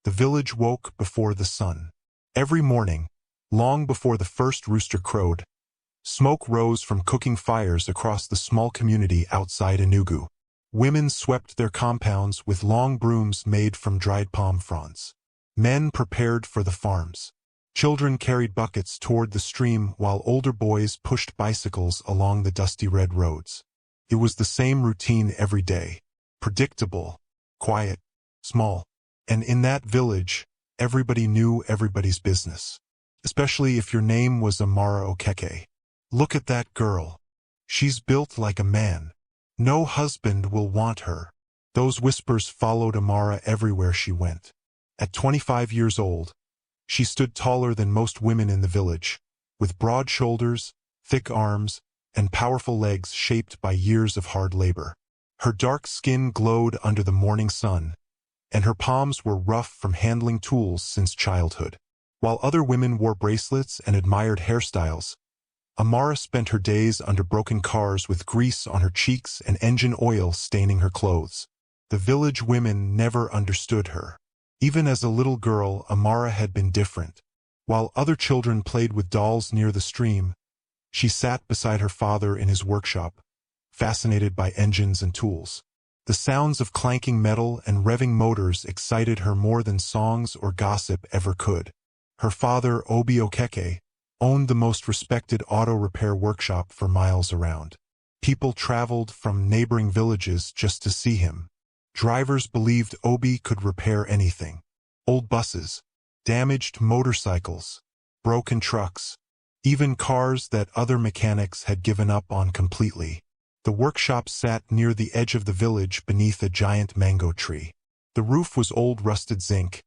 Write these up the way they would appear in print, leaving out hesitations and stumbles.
The village woke before the sun. Every morning, long before the first rooster crowed, smoke rose from cooking fires across the small community outside Enugu. Women swept their compounds with long brooms made from dried palm fronds. Men prepared for the farms. Children carried buckets toward the stream while older boys pushed bicycles along the dusty red roads. It was the same routine every day. Predictable, quiet, small. And in that village, everybody knew everybody's business. Especially if your name was Amara Okeke. Look at that girl. She's built like a man. No husband will want her. Those whispers followed Amara everywhere she went. At 25 years old, she stood taller than most women in the village, with broad shoulders, thick arms, and powerful legs shaped by years of hard labor. Her dark skin glowed under the morning sun, and her palms were rough from handling tools since childhood. While other women wore bracelets and admired hairstyles, Amara spent her days under broken cars with grease on her cheeks and engine oil staining her clothes. The village women never understood her. Even as a little girl, Amara had been different. While other children played with dolls near the stream, she sat beside her father in his workshop, fascinated by engines and tools. The sounds of clanking metal and revving motors excited her more than songs or gossip ever could. Her father, Obi Okeke, owned the most respected auto repair workshop for miles around. People traveled from neighboring villages just to see him. Drivers believed Obi could repair anything. Old buses, damaged motorcycles, broken trucks, even cars that other mechanics had given up on completely. The workshop sat near the edge of the village beneath a giant mango tree. The roof was old rusted zinc,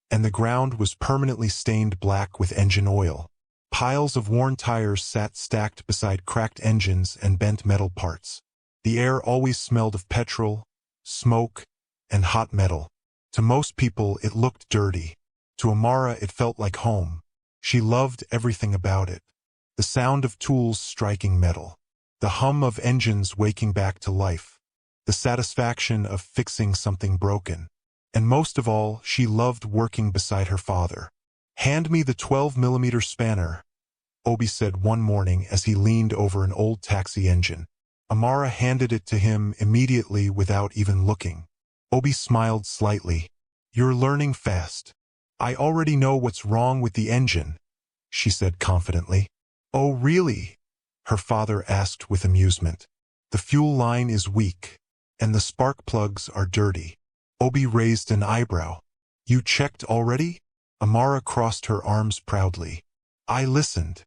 and the ground was permanently stained black with engine oil. Piles of worn tires sat stacked beside cracked engines and bent metal parts. The air always smelled of petrol, smoke, and hot metal. To most people, it looked dirty. To Amara, it felt like home. She loved everything about it. The sound of tools striking metal. The hum of engines waking back to life. The satisfaction of fixing something broken. And most of all, she loved working beside her father. "Hand me the 12mm spanner," Obi said one morning as he leaned over an old taxi engine. Amara handed it to him immediately without even looking. Obi smiled slightly. "You're learning fast." "I already know what's wrong with the engine," she said confidently. "Oh, really?" her father asked with amusement. "The fuel line is weak, and the spark plugs are dirty." Obi raised an eyebrow. "You checked already?" Amara crossed her arms proudly. "I listened."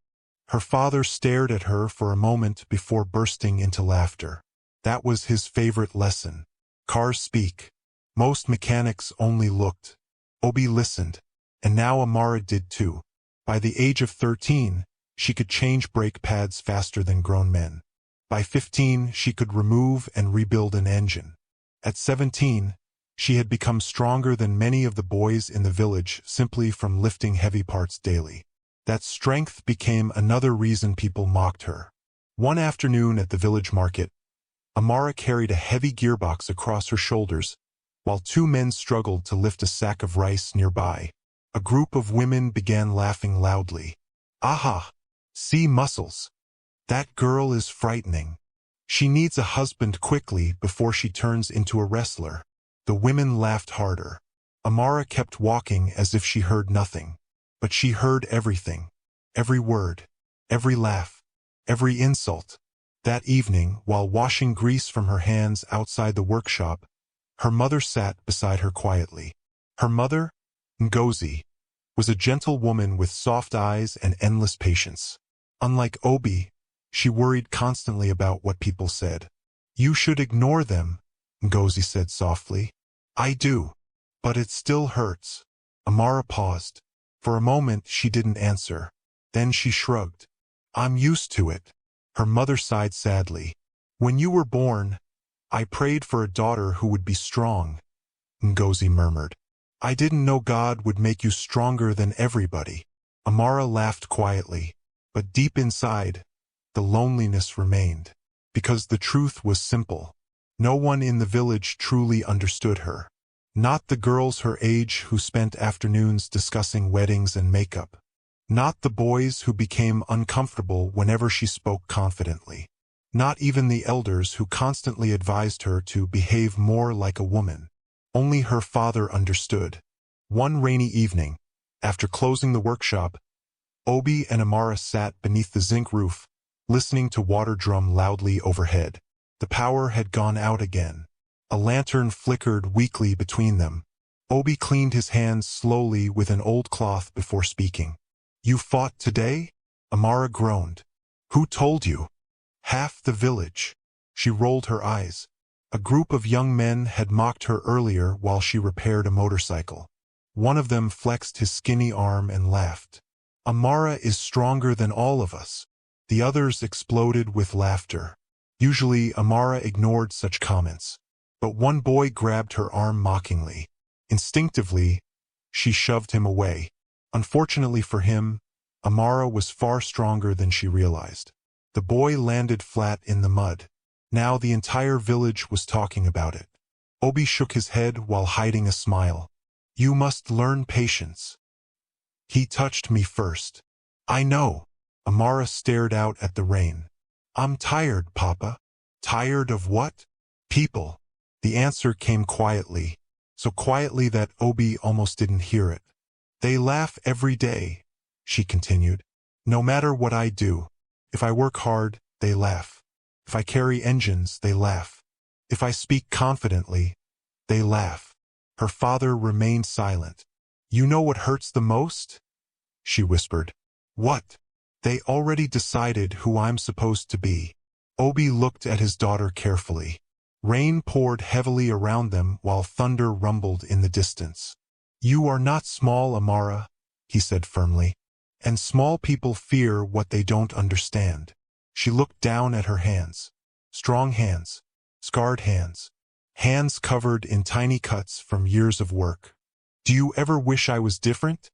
Her father stared at her for a moment before bursting into laughter. That was his favorite lesson. Cars speak. Most mechanics only looked. Obi listened, and now Amara did too. By the age of 13, she could change brake pads faster than grown men. By 15, she could remove and rebuild an engine. At 17, she had become stronger than many of the boys in the village simply from lifting heavy parts daily. That strength became another reason people mocked her. One afternoon at the village market, Amara carried a heavy gearbox across her shoulders, while two men struggled to lift a sack of rice nearby. A group of women began laughing loudly. "Aha! See muscles. That girl is frightening. She needs a husband quickly before she turns into a wrestler." The women laughed harder. Amara kept walking as if she heard nothing. But she heard everything. Every word. Every laugh. Every insult. That evening, while washing grease from her hands outside the workshop, her mother sat beside her quietly. Her mother, Ngozi, was a gentle woman with soft eyes and endless patience. Unlike Obi, she worried constantly about what people said. "You should ignore them," Ngozi said softly. "I do. But it still hurts." Amara paused. For a moment she didn't answer. Then she shrugged. "I'm used to it." Her mother sighed sadly. "When you were born, I prayed for a daughter who would be strong," Ngozi murmured. "I didn't know God would make you stronger than everybody." Amara laughed quietly. But deep inside, the loneliness remained. Because the truth was simple. No one in the village truly understood her. Not the girls her age who spent afternoons discussing weddings and makeup. Not the boys who became uncomfortable whenever she spoke confidently. Not even the elders who constantly advised her to behave more like a woman. Only her father understood. One rainy evening, after closing the workshop, Obi and Amara sat beneath the zinc roof, listening to water drum loudly overhead. The power had gone out again. A lantern flickered weakly between them. Obi cleaned his hands slowly with an old cloth before speaking. "You fought today?" Amara groaned. "Who told you?" "Half the village." She rolled her eyes. A group of young men had mocked her earlier while she repaired a motorcycle. One of them flexed his skinny arm and laughed. "Amara is stronger than all of us." The others exploded with laughter. Usually, Amara ignored such comments. But one boy grabbed her arm mockingly. Instinctively, she shoved him away. Unfortunately for him, Amara was far stronger than she realized. The boy landed flat in the mud. Now the entire village was talking about it. Obi shook his head while hiding a smile. "You must learn patience." "He touched me first." "I know." Amara stared out at the rain. "I'm tired, Papa." "Tired of what?" "People." The answer came quietly, so quietly that Obi almost didn't hear it. "They laugh every day," she continued. "No matter what I do. If I work hard, they laugh. If I carry engines, they laugh. If I speak confidently, they laugh." Her father remained silent. "You know what hurts the most?" she whispered. "What?" "They already decided who I'm supposed to be." Obi looked at his daughter carefully. Rain poured heavily around them while thunder rumbled in the distance. "You are not small, Amara," he said firmly. "And small people fear what they don't understand." She looked down at her hands. Strong hands. Scarred hands. Hands covered in tiny cuts from years of work. "Do you ever wish I was different?"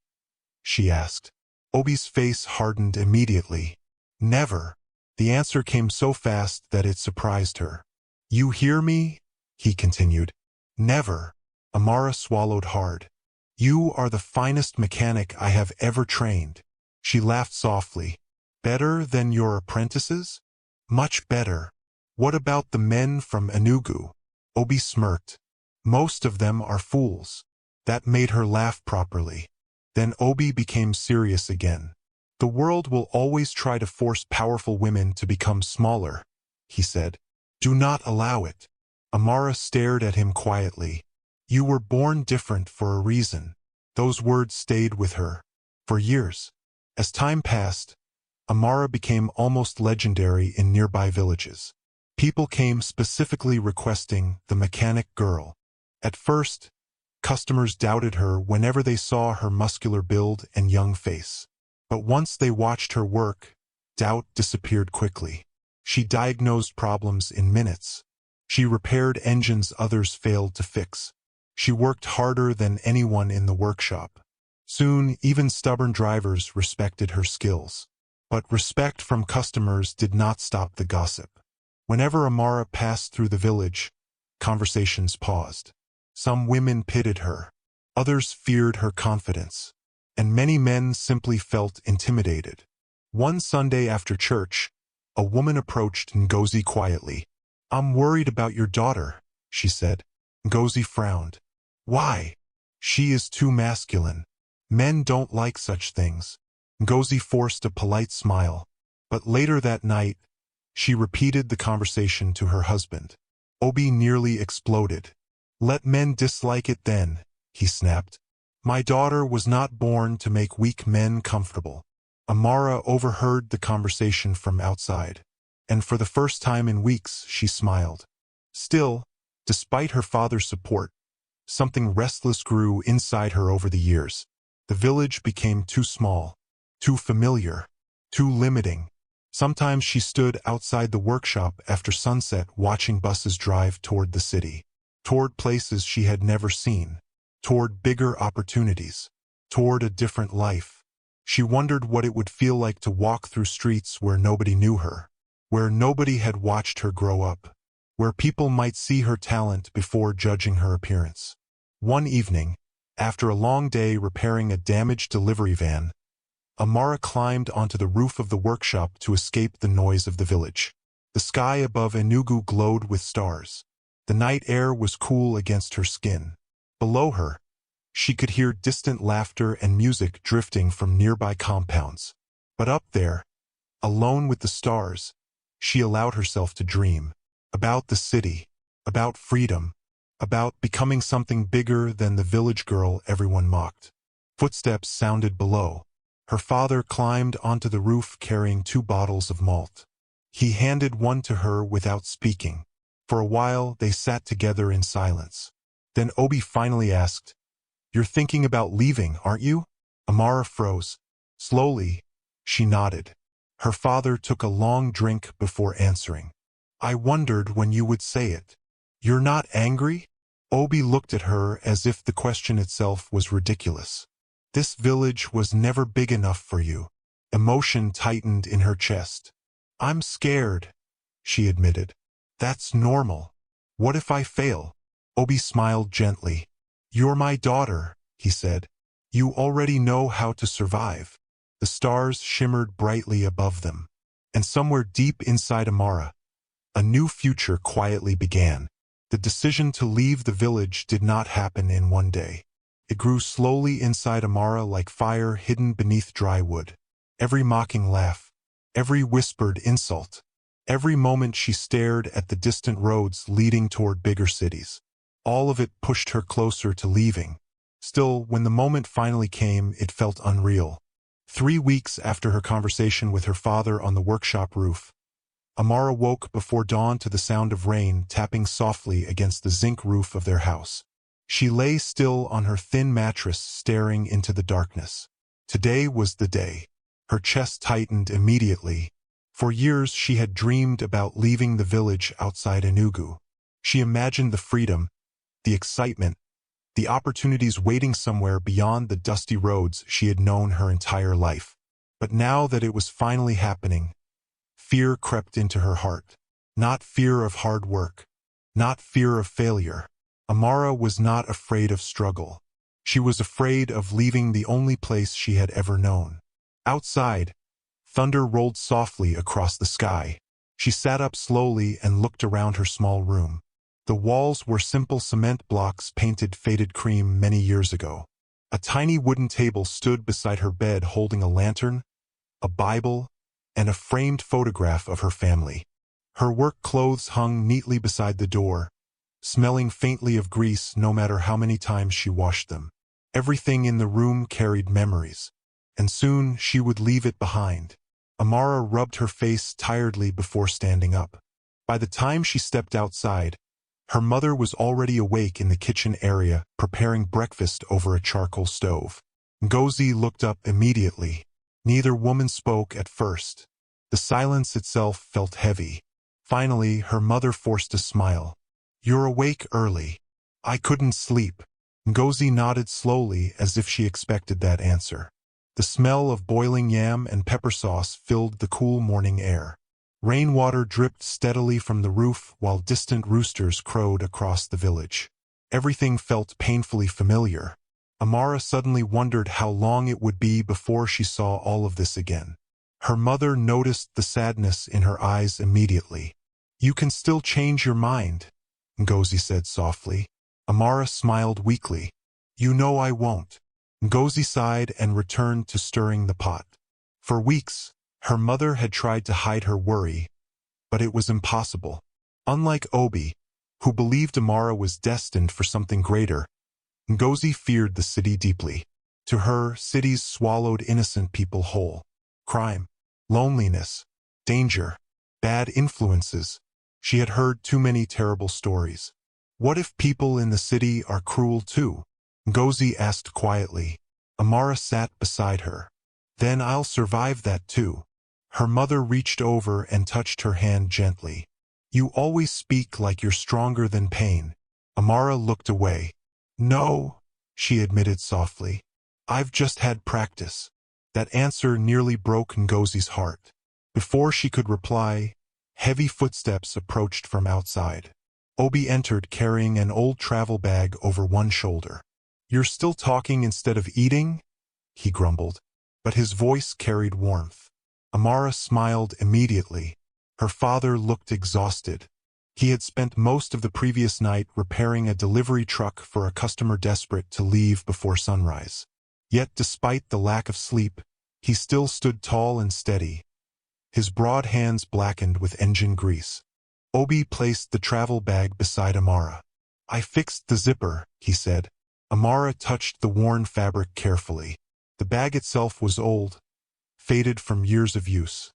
she asked. Obi's face hardened immediately. "Never." The answer came so fast that it surprised her. "You hear me?" he continued. "Never." Amara swallowed hard. "You are the finest mechanic I have ever trained." She laughed softly. "Better than your apprentices?" "Much better." "What about the men from Enugu?" Obi smirked. "Most of them are fools." That made her laugh properly. Then Obi became serious again. "The world will always try to force powerful women to become smaller," he said. "Do not allow it." Amara stared at him quietly. "You were born different for a reason." Those words stayed with her. For years. As time passed, Amara became almost legendary in nearby villages. People came specifically requesting the mechanic girl. At first, customers doubted her whenever they saw her muscular build and young face. But once they watched her work, doubt disappeared quickly. She diagnosed problems in minutes. She repaired engines others failed to fix. She worked harder than anyone in the workshop. Soon, even stubborn drivers respected her skills. But respect from customers did not stop the gossip. Whenever Amara passed through the village, conversations paused. Some women pitied her. Others feared her confidence. And many men simply felt intimidated. One Sunday after church, a woman approached Ngozi quietly. "I'm worried about your daughter," she said. Ngozi frowned. "Why?" "She is too masculine. Men don't like such things." Ngozi forced a polite smile. But later that night, she repeated the conversation to her husband. Obi nearly exploded. "Let men dislike it then," he snapped. "My daughter was not born to make weak men comfortable." Amara overheard the conversation from outside, and for the first time in weeks she smiled. Still, despite her father's support, something restless grew inside her over the years. The village became too small, too familiar, too limiting. Sometimes she stood outside the workshop after sunset watching buses drive toward the city, toward places she had never seen, toward bigger opportunities, toward a different life. She wondered what it would feel like to walk through streets where nobody knew her, where nobody had watched her grow up, where people might see her talent before judging her appearance. One evening, after a long day repairing a damaged delivery van, Amara climbed onto the roof of the workshop to escape the noise of the village. The sky above Enugu glowed with stars. The night air was cool against her skin. Below her, she could hear distant laughter and music drifting from nearby compounds. But up there, alone with the stars, she allowed herself to dream. About the city, about freedom, about becoming something bigger than the village girl everyone mocked. Footsteps sounded below. Her father climbed onto the roof carrying 2 bottles of malt. He handed one to her without speaking. For a while, they sat together in silence. Then Obi finally asked, "You're thinking about leaving, aren't you?" Amara froze. Slowly, she nodded. Her father took a long drink before answering. "I wondered when you would say it. You're not angry?" Obi looked at her as if the question itself was ridiculous. "This village was never big enough for you." Emotion tightened in her chest. "I'm scared," she admitted. "That's normal. What if I fail?" Obi smiled gently. "You're my daughter," he said. "You already know how to survive." The stars shimmered brightly above them. And somewhere deep inside Amara, a new future quietly began. The decision to leave the village did not happen in one day. It grew slowly inside Amara like fire hidden beneath dry wood. Every mocking laugh, every whispered insult, every moment she stared at the distant roads leading toward bigger cities. All of it pushed her closer to leaving. Still, when the moment finally came, it felt unreal. 3 weeks after her conversation with her father on the workshop roof, Amara woke before dawn to the sound of rain tapping softly against the zinc roof of their house. She lay still on her thin mattress staring into the darkness. Today was the day. Her chest tightened immediately. For years she had dreamed about leaving the village outside Enugu. She imagined the freedom, the excitement, the opportunities waiting somewhere beyond the dusty roads she had known her entire life. But now that it was finally happening, fear crept into her heart. Not fear of hard work, not fear of failure. Amara was not afraid of struggle. She was afraid of leaving the only place she had ever known. Outside, thunder rolled softly across the sky. She sat up slowly and looked around her small room. The walls were simple cement blocks painted faded cream many years ago. A tiny wooden table stood beside her bed holding a lantern, a Bible, and a framed photograph of her family. Her work clothes hung neatly beside the door, smelling faintly of grease no matter how many times she washed them. Everything in the room carried memories, and soon she would leave it behind. Amara rubbed her face tiredly before standing up. By the time she stepped outside, her mother was already awake in the kitchen area, preparing breakfast over a charcoal stove. Ngozi looked up immediately. Neither woman spoke at first. The silence itself felt heavy. Finally, her mother forced a smile. "You're awake early." "I couldn't sleep." Ngozi nodded slowly as if she expected that answer. The smell of boiling yam and pepper sauce filled the cool morning air. Rainwater dripped steadily from the roof while distant roosters crowed across the village. Everything felt painfully familiar. Amara suddenly wondered how long it would be before she saw all of this again. Her mother noticed the sadness in her eyes immediately. "You can still change your mind," Ngozi said softly. Amara smiled weakly. "You know I won't." Ngozi sighed and returned to stirring the pot. For weeks, her mother had tried to hide her worry, but it was impossible. Unlike Obi, who believed Amara was destined for something greater, Ngozi feared the city deeply. To her, cities swallowed innocent people whole. Crime, loneliness, danger, bad influences. She had heard too many terrible stories. What if people in the city are cruel too? Ngozi asked quietly. Amara sat beside her. "Then I'll survive that too." Her mother reached over and touched her hand gently. "You always speak like you're stronger than pain." Amara looked away. "No," she admitted softly. "I've just had practice." That answer nearly broke Ngozi's heart. Before she could reply, heavy footsteps approached from outside. Obi entered carrying an old travel bag over one shoulder. "You're still talking instead of eating?" he grumbled. But his voice carried warmth. Amara smiled immediately. Her father looked exhausted. He had spent most of the previous night repairing a delivery truck for a customer desperate to leave before sunrise. Yet despite the lack of sleep, he still stood tall and steady, his broad hands blackened with engine grease. Obi placed the travel bag beside Amara. "I fixed the zipper," he said. Amara touched the worn fabric carefully. The bag itself was old, faded from years of use.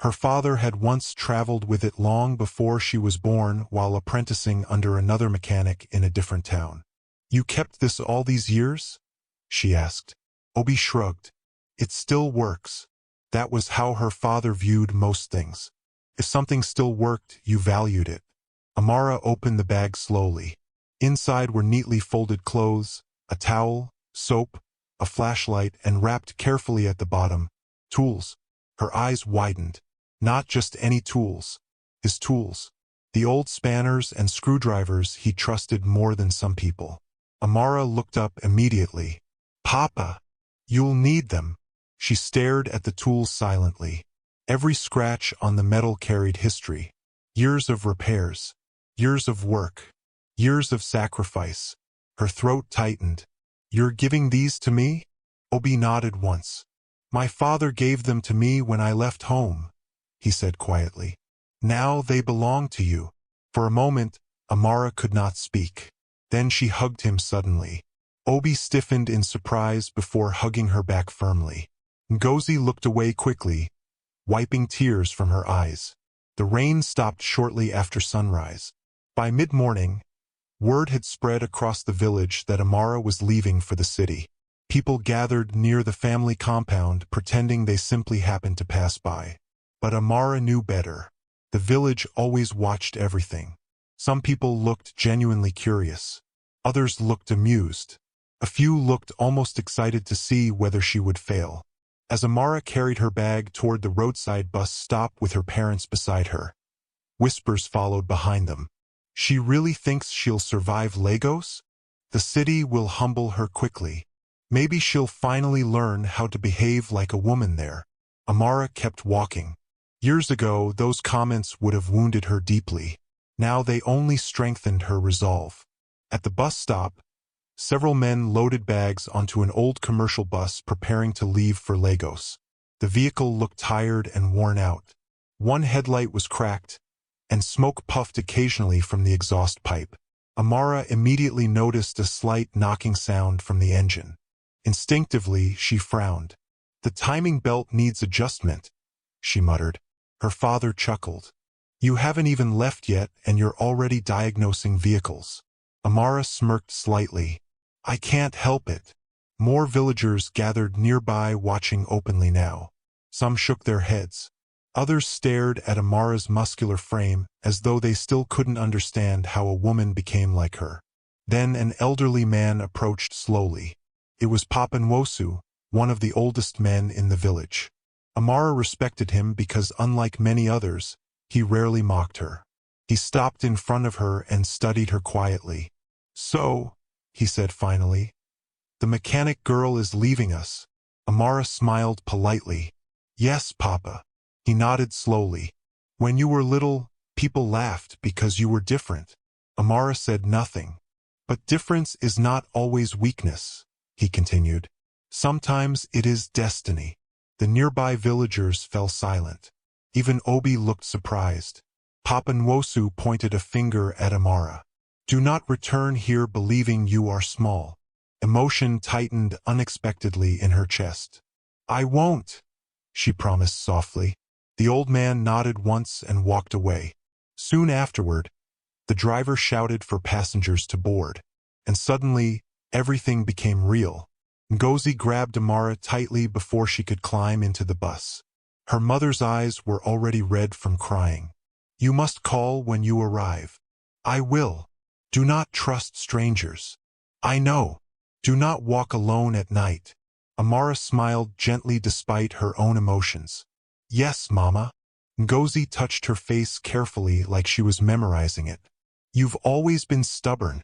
Her father had once traveled with it long before she was born while apprenticing under another mechanic in a different town. "You kept this all these years?" she asked. Obi shrugged. "It still works." That was how her father viewed most things. If something still worked, you valued it. Amara opened the bag slowly. Inside were neatly folded clothes, a towel, soap, a flashlight, and wrapped carefully at the bottom, tools. Her eyes widened. Not just any tools. His tools. The old spanners and screwdrivers he trusted more than some people. Amara looked up immediately. "Papa, you'll need them." She stared at the tools silently. Every scratch on the metal carried history. Years of repairs. Years of work. Years of sacrifice. Her throat tightened. "You're giving these to me?" Obi nodded once. "My father gave them to me when I left home," he said quietly. "Now they belong to you." For a moment, Amara could not speak. Then she hugged him suddenly. Obi stiffened in surprise before hugging her back firmly. Ngozi looked away quickly, wiping tears from her eyes. The rain stopped shortly after sunrise. By mid-morning, word had spread across the village that Amara was leaving for the city. People gathered near the family compound pretending they simply happened to pass by. But Amara knew better. The village always watched everything. Some people looked genuinely curious. Others looked amused. A few looked almost excited to see whether she would fail. As Amara carried her bag toward the roadside bus stop with her parents beside her, whispers followed behind them. "She really thinks she'll survive Lagos? The city will humble her quickly. Maybe she'll finally learn how to behave like a woman there." Amara kept walking. Years ago, those comments would have wounded her deeply. Now they only strengthened her resolve. At the bus stop, several men loaded bags onto an old commercial bus preparing to leave for Lagos. The vehicle looked tired and worn out. One headlight was cracked, and smoke puffed occasionally from the exhaust pipe. Amara immediately noticed a slight knocking sound from the engine. Instinctively, she frowned. "The timing belt needs adjustment," she muttered. Her father chuckled. "You haven't even left yet, and you're already diagnosing vehicles." Amara smirked slightly. "I can't help it." More villagers gathered nearby watching openly now. Some shook their heads. Others stared at Amara's muscular frame as though they still couldn't understand how a woman became like her. Then an elderly man approached slowly. It was Papa Nwosu, one of the oldest men in the village. Amara respected him because, unlike many others, he rarely mocked her. He stopped in front of her and studied her quietly. "So," he said finally, "the mechanic girl is leaving us." Amara smiled politely. "Yes, Papa." He nodded slowly. "When you were little, people laughed because you were different." Amara said nothing. "But difference is not always weakness," he continued. "Sometimes it is destiny." The nearby villagers fell silent. Even Obi looked surprised. Papa Nwosu pointed a finger at Amara. "Do not return here believing you are small." Emotion tightened unexpectedly in her chest. "I won't," she promised softly. The old man nodded once and walked away. Soon afterward, the driver shouted for passengers to board. And suddenly, everything became real. Ngozi grabbed Amara tightly before she could climb into the bus. Her mother's eyes were already red from crying. "You must call when you arrive." "I will." "Do not trust strangers." "I know." "Do not walk alone at night." Amara smiled gently despite her own emotions. "Yes, Mama." Ngozi touched her face carefully like she was memorizing it. You've always been stubborn,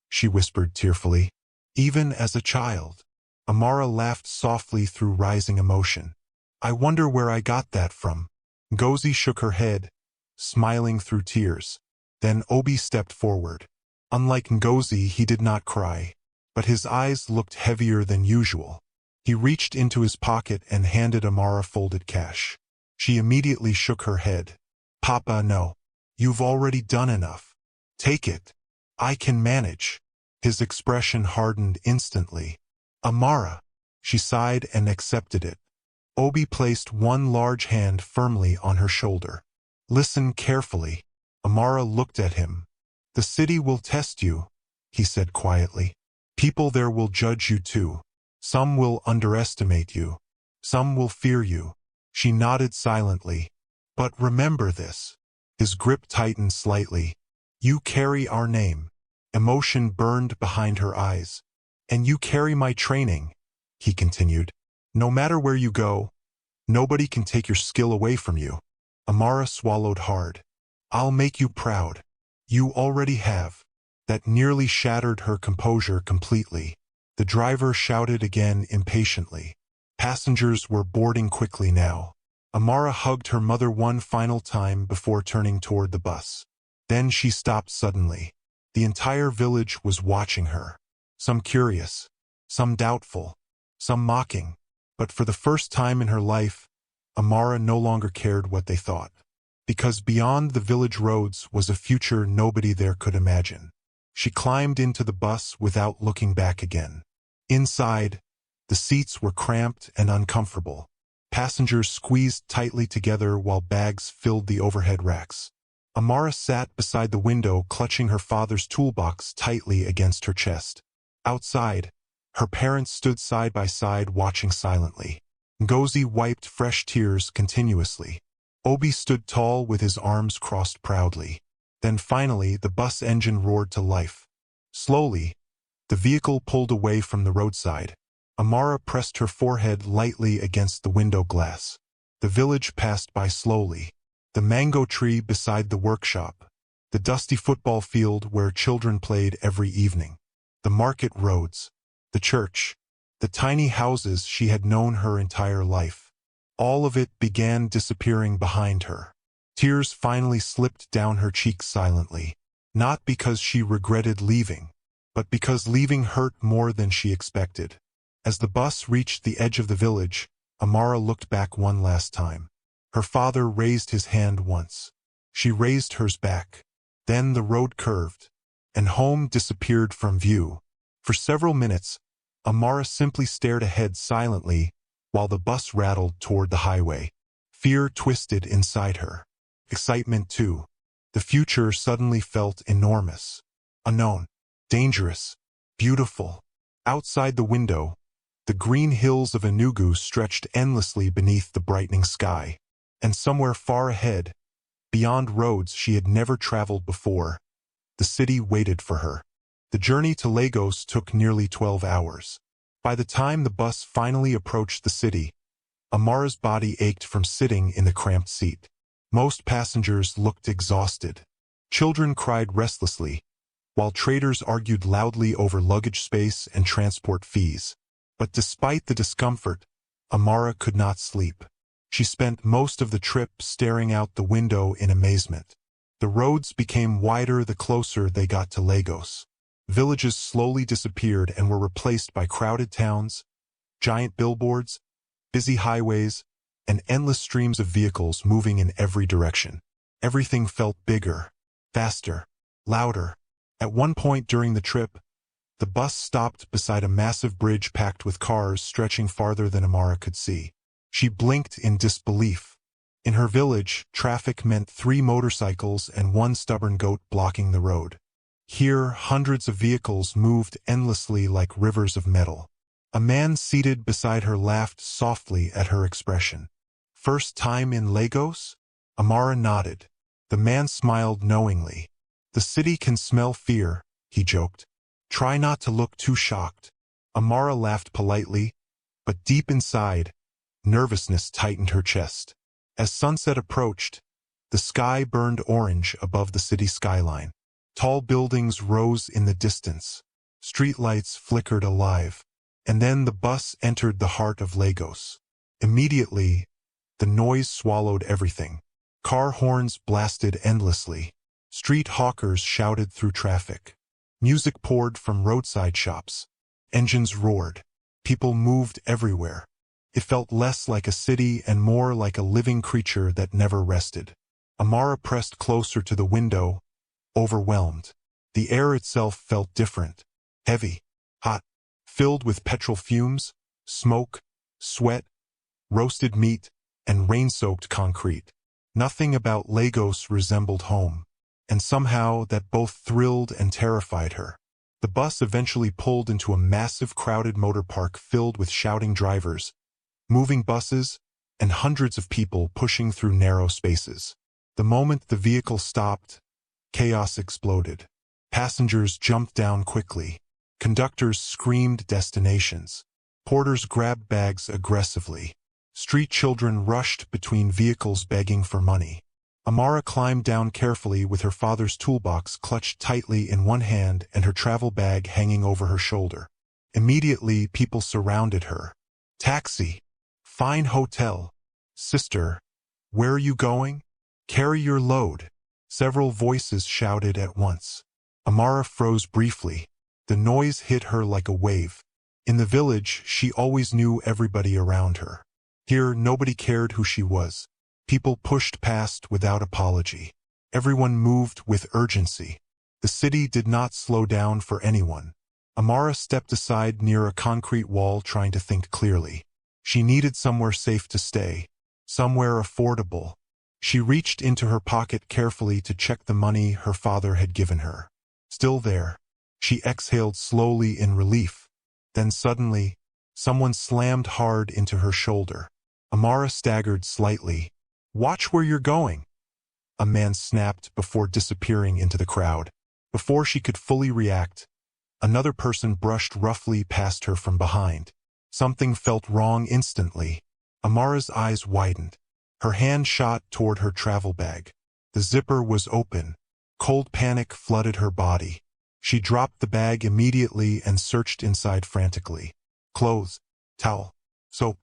she whispered tearfully. Even as a child. Amara laughed softly through rising emotion. I wonder where I got that from. Ngozi shook her head, smiling through tears. Then Obi stepped forward. Unlike Ngozi, he did not cry, but his eyes looked heavier than usual. He reached into his pocket and handed Amara folded cash. She immediately shook her head. Papa, no. You've already done enough. Take it. I can manage. His expression hardened instantly. Amara. She sighed and accepted it. Obi placed one large hand firmly on her shoulder. Listen carefully. Amara looked at him. The city will test you, he said quietly. People there will judge you too. Some will underestimate you. Some will fear you. She nodded silently. But remember this. His grip tightened slightly. You carry our name. Emotion burned behind her eyes. And you carry my training, he continued. No matter where you go, nobody can take your skill away from you. Amara swallowed hard. I'll make you proud. You already have. That nearly shattered her composure completely. The driver shouted again impatiently. Passengers were boarding quickly now. Amara hugged her mother one final time before turning toward the bus. Then she stopped suddenly. The entire village was watching her. Some curious, some doubtful, some mocking. But for the first time in her life, Amara no longer cared what they thought. Because beyond the village roads was a future nobody there could imagine. She climbed into the bus without looking back again. Inside, the seats were cramped and uncomfortable. Passengers squeezed tightly together while bags filled the overhead racks. Amara sat beside the window, clutching her father's toolbox tightly against her chest. Outside, her parents stood side by side watching silently. Ngozi wiped fresh tears continuously. Obi stood tall with his arms crossed proudly. Then finally, the bus engine roared to life. Slowly, the vehicle pulled away from the roadside. Amara pressed her forehead lightly against the window glass. The village passed by slowly. The mango tree beside the workshop. The dusty football field where children played every evening. The market roads. The church. The tiny houses she had known her entire life. All of it began disappearing behind her. Tears finally slipped down her cheeks silently. Not because she regretted leaving, but because leaving hurt more than she expected. As the bus reached the edge of the village, Amara looked back one last time. Her father raised his hand once. She raised hers back. Then the road curved, and home disappeared from view. For several minutes, Amara simply stared ahead silently while the bus rattled toward the highway. Fear twisted inside her. Excitement too. The future suddenly felt enormous. Unknown. Dangerous. Beautiful. Outside the window, the green hills of Enugu stretched endlessly beneath the brightening sky. And somewhere far ahead, beyond roads she had never traveled before, the city waited for her. The journey to Lagos took nearly 12 hours. By the time the bus finally approached the city, Amara's body ached from sitting in the cramped seat. Most passengers looked exhausted. Children cried restlessly, while traders argued loudly over luggage space and transport fees. But despite the discomfort, Amara could not sleep. She spent most of the trip staring out the window in amazement. The roads became wider the closer they got to Lagos. Villages slowly disappeared and were replaced by crowded towns, giant billboards, busy highways, and endless streams of vehicles moving in every direction. Everything felt bigger, faster, louder. At one point during the trip, the bus stopped beside a massive bridge packed with cars stretching farther than Amara could see. She blinked in disbelief. In her village, traffic meant 3 motorcycles and 1 stubborn goat blocking the road. Here, hundreds of vehicles moved endlessly like rivers of metal. A man seated beside her laughed softly at her expression. First time in Lagos? Amara nodded. The man smiled knowingly. The city can smell fear, he joked. Try not to look too shocked. Amara laughed politely, but deep inside, nervousness tightened her chest. As sunset approached, the sky burned orange above the city skyline. Tall buildings rose in the distance. Streetlights flickered alive. And then the bus entered the heart of Lagos. Immediately, the noise swallowed everything. Car horns blasted endlessly. Street hawkers shouted through traffic. Music poured from roadside shops. Engines roared. People moved everywhere. It felt less like a city and more like a living creature that never rested. Amara pressed closer to the window, overwhelmed. The air itself felt different. Heavy, hot, filled with petrol fumes, smoke, sweat, roasted meat, and rain-soaked concrete. Nothing about Lagos resembled home, and somehow that both thrilled and terrified her. The bus eventually pulled into a massive crowded motor park filled with shouting drivers, moving buses, and hundreds of people pushing through narrow spaces. The moment the vehicle stopped, chaos exploded. Passengers jumped down quickly. Conductors screamed destinations. Porters grabbed bags aggressively. Street children rushed between vehicles begging for money. Amara climbed down carefully with her father's toolbox clutched tightly in one hand and her travel bag hanging over her shoulder. Immediately, people surrounded her. Taxi. Fine hotel. Sister. Where are you going? Carry your load. Several voices shouted at once. Amara froze briefly. The noise hit her like a wave. In the village, she always knew everybody around her. Here, nobody cared who she was. People pushed past without apology. Everyone moved with urgency. The city did not slow down for anyone. Amara stepped aside near a concrete wall trying to think clearly. She needed somewhere safe to stay, somewhere affordable. She reached into her pocket carefully to check the money her father had given her. Still there. She exhaled slowly in relief. Then suddenly, someone slammed hard into her shoulder. Amara staggered slightly. "Watch where you're going," a man snapped before disappearing into the crowd. Before she could fully react, another person brushed roughly past her from behind. Something felt wrong instantly. Amara's eyes widened. Her hand shot toward her travel bag. The zipper was open. Cold panic flooded her body. She dropped the bag immediately and searched inside frantically. Clothes, towel, soap.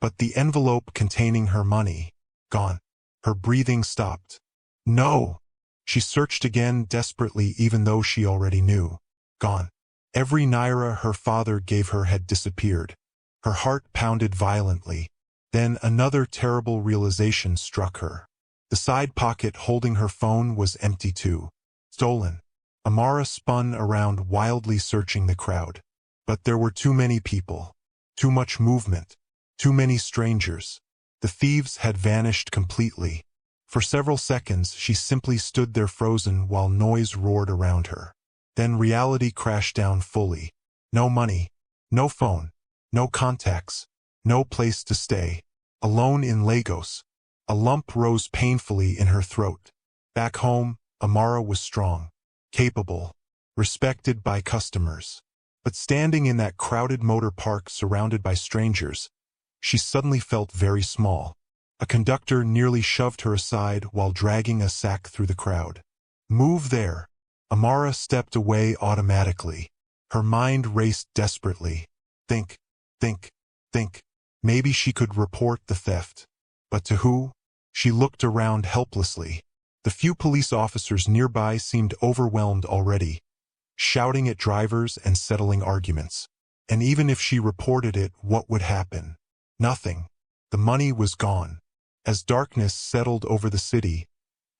But the envelope containing her money, gone. Her breathing stopped. No! She searched again desperately even though she already knew. Gone. Every naira her father gave her had disappeared. Her heart pounded violently. Then another terrible realization struck her. The side pocket holding her phone was empty too. Stolen. Amara spun around wildly searching the crowd. But there were too many people. Too much movement. Too many strangers. The thieves had vanished completely. For several seconds she simply stood there frozen while noise roared around her. Then reality crashed down fully. No money. No phone. No contacts. No place to stay. Alone in Lagos. A lump rose painfully in her throat. Back home, Amara was strong. Capable. Respected by customers. But standing in that crowded motor park surrounded by strangers, she suddenly felt very small. A conductor nearly shoved her aside while dragging a sack through the crowd. Move there. Amara stepped away automatically. Her mind raced desperately. Think, think, think. Maybe she could report the theft. But to who? She looked around helplessly. The few police officers nearby seemed overwhelmed already, shouting at drivers and settling arguments. And even if she reported it, what would happen? Nothing. The money was gone. As darkness settled over the city,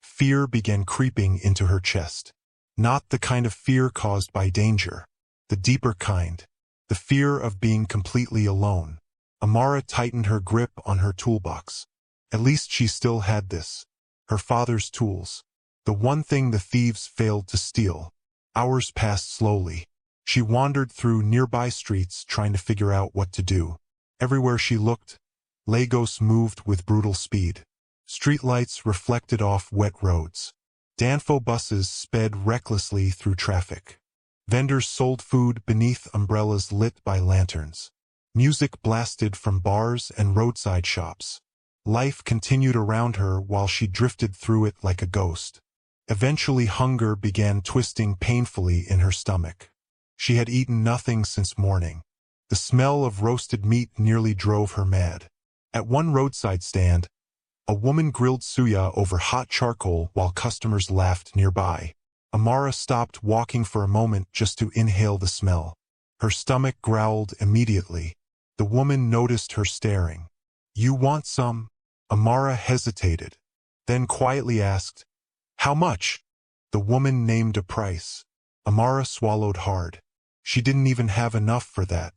fear began creeping into her chest. Not the kind of fear caused by danger. The deeper kind. The fear of being completely alone. Amara tightened her grip on her toolbox. At least she still had this. Her father's tools. The one thing the thieves failed to steal. Hours passed slowly. She wandered through nearby streets trying to figure out what to do. Everywhere she looked, Lagos moved with brutal speed. Streetlights reflected off wet roads. Danfo buses sped recklessly through traffic. Vendors sold food beneath umbrellas lit by lanterns. Music blasted from bars and roadside shops. Life continued around her while she drifted through it like a ghost. Eventually hunger began twisting painfully in her stomach. She had eaten nothing since morning. The smell of roasted meat nearly drove her mad. At one roadside stand, a woman grilled suya over hot charcoal while customers laughed nearby. Amara stopped walking for a moment just to inhale the smell. Her stomach growled immediately. The woman noticed her staring. "You want some?" Amara hesitated, then quietly asked, "How much?" The woman named a price. Amara swallowed hard. She didn't even have enough for that.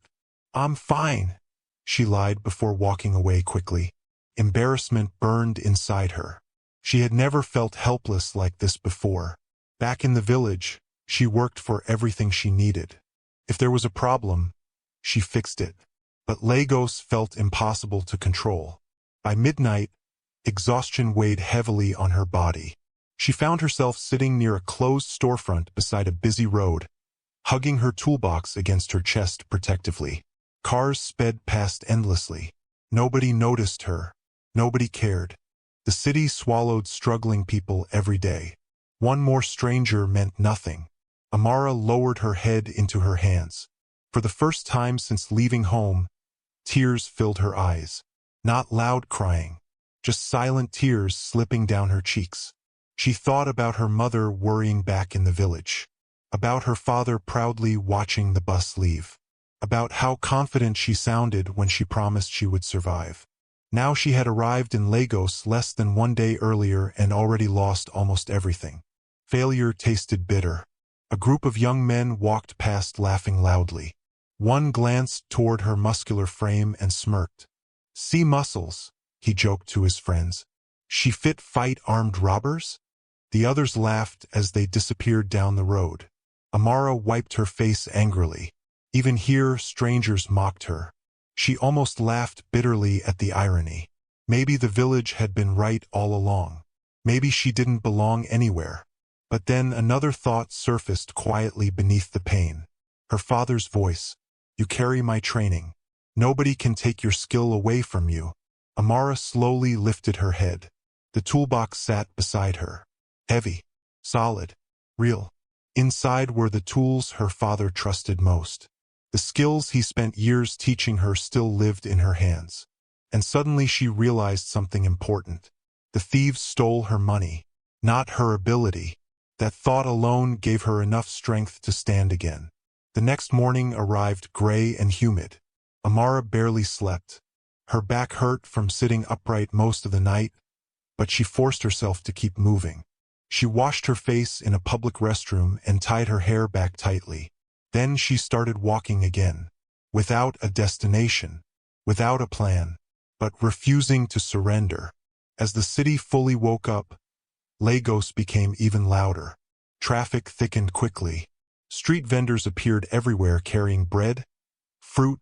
"I'm fine," she lied before walking away quickly. Embarrassment burned inside her. She had never felt helpless like this before. Back in the village, she worked for everything she needed. If there was a problem, she fixed it. But Lagos felt impossible to control. By midnight, exhaustion weighed heavily on her body. She found herself sitting near a closed storefront beside a busy road, hugging her toolbox against her chest protectively. Cars sped past endlessly. Nobody noticed her. Nobody cared. The city swallowed struggling people every day. One more stranger meant nothing. Amara lowered her head into her hands. For the first time since leaving home, tears filled her eyes. Not loud crying, just silent tears slipping down her cheeks. She thought about her mother worrying back in the village, about her father proudly watching the bus leave, about how confident she sounded when she promised she would survive. Now she had arrived in Lagos less than one day earlier and already lost almost everything. Failure tasted bitter. A group of young men walked past laughing loudly. One glanced toward her muscular frame and smirked. "See muscles," he joked to his friends. "She fit fight armed robbers?" The others laughed as they disappeared down the road. Amara wiped her face angrily. Even here, strangers mocked her. She almost laughed bitterly at the irony. Maybe the village had been right all along. Maybe she didn't belong anywhere. But then another thought surfaced quietly beneath the pain. Her father's voice. "You carry my training. Nobody can take your skill away from you." Amara slowly lifted her head. The toolbox sat beside her. Heavy, solid, real. Inside were the tools her father trusted most. The skills he spent years teaching her still lived in her hands. And suddenly she realized something important. The thieves stole her money, not her ability. That thought alone gave her enough strength to stand again. The next morning arrived gray and humid. Amara barely slept. Her back hurt from sitting upright most of the night, but she forced herself to keep moving. She washed her face in a public restroom and tied her hair back tightly. Then she started walking again, without a destination, without a plan, but refusing to surrender. As the city fully woke up, Lagos became even louder. Traffic thickened quickly. Street vendors appeared everywhere carrying bread, fruit,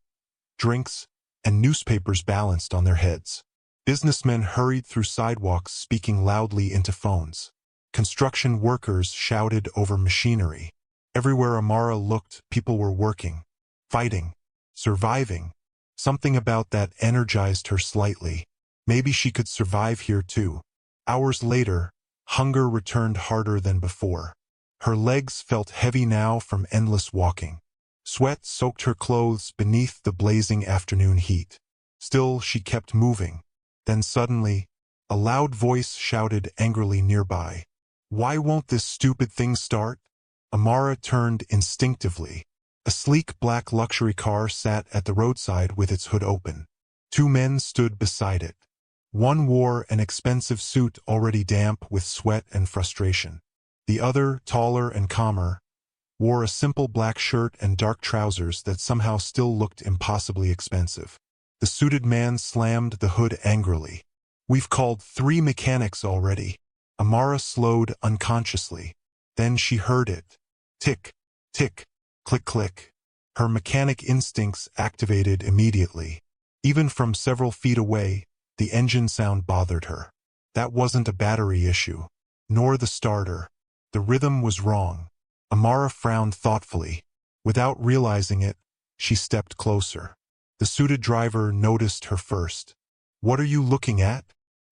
drinks, and newspapers balanced on their heads. Businessmen hurried through sidewalks speaking loudly into phones. Construction workers shouted over machinery. Everywhere Amara looked, people were working, fighting, surviving. Something about that energized her slightly. Maybe she could survive here too. Hours later, hunger returned harder than before. Her legs felt heavy now from endless walking. Sweat soaked her clothes beneath the blazing afternoon heat. Still, she kept moving. Then suddenly, a loud voice shouted angrily nearby. "Why won't this stupid thing start?" Amara turned instinctively. A sleek black luxury car sat at the roadside with its hood open. Two men stood beside it. One wore an expensive suit already damp with sweat and frustration. The other, taller and calmer, wore a simple black shirt and dark trousers that somehow still looked impossibly expensive. The suited man slammed the hood angrily. "We've called 3 mechanics already." Amara slowed unconsciously. Then she heard it. Tick, tick, click, click. Her mechanic instincts activated immediately. Even from several feet away, the engine sound bothered her. That wasn't a battery issue, nor the starter. The rhythm was wrong. Amara frowned thoughtfully. Without realizing it, she stepped closer. The suited driver noticed her first. "What are you looking at?"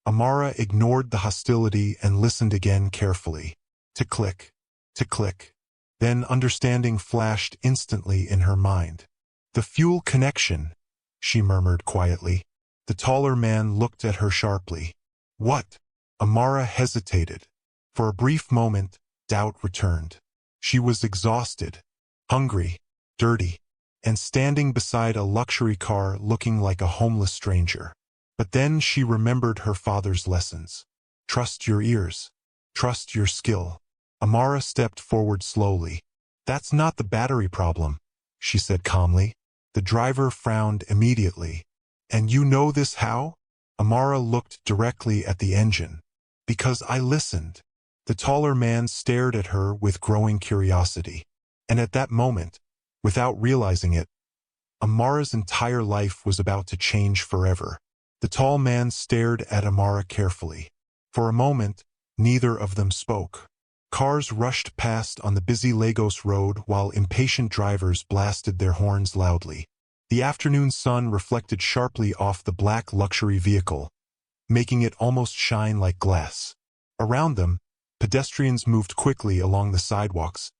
Amara ignored the hostility and listened again carefully. Tick-click, tick-click. Then understanding flashed instantly in her mind. The fuel connection, she murmured quietly. The taller man looked at her sharply. What? Amara hesitated. For a brief moment, doubt returned. She was exhausted, hungry, dirty, and standing beside a luxury car looking like a homeless stranger. But then she remembered her father's lessons. Trust your ears. Trust your skill. Amara stepped forward slowly. That's not the battery problem, she said calmly. The driver frowned immediately. And you know this how? Amara looked directly at the engine. Because I listened. The taller man stared at her with growing curiosity. And at that moment, without realizing it, Amara's entire life was about to change forever. The tall man stared at Amara carefully. For a moment, neither of them spoke. Cars rushed past on the busy Lagos road while impatient drivers blasted their horns loudly. The afternoon sun reflected sharply off the black luxury vehicle, making it almost shine like glass. Around them, pedestrians moved quickly along the sidewalks,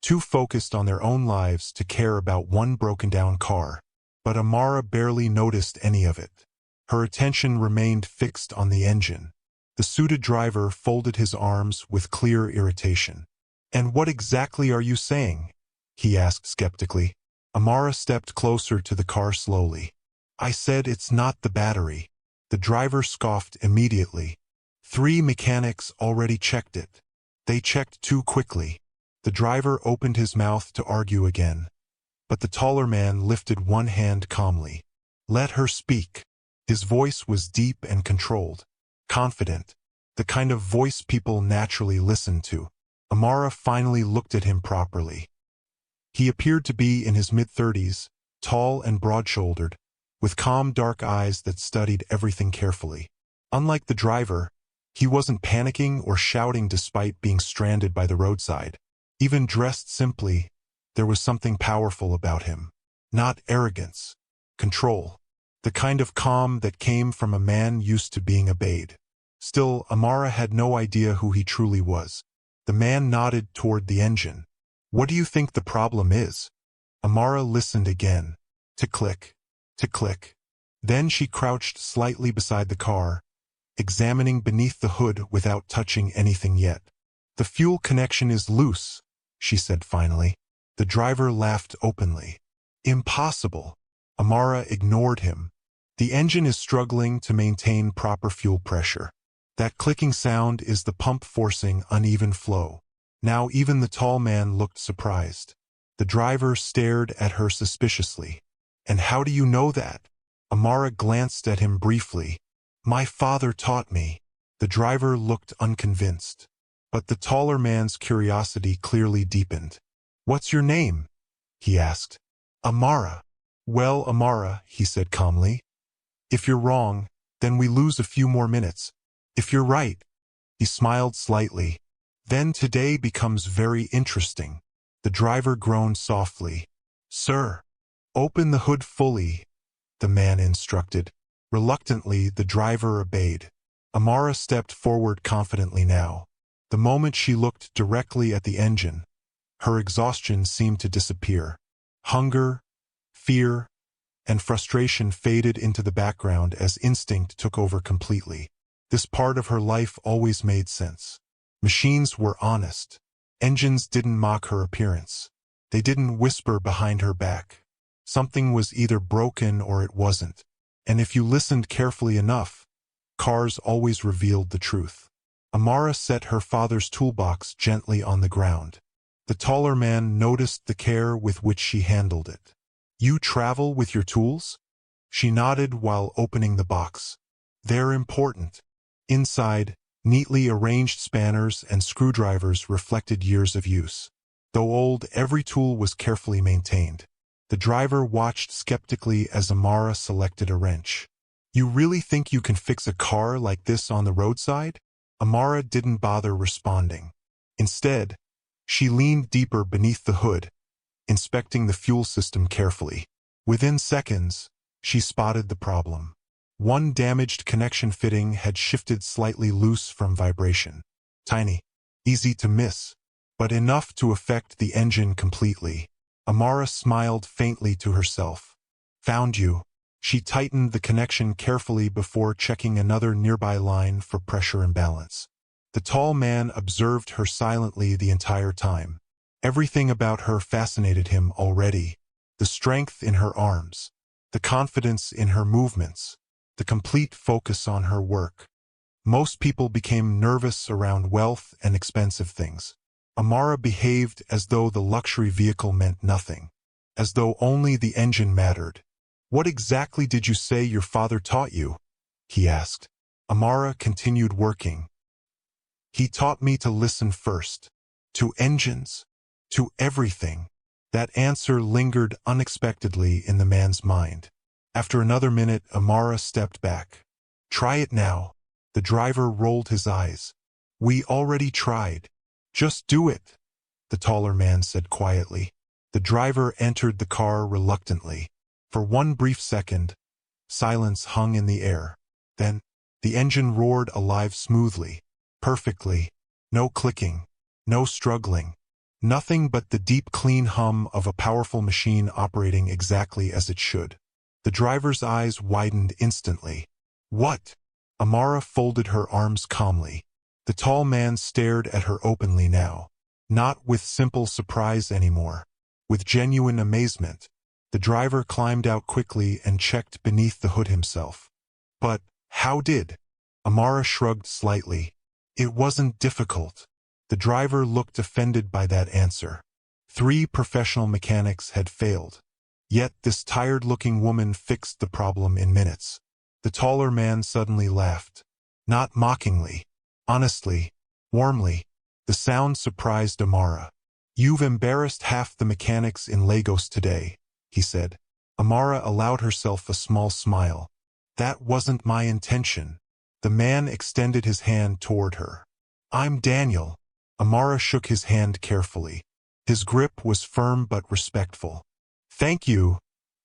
too focused on their own lives to care about one broken-down car. But Amara barely noticed any of it. Her attention remained fixed on the engine. The suited driver folded his arms with clear irritation. "And what exactly are you saying?" he asked skeptically. Amara stepped closer to the car slowly. "I said it's not the battery." The driver scoffed immediately. 3 mechanics already checked it. They checked too quickly. The driver opened his mouth to argue again. But the taller man lifted one hand calmly. "Let her speak." His voice was deep and controlled. Confident, the kind of voice people naturally listen to. Amara finally looked at him properly. He appeared to be in his mid-30s, tall and broad-shouldered, with calm dark eyes that studied everything carefully. Unlike the driver, he wasn't panicking or shouting despite being stranded by the roadside. Even dressed simply, there was something powerful about him. Not arrogance, control. The kind of calm that came from a man used to being obeyed. Still, Amara had no idea who he truly was. The man nodded toward the engine. "What do you think the problem is?" Amara listened again. Tick-click, tick-click. Then she crouched slightly beside the car, examining beneath the hood without touching anything yet. "The fuel connection is loose," she said finally. The driver laughed openly. "Impossible." Amara ignored him. "The engine is struggling to maintain proper fuel pressure. That clicking sound is the pump forcing uneven flow." Now even the tall man looked surprised. The driver stared at her suspiciously. "And how do you know that?" Amara glanced at him briefly. "My father taught me." The driver looked unconvinced. But the taller man's curiosity clearly deepened. "What's your name?" he asked. "Amara." "Well, Amara," he said calmly. "If you're wrong, then we lose a few more minutes. If you're right," he smiled slightly, "then today becomes very interesting." The driver groaned softly. "Sir, open the hood fully," the man instructed. Reluctantly, the driver obeyed. Amara stepped forward confidently now. The moment she looked directly at the engine, her exhaustion seemed to disappear. Hunger, fear, and frustration faded into the background as instinct took over completely. This part of her life always made sense. Machines were honest. Engines didn't mock her appearance. They didn't whisper behind her back. Something was either broken or it wasn't. And if you listened carefully enough, cars always revealed the truth. Amara set her father's toolbox gently on the ground. The taller man noticed the care with which she handled it. "You travel with your tools?" She nodded while opening the box. "They're important." Inside, neatly arranged spanners and screwdrivers reflected years of use. Though old, every tool was carefully maintained. The driver watched skeptically as Amara selected a wrench. "You really think you can fix a car like this on the roadside?" Amara didn't bother responding. Instead, she leaned deeper beneath the hood, inspecting the fuel system carefully. Within seconds, she spotted the problem. One damaged connection fitting had shifted slightly loose from vibration. Tiny, easy to miss, but enough to affect the engine completely. Amara smiled faintly to herself. Found you. She tightened the connection carefully before checking another nearby line for pressure imbalance. The tall man observed her silently the entire time. Everything about her fascinated him already. The strength in her arms, the confidence in her movements, the complete focus on her work. Most people became nervous around wealth and expensive things. Amara behaved as though the luxury vehicle meant nothing, as though only the engine mattered. "What exactly did you say your father taught you?" he asked. Amara continued working. "He taught me to listen first. To engines. To everything." That answer lingered unexpectedly in the man's mind. After another minute, Amara stepped back. "Try it now." The driver rolled his eyes. "We already tried. Just do it," the taller man said quietly. The driver entered the car reluctantly. For one brief second, silence hung in the air. Then, the engine roared alive smoothly, perfectly. No clicking, no struggling. Nothing but the deep clean hum of a powerful machine operating exactly as it should. The driver's eyes widened instantly. "What?" Amara folded her arms calmly. The tall man stared at her openly now. Not with simple surprise anymore. With genuine amazement. The driver climbed out quickly and checked beneath the hood himself. "But, how did?" Amara shrugged slightly. "It wasn't difficult." The driver looked offended by that answer. 3 professional mechanics had failed. Yet this tired-looking woman fixed the problem in minutes. The taller man suddenly laughed. Not mockingly. Honestly. Warmly. The sound surprised Amara. "You've embarrassed half the mechanics in Lagos today," he said. Amara allowed herself a small smile. "That wasn't my intention." The man extended his hand toward her. "I'm Daniel." Amara shook his hand carefully. His grip was firm but respectful. "Thank you,"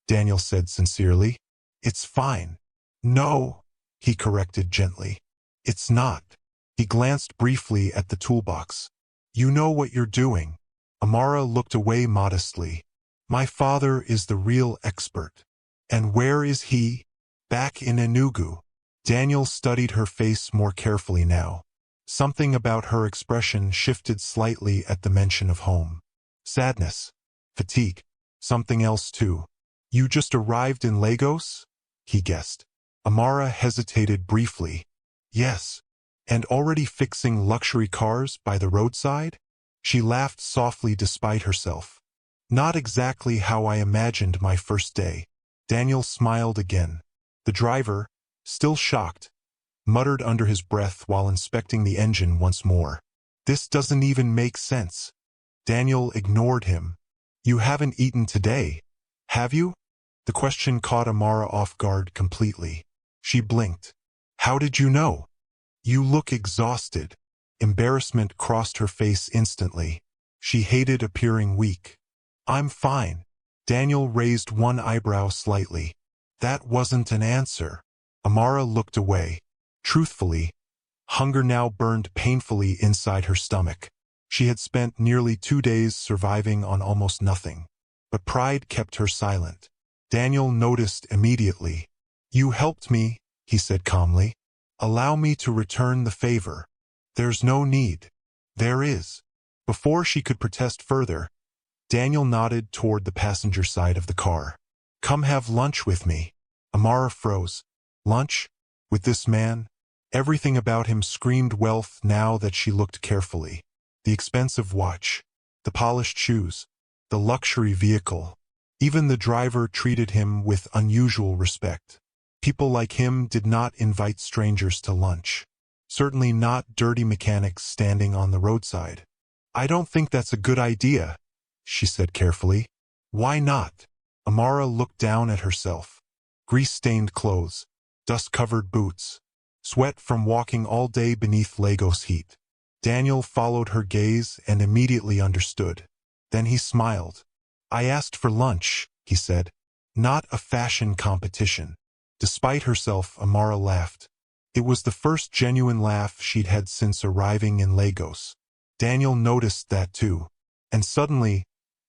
Daniel said sincerely. "It's fine." "No," he corrected gently. "It's not." He glanced briefly at the toolbox. "You know what you're doing." Amara looked away modestly. "My father is the real expert." "And where is he?" "Back in Enugu." Daniel studied her face more carefully now. Something about her expression shifted slightly at the mention of home. Sadness. Fatigue. Something else too. "You just arrived in Lagos?" he guessed. Amara hesitated briefly. "Yes." "And already fixing luxury cars by the roadside?" She laughed softly despite herself. "Not exactly how I imagined my first day." Daniel smiled again. The driver, still shocked, muttered under his breath while inspecting the engine once more. "This doesn't even make sense." Daniel ignored him. "You haven't eaten today, have you?" The question caught Amara off guard completely. She blinked. "How did you know?" "You look exhausted." Embarrassment crossed her face instantly. She hated appearing weak. "I'm fine." Daniel raised one eyebrow slightly. That wasn't an answer. Amara looked away. Truthfully, hunger now burned painfully inside her stomach. She had spent nearly 2 days surviving on almost nothing. But pride kept her silent. Daniel noticed immediately. "You helped me," he said calmly. "Allow me to return the favor." "There's no need." "There is." Before she could protest further, Daniel nodded toward the passenger side of the car. "Come have lunch with me." Amara froze. Lunch? With this man? Everything about him screamed wealth now that she looked carefully. The expensive watch, the polished shoes, the luxury vehicle. Even the driver treated him with unusual respect. People like him did not invite strangers to lunch. Certainly not dirty mechanics standing on the roadside. "I don't think that's a good idea," she said carefully. "Why not?" Amara looked down at herself. Grease-stained clothes, dust-covered boots, sweat from walking all day beneath Lagos heat. Daniel followed her gaze and immediately understood. Then he smiled. "I asked for lunch," he said. "Not a fashion competition." Despite herself, Amara laughed. It was the first genuine laugh she'd had since arriving in Lagos. Daniel noticed that too. And suddenly,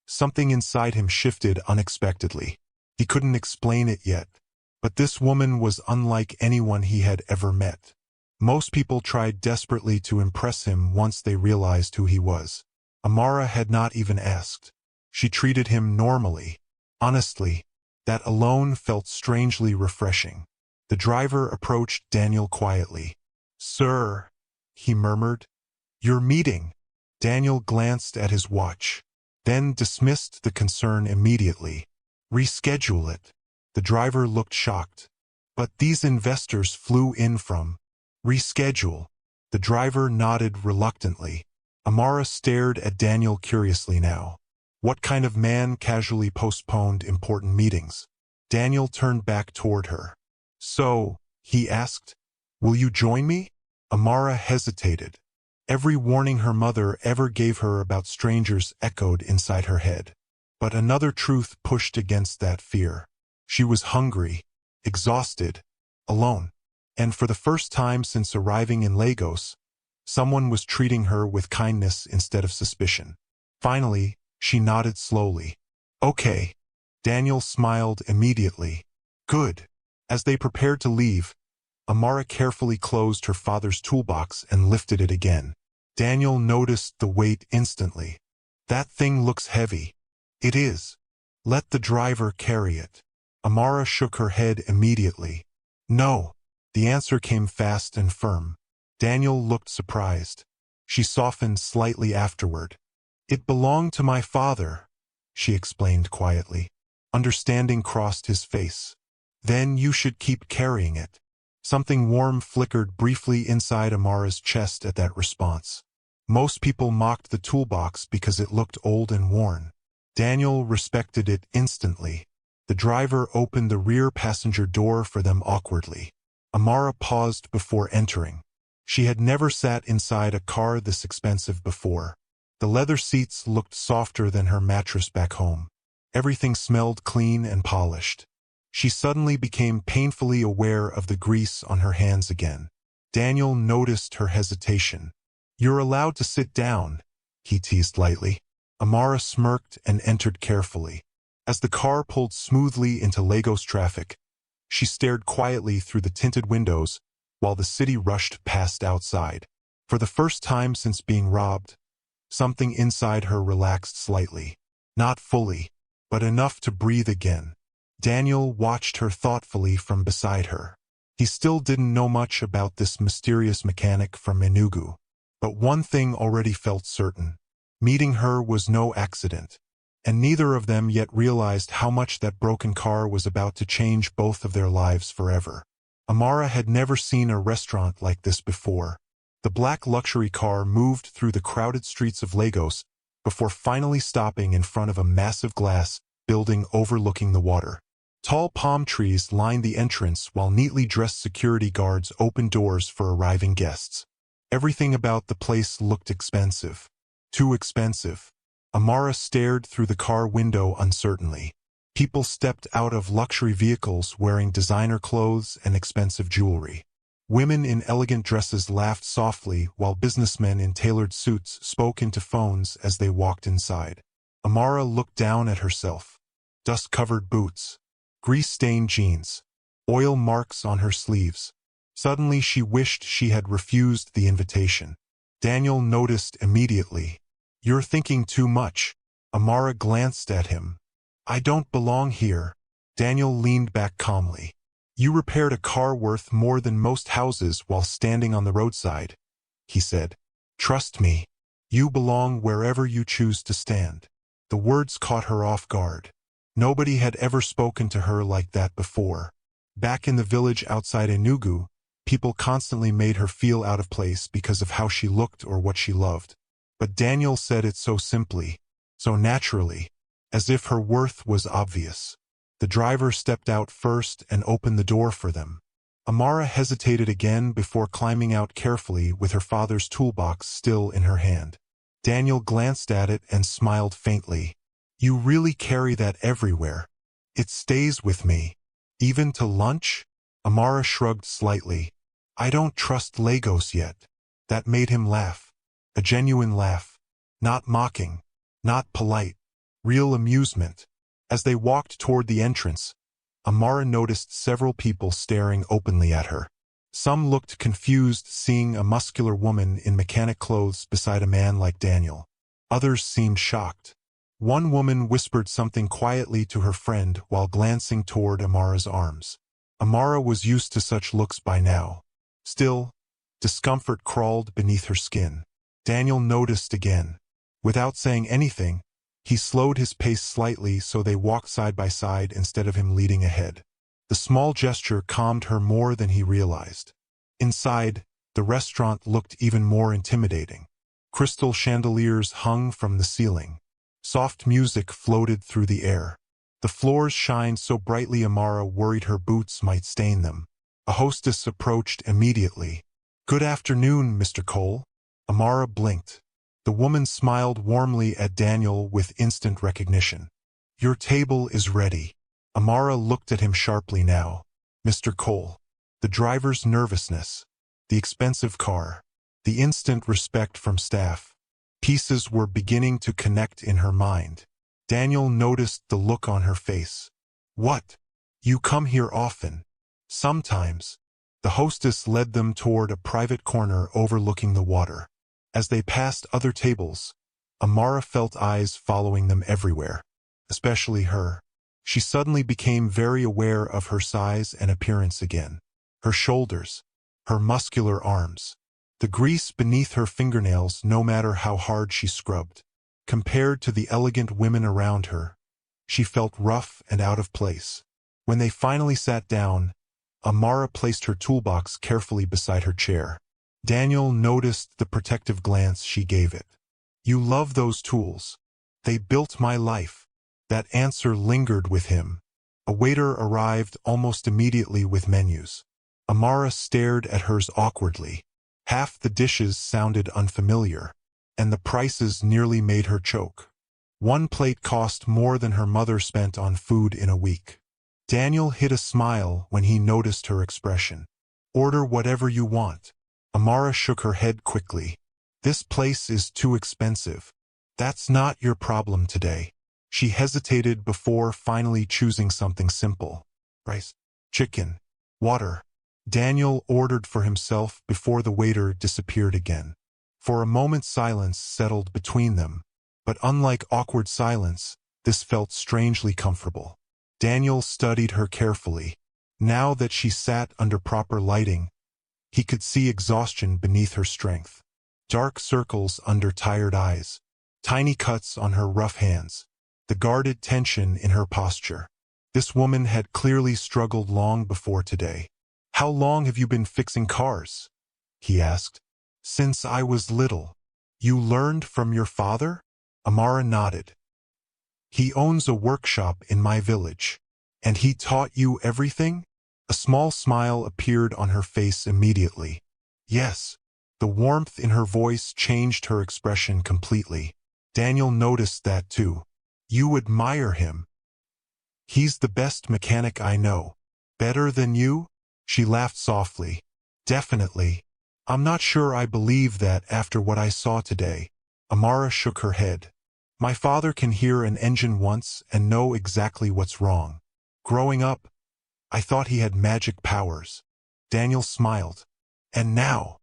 something inside him shifted unexpectedly. He couldn't explain it yet. But this woman was unlike anyone he had ever met. Most people tried desperately to impress him once they realized who he was. Amara had not even asked. She treated him normally. Honestly, that alone felt strangely refreshing. The driver approached Daniel quietly. "Sir," he murmured, "your meeting." Daniel glanced at his watch, then dismissed the concern immediately. "Reschedule it." The driver looked shocked. "But these investors flew in from—" "Reschedule." The driver nodded reluctantly. Amara stared at Daniel curiously now. What kind of man casually postponed important meetings? Daniel turned back toward her. "So," he asked, "will you join me?" Amara hesitated. Every warning her mother ever gave her about strangers echoed inside her head. But another truth pushed against that fear. She was hungry, exhausted, alone. And for the first time since arriving in Lagos, someone was treating her with kindness instead of suspicion. Finally, she nodded slowly. "Okay." Daniel smiled immediately. "Good." As they prepared to leave, Amara carefully closed her father's toolbox and lifted it again. Daniel noticed the weight instantly. "That thing looks heavy." "It is. Let the driver carry it." Amara shook her head immediately. "No." The answer came fast and firm. Daniel looked surprised. She softened slightly afterward. "It belonged to my father," she explained quietly. Understanding crossed his face. "Then you should keep carrying it." Something warm flickered briefly inside Amara's chest at that response. Most people mocked the toolbox because it looked old and worn. Daniel respected it instantly. The driver opened the rear passenger door for them awkwardly. Amara paused before entering. She had never sat inside a car this expensive before. The leather seats looked softer than her mattress back home. Everything smelled clean and polished. She suddenly became painfully aware of the grease on her hands again. Daniel noticed her hesitation. "You're allowed to sit down," he teased lightly. Amara smirked and entered carefully. As the car pulled smoothly into Lagos traffic, she stared quietly through the tinted windows while the city rushed past outside. For the first time since being robbed, something inside her relaxed slightly. Not fully, but enough to breathe again. Daniel watched her thoughtfully from beside her. He still didn't know much about this mysterious mechanic from Enugu. But one thing already felt certain. Meeting her was no accident. And neither of them yet realized how much that broken car was about to change both of their lives forever. Amara had never seen a restaurant like this before. The black luxury car moved through the crowded streets of Lagos before finally stopping in front of a massive glass building overlooking the water. Tall palm trees lined the entrance while neatly dressed security guards opened doors for arriving guests. Everything about the place looked expensive. Too expensive. Amara stared through the car window uncertainly. People stepped out of luxury vehicles wearing designer clothes and expensive jewelry. Women in elegant dresses laughed softly while businessmen in tailored suits spoke into phones as they walked inside. Amara looked down at herself. Dust-covered boots, grease-stained jeans, oil marks on her sleeves. Suddenly she wished she had refused the invitation. Daniel noticed immediately. "You're thinking too much." Amara glanced at him. "I don't belong here." Daniel leaned back calmly. "You repaired a car worth more than most houses while standing on the roadside," he said. "Trust me. You belong wherever you choose to stand." The words caught her off guard. Nobody had ever spoken to her like that before. Back in the village outside Enugu, people constantly made her feel out of place because of how she looked or what she loved. But Daniel said it so simply, so naturally, as if her worth was obvious. The driver stepped out first and opened the door for them. Amara hesitated again before climbing out carefully with her father's toolbox still in her hand. Daniel glanced at it and smiled faintly. "You really carry that everywhere." "It stays with me." "Even to lunch?" Amara shrugged slightly. "I don't trust Lagos yet." That made him laugh. A genuine laugh. Not mocking. Not polite. Real amusement. As they walked toward the entrance, Amara noticed several people staring openly at her. Some looked confused seeing a muscular woman in mechanic clothes beside a man like Daniel. Others seemed shocked. One woman whispered something quietly to her friend while glancing toward Amara's arms. Amara was used to such looks by now. Still, discomfort crawled beneath her skin. Daniel noticed again. Without saying anything, he slowed his pace slightly so they walked side by side instead of him leading ahead. The small gesture calmed her more than he realized. Inside, the restaurant looked even more intimidating. Crystal chandeliers hung from the ceiling. Soft music floated through the air. The floors shined so brightly Amara worried her boots might stain them. A hostess approached immediately. "Good afternoon, Mr. Cole." Amara blinked. The woman smiled warmly at Daniel with instant recognition. "Your table is ready." Amara looked at him sharply now. "Mr. Cole." The driver's nervousness. The expensive car. The instant respect from staff. Pieces were beginning to connect in her mind. Daniel noticed the look on her face. "What? You come here often?" "Sometimes." The hostess led them toward a private corner overlooking the water. As they passed other tables, Amara felt eyes following them everywhere, especially her. She suddenly became very aware of her size and appearance again. Her shoulders, her muscular arms, the grease beneath her fingernails no matter how hard she scrubbed. Compared to the elegant women around her, she felt rough and out of place. When they finally sat down, Amara placed her toolbox carefully beside her chair. Daniel noticed the protective glance she gave it. "You love those tools. They built my life." That answer lingered with him. A waiter arrived almost immediately with menus. Amara stared at hers awkwardly. Half the dishes sounded unfamiliar, and the prices nearly made her choke. One plate cost more than her mother spent on food in a week. Daniel hid a smile when he noticed her expression. "Order whatever you want." Amara shook her head quickly. "This place is too expensive." "That's not your problem today." She hesitated before finally choosing something simple. "Rice, chicken, water." Daniel ordered for himself before the waiter disappeared again. For a moment silence settled between them, but unlike awkward silence, this felt strangely comfortable. Daniel studied her carefully. Now that she sat under proper lighting, he could see exhaustion beneath her strength. Dark circles under tired eyes. Tiny cuts on her rough hands. The guarded tension in her posture. This woman had clearly struggled long before today. "How long have you been fixing cars?" he asked. "Since I was little." "You learned from your father?" Amara nodded. "He owns a workshop in my village." "And he taught you everything?" A small smile appeared on her face immediately. "Yes." The warmth in her voice changed her expression completely. Daniel noticed that too. "You admire him." "He's the best mechanic I know." "Better than you?" She laughed softly. "Definitely. I'm not sure I believe that after what I saw today." Amara shook her head. "My father can hear an engine once and know exactly what's wrong. Growing up, I thought he had magic powers." Daniel smiled. "And now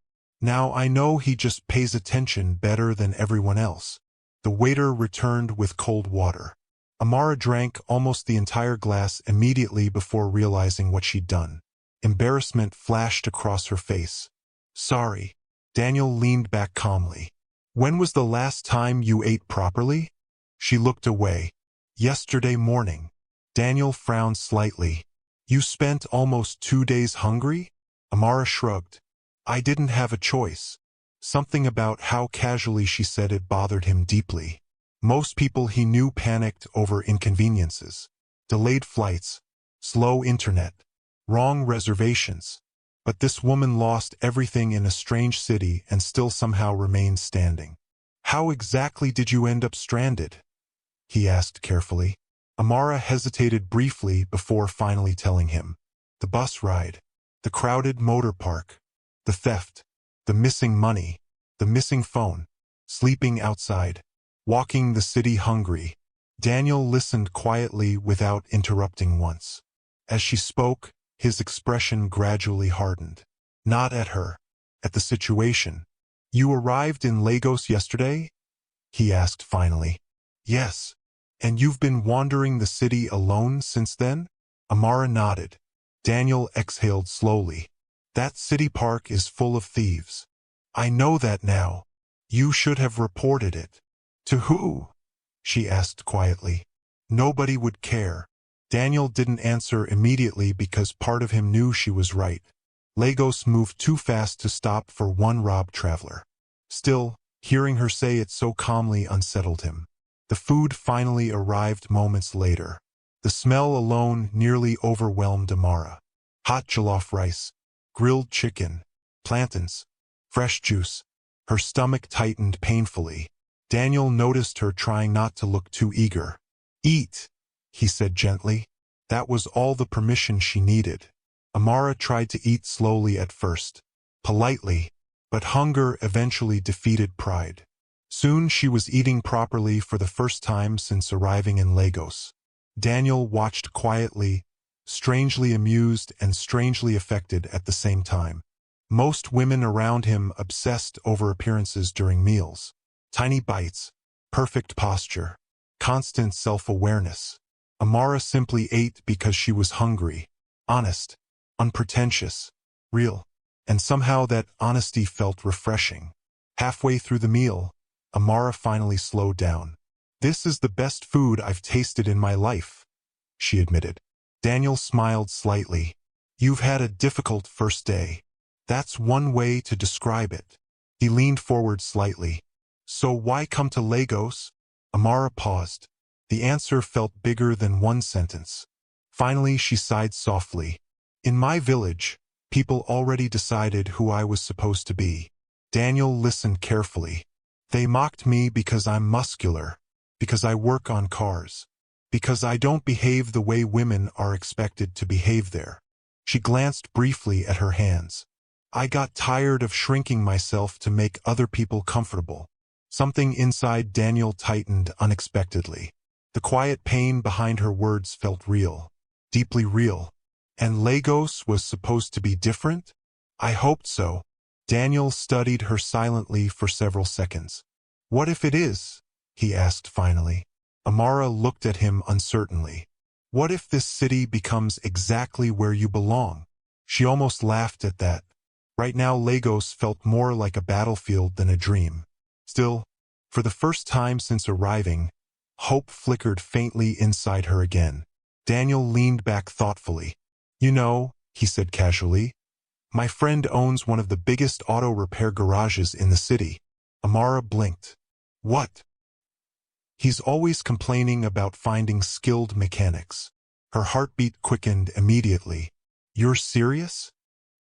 I know he just pays attention better than everyone else." The waiter returned with cold water. Amara drank almost the entire glass immediately before realizing what she'd done. Embarrassment flashed across her face. "Sorry." Daniel leaned back calmly. "When was the last time you ate properly?" She looked away. "Yesterday morning." Daniel frowned slightly. "You spent almost 2 days hungry?" Amara shrugged. "I didn't have a choice." Something about how casually she said it bothered him deeply. Most people he knew panicked over inconveniences. Delayed flights, slow internet, wrong reservations. But this woman lost everything in a strange city and still somehow remained standing. "How exactly did you end up stranded?" he asked carefully. Amara hesitated briefly before finally telling him. The bus ride, the crowded motor park, the theft, the missing money, the missing phone. sleeping outside, walking the city hungry. Daniel listened quietly without interrupting once. As she spoke, his expression gradually hardened. Not at her. At the situation. You arrived in Lagos yesterday? He asked finally. Yes. And you've been wandering the city alone since then? Amara nodded. Daniel exhaled slowly. That city park is full of thieves. I know that now. You should have reported it. To who? She asked quietly. Nobody would care. Daniel didn't answer immediately because part of him knew she was right. Lagos moved too fast to stop for one robbed traveler. Still, hearing her say it so calmly unsettled him. The food finally arrived moments later. The smell alone nearly overwhelmed Amara. Hot jollof rice, grilled chicken, plantains, fresh juice. Her stomach tightened painfully. Daniel noticed her trying not to look too eager. Eat, he said gently. That was all the permission she needed. Amara tried to eat slowly at first, politely, but hunger eventually defeated pride. Soon she was eating properly for the first time since arriving in Lagos. Daniel watched quietly, strangely amused and strangely affected at the same time. Most women around him obsessed over appearances during meals. Tiny bites, perfect posture, constant self-awareness. Amara simply ate because she was hungry, honest, unpretentious, real. And somehow that honesty felt refreshing. Halfway through the meal, Amara finally slowed down. This is the best food I've tasted in my life, she admitted. Daniel smiled slightly. You've had a difficult first day. That's one way to describe it. He leaned forward slightly. So why come to Lagos? Amara paused. The answer felt bigger than one sentence. Finally, she sighed softly. In my village, people already decided who I was supposed to be. Daniel listened carefully. They mocked me because I'm muscular, because I work on cars, because I don't behave the way women are expected to behave there. She glanced briefly at her hands. I got tired of shrinking myself to make other people comfortable. Something inside Daniel tightened unexpectedly. The quiet pain behind her words felt real, deeply real. And Lagos was supposed to be different? I hoped so. Daniel studied her silently for several seconds. What if it is? He asked finally. Amara looked at him uncertainly. What if this city becomes exactly where you belong? She almost laughed at that. Right now Lagos felt more like a battlefield than a dream. Still, for the first time since arriving, hope flickered faintly inside her again. Daniel leaned back thoughtfully. You know, he said casually, my friend owns one of the biggest auto repair garages in the city. Amara blinked. What? He's always complaining about finding skilled mechanics. Her heartbeat quickened immediately. You're serious?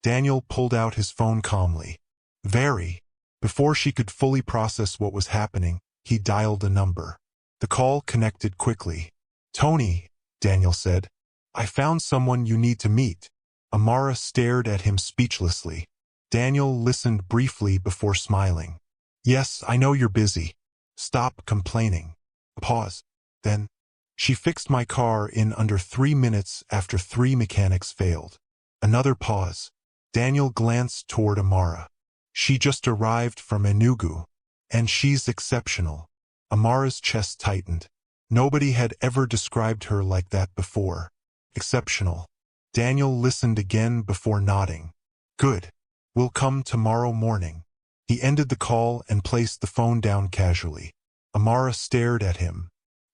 Daniel pulled out his phone calmly. Very. Before she could fully process what was happening, he dialed a number. The call connected quickly. Tony, Daniel said. I found someone you need to meet. Amara stared at him speechlessly. Daniel listened briefly before smiling. Yes, I know you're busy. Stop complaining. A pause. Then, she fixed my car in under 3 minutes after 3 mechanics failed. Another pause. Daniel glanced toward Amara. She just arrived from Enugu, and she's exceptional. Amara's chest tightened. Nobody had ever described her like that before. Exceptional. Daniel listened again before nodding. Good. We'll come tomorrow morning. He ended the call and placed the phone down casually. Amara stared at him.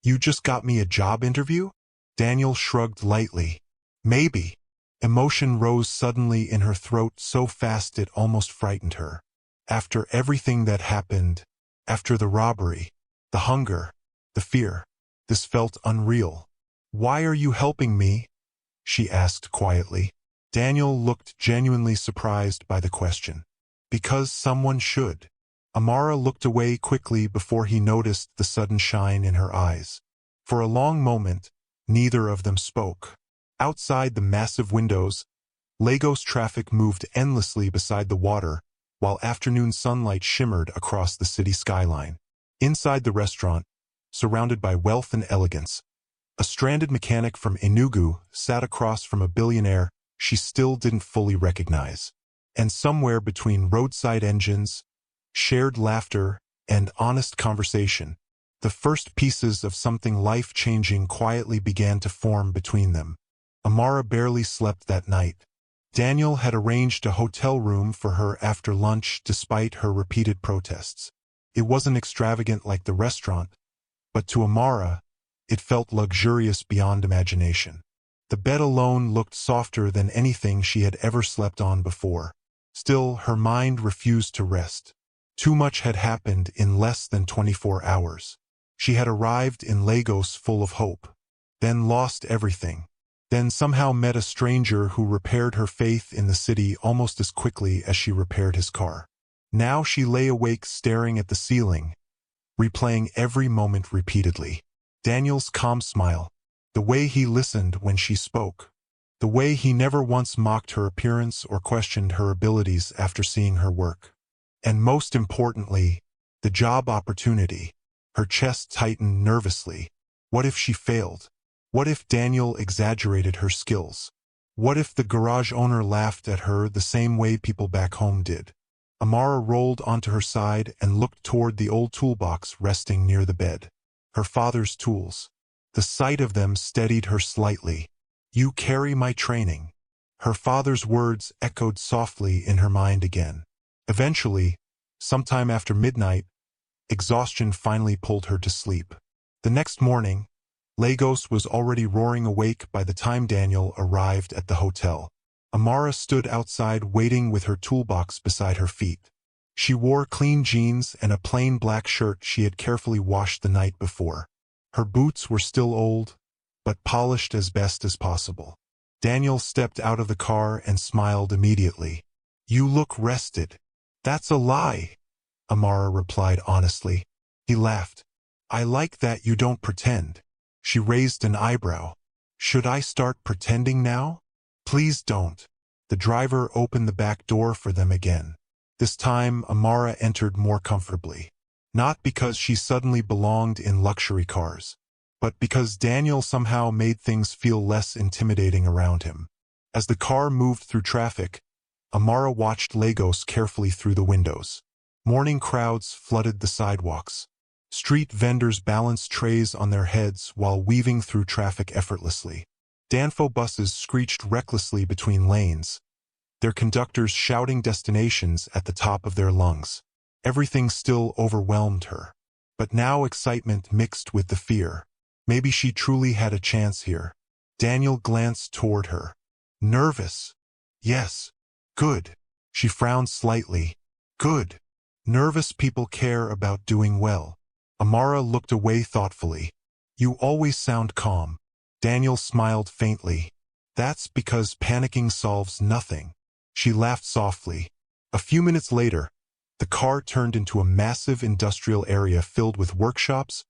You just got me a job interview? Daniel shrugged lightly. Maybe. Emotion rose suddenly in her throat so fast it almost frightened her. After everything that happened, after the robbery, the hunger, the fear, this felt unreal. Why are you helping me? She asked quietly. Daniel looked genuinely surprised by the question. Because someone should. Amara looked away quickly before he noticed the sudden shine in her eyes. For a long moment, neither of them spoke. Outside the massive windows, Lagos traffic moved endlessly beside the water, while afternoon sunlight shimmered across the city skyline. Inside the restaurant, surrounded by wealth and elegance, a stranded mechanic from Enugu sat across from a billionaire she still didn't fully recognize. And somewhere between roadside engines, shared laughter, and honest conversation, the first pieces of something life-changing quietly began to form between them. Amara barely slept that night. Daniel had arranged a hotel room for her after lunch despite her repeated protests. It wasn't extravagant like the restaurant, but to Amara, it felt luxurious beyond imagination. The bed alone looked softer than anything she had ever slept on before. Still, her mind refused to rest. Too much had happened in less than 24 hours. She had arrived in Lagos full of hope, then lost everything, then somehow met a stranger who repaired her faith in the city almost as quickly as she repaired his car. Now she lay awake staring at the ceiling, replaying every moment repeatedly. Daniel's calm smile, the way he listened when she spoke, the way he never once mocked her appearance or questioned her abilities after seeing her work. And most importantly, the job opportunity. Her chest tightened nervously. What if she failed? What if Daniel exaggerated her skills? What if the garage owner laughed at her the same way people back home did? Amara rolled onto her side and looked toward the old toolbox resting near the bed. Her father's tools. The sight of them steadied her slightly. "You carry my training." Her father's words echoed softly in her mind again. Eventually, sometime after midnight, exhaustion finally pulled her to sleep. The next morning, Lagos was already roaring awake by the time Daniel arrived at the hotel. Amara stood outside waiting with her toolbox beside her feet. She wore clean jeans and a plain black shirt she had carefully washed the night before. Her boots were still old, but polished as best as possible. Daniel stepped out of the car and smiled immediately. "You look rested." "That's a lie," Amara replied honestly. He laughed. "I like that you don't pretend." She raised an eyebrow. "Should I start pretending now?" "Please don't." The driver opened the back door for them again. This time, Amara entered more comfortably. Not because she suddenly belonged in luxury cars, but because Daniel somehow made things feel less intimidating around him. As the car moved through traffic, Amara watched Lagos carefully through the windows. Morning crowds flooded the sidewalks. Street vendors balanced trays on their heads while weaving through traffic effortlessly. Danfo buses screeched recklessly between lanes, their conductors shouting destinations at the top of their lungs. Everything still overwhelmed her. But now excitement mixed with the fear. Maybe she truly had a chance here. Daniel glanced toward her. "Nervous?" "Yes." "Good." She frowned slightly. "Good. Nervous people care about doing well." Amara looked away thoughtfully. "You always sound calm." Daniel smiled faintly. "That's because panicking solves nothing." She laughed softly. A few minutes later, the car turned into a massive industrial area filled with workshops,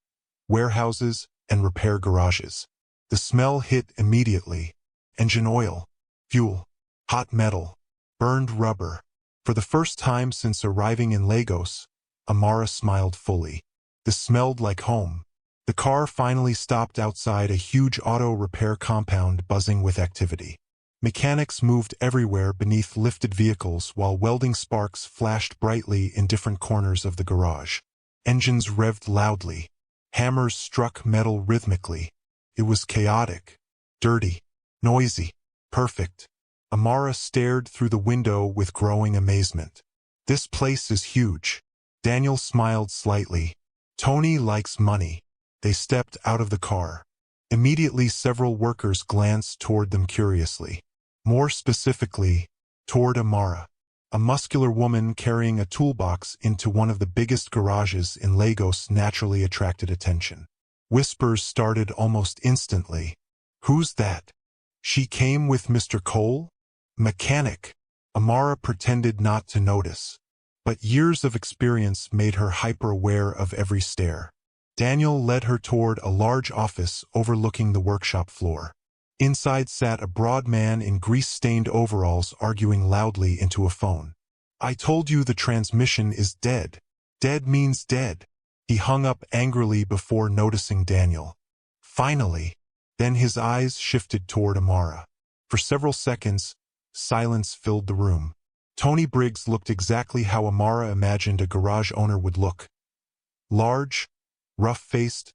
warehouses, and repair garages. The smell hit immediately. Engine oil, fuel, hot metal, burned rubber. For the first time since arriving in Lagos, Amara smiled fully. This smelled like home. The car finally stopped outside a huge auto repair compound buzzing with activity. Mechanics moved everywhere beneath lifted vehicles while welding sparks flashed brightly in different corners of the garage. Engines revved loudly. Hammers struck metal rhythmically. It was chaotic, dirty, noisy, perfect. Amara stared through the window with growing amazement. "This place is huge." Daniel smiled slightly. "Tony likes money." They stepped out of the car. Immediately several workers glanced toward them curiously. More specifically, toward Amara, a muscular woman carrying a toolbox into one of the biggest garages in Lagos naturally attracted attention. Whispers started almost instantly. "Who's that?" "She came with Mr. Cole?" "Mechanic." Amara pretended not to notice, but years of experience made her hyper-aware of every stare. Daniel led her toward a large office overlooking the workshop floor. Inside sat a broad man in grease-stained overalls arguing loudly into a phone. I told you the transmission is dead. Dead means dead. He hung up angrily before noticing Daniel. Finally. Then his eyes shifted toward Amara. For several seconds, silence filled the room. Tony Briggs looked exactly how Amara imagined a garage owner would look. Large, rough-faced,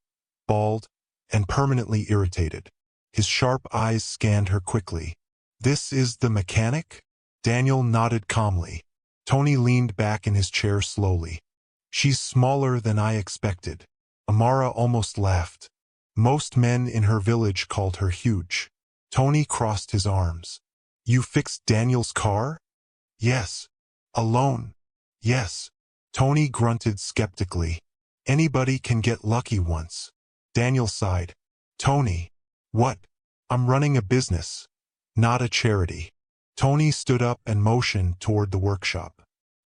bald, and permanently irritated. His sharp eyes scanned her quickly. This is the mechanic? Daniel nodded calmly. Tony leaned back in his chair slowly. She's smaller than I expected. Amara almost laughed. Most men in her village called her huge. Tony crossed his arms. You fixed Daniel's car? Yes. Alone? Yes. Tony grunted skeptically. Anybody can get lucky once. Daniel sighed. Tony. What? I'm running a business, not a charity. Tony stood up and motioned toward the workshop.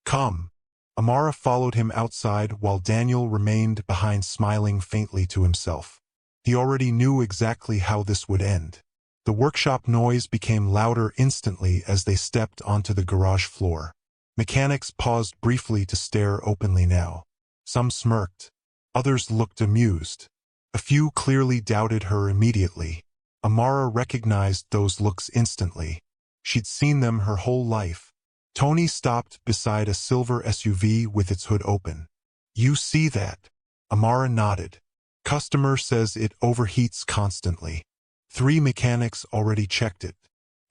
Come. Amara followed him outside while Daniel remained behind smiling faintly to himself. He already knew exactly how this would end. The workshop noise became louder instantly as they stepped onto the garage floor. Mechanics paused briefly to stare openly now. Some smirked. Others looked amused. A few clearly doubted her immediately. Amara recognized those looks instantly. She'd seen them her whole life. Tony stopped beside a silver SUV with its hood open. You see that? Amara nodded. Customer says it overheats constantly. 3 mechanics already checked it.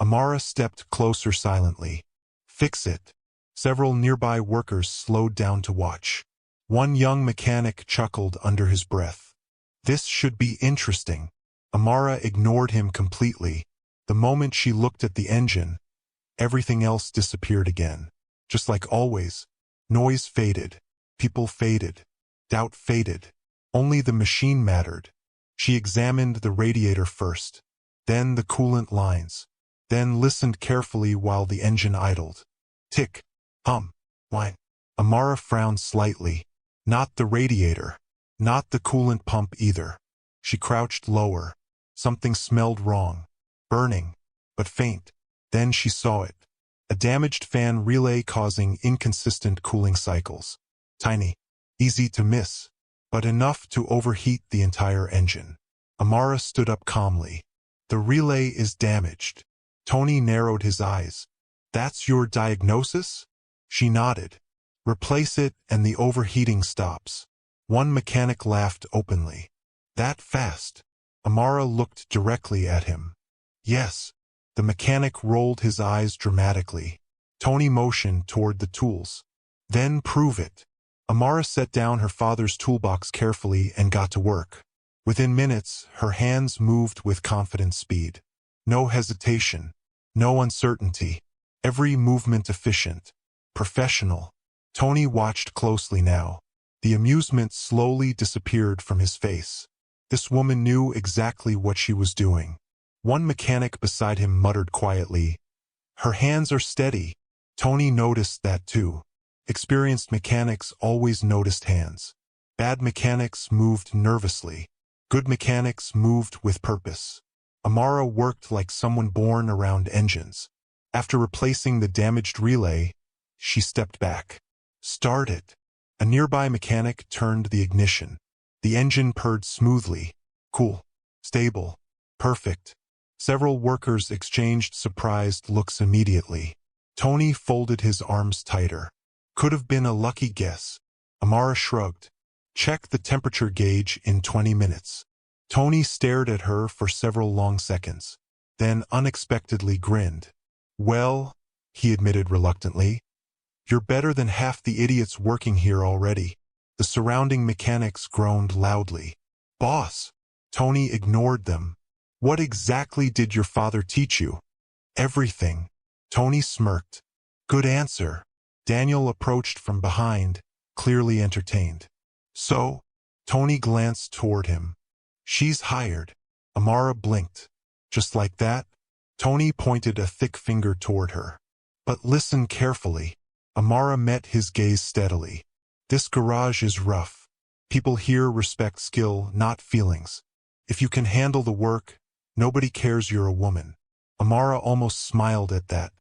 Amara stepped closer silently. Fix it. Several nearby workers slowed down to watch. One young mechanic chuckled under his breath. This should be interesting. Amara ignored him completely. The moment she looked at the engine, everything else disappeared again. Just like always, noise faded, people faded, doubt faded. Only the machine mattered. She examined the radiator first, then the coolant lines, then listened carefully while the engine idled. Tick, hum, whine. Amara frowned slightly. Not the radiator, not the coolant pump either. She crouched lower. Something smelled wrong. Burning, but faint. Then she saw it. A damaged fan relay causing inconsistent cooling cycles. Tiny, easy to miss, but enough to overheat the entire engine. Amara stood up calmly. The relay is damaged. Tony narrowed his eyes. That's your diagnosis? She nodded. Replace it and the overheating stops. One mechanic laughed openly. That fast? Amara looked directly at him. Yes. The mechanic rolled his eyes dramatically. Tony motioned toward the tools. Then prove it. Amara set down her father's toolbox carefully and got to work. Within minutes, her hands moved with confident speed. No hesitation. No uncertainty. Every movement efficient. Professional. Tony watched closely now. The amusement slowly disappeared from his face. This woman knew exactly what she was doing. One mechanic beside him muttered quietly, "Her hands are steady." Tony noticed that too. Experienced mechanics always noticed hands. Bad mechanics moved nervously. Good mechanics moved with purpose. Amara worked like someone born around engines. After replacing the damaged relay, she stepped back. Start it. A nearby mechanic turned the ignition. The engine purred smoothly. Cool. Stable. Perfect. Several workers exchanged surprised looks immediately. Tony folded his arms tighter. Could have been a lucky guess. Amara shrugged. Check the temperature gauge in 20 minutes. Tony stared at her for several long seconds, then unexpectedly grinned. Well, he admitted reluctantly, you're better than half the idiots working here already. The surrounding mechanics groaned loudly. Boss! Tony ignored them. What exactly did your father teach you? Everything. Tony smirked. Good answer. Daniel approached from behind, clearly entertained. So? Tony glanced toward him. She's hired. Amara blinked. Just like that? Tony pointed a thick finger toward her. But listen carefully. Amara met his gaze steadily. This garage is rough. People here respect skill, not feelings. If you can handle the work, nobody cares you're a woman. Amara almost smiled at that.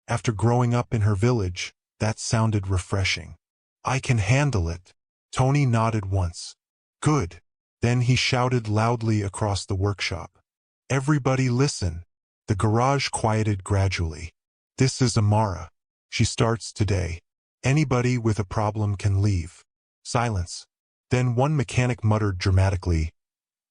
After growing up in her village, That sounded refreshing. I can handle it. Tony nodded once. Good. Then he shouted loudly across the workshop. Everybody listen. The garage quieted gradually. This is Amara. She starts today. Anybody with a problem can leave. Silence. Then one mechanic muttered dramatically,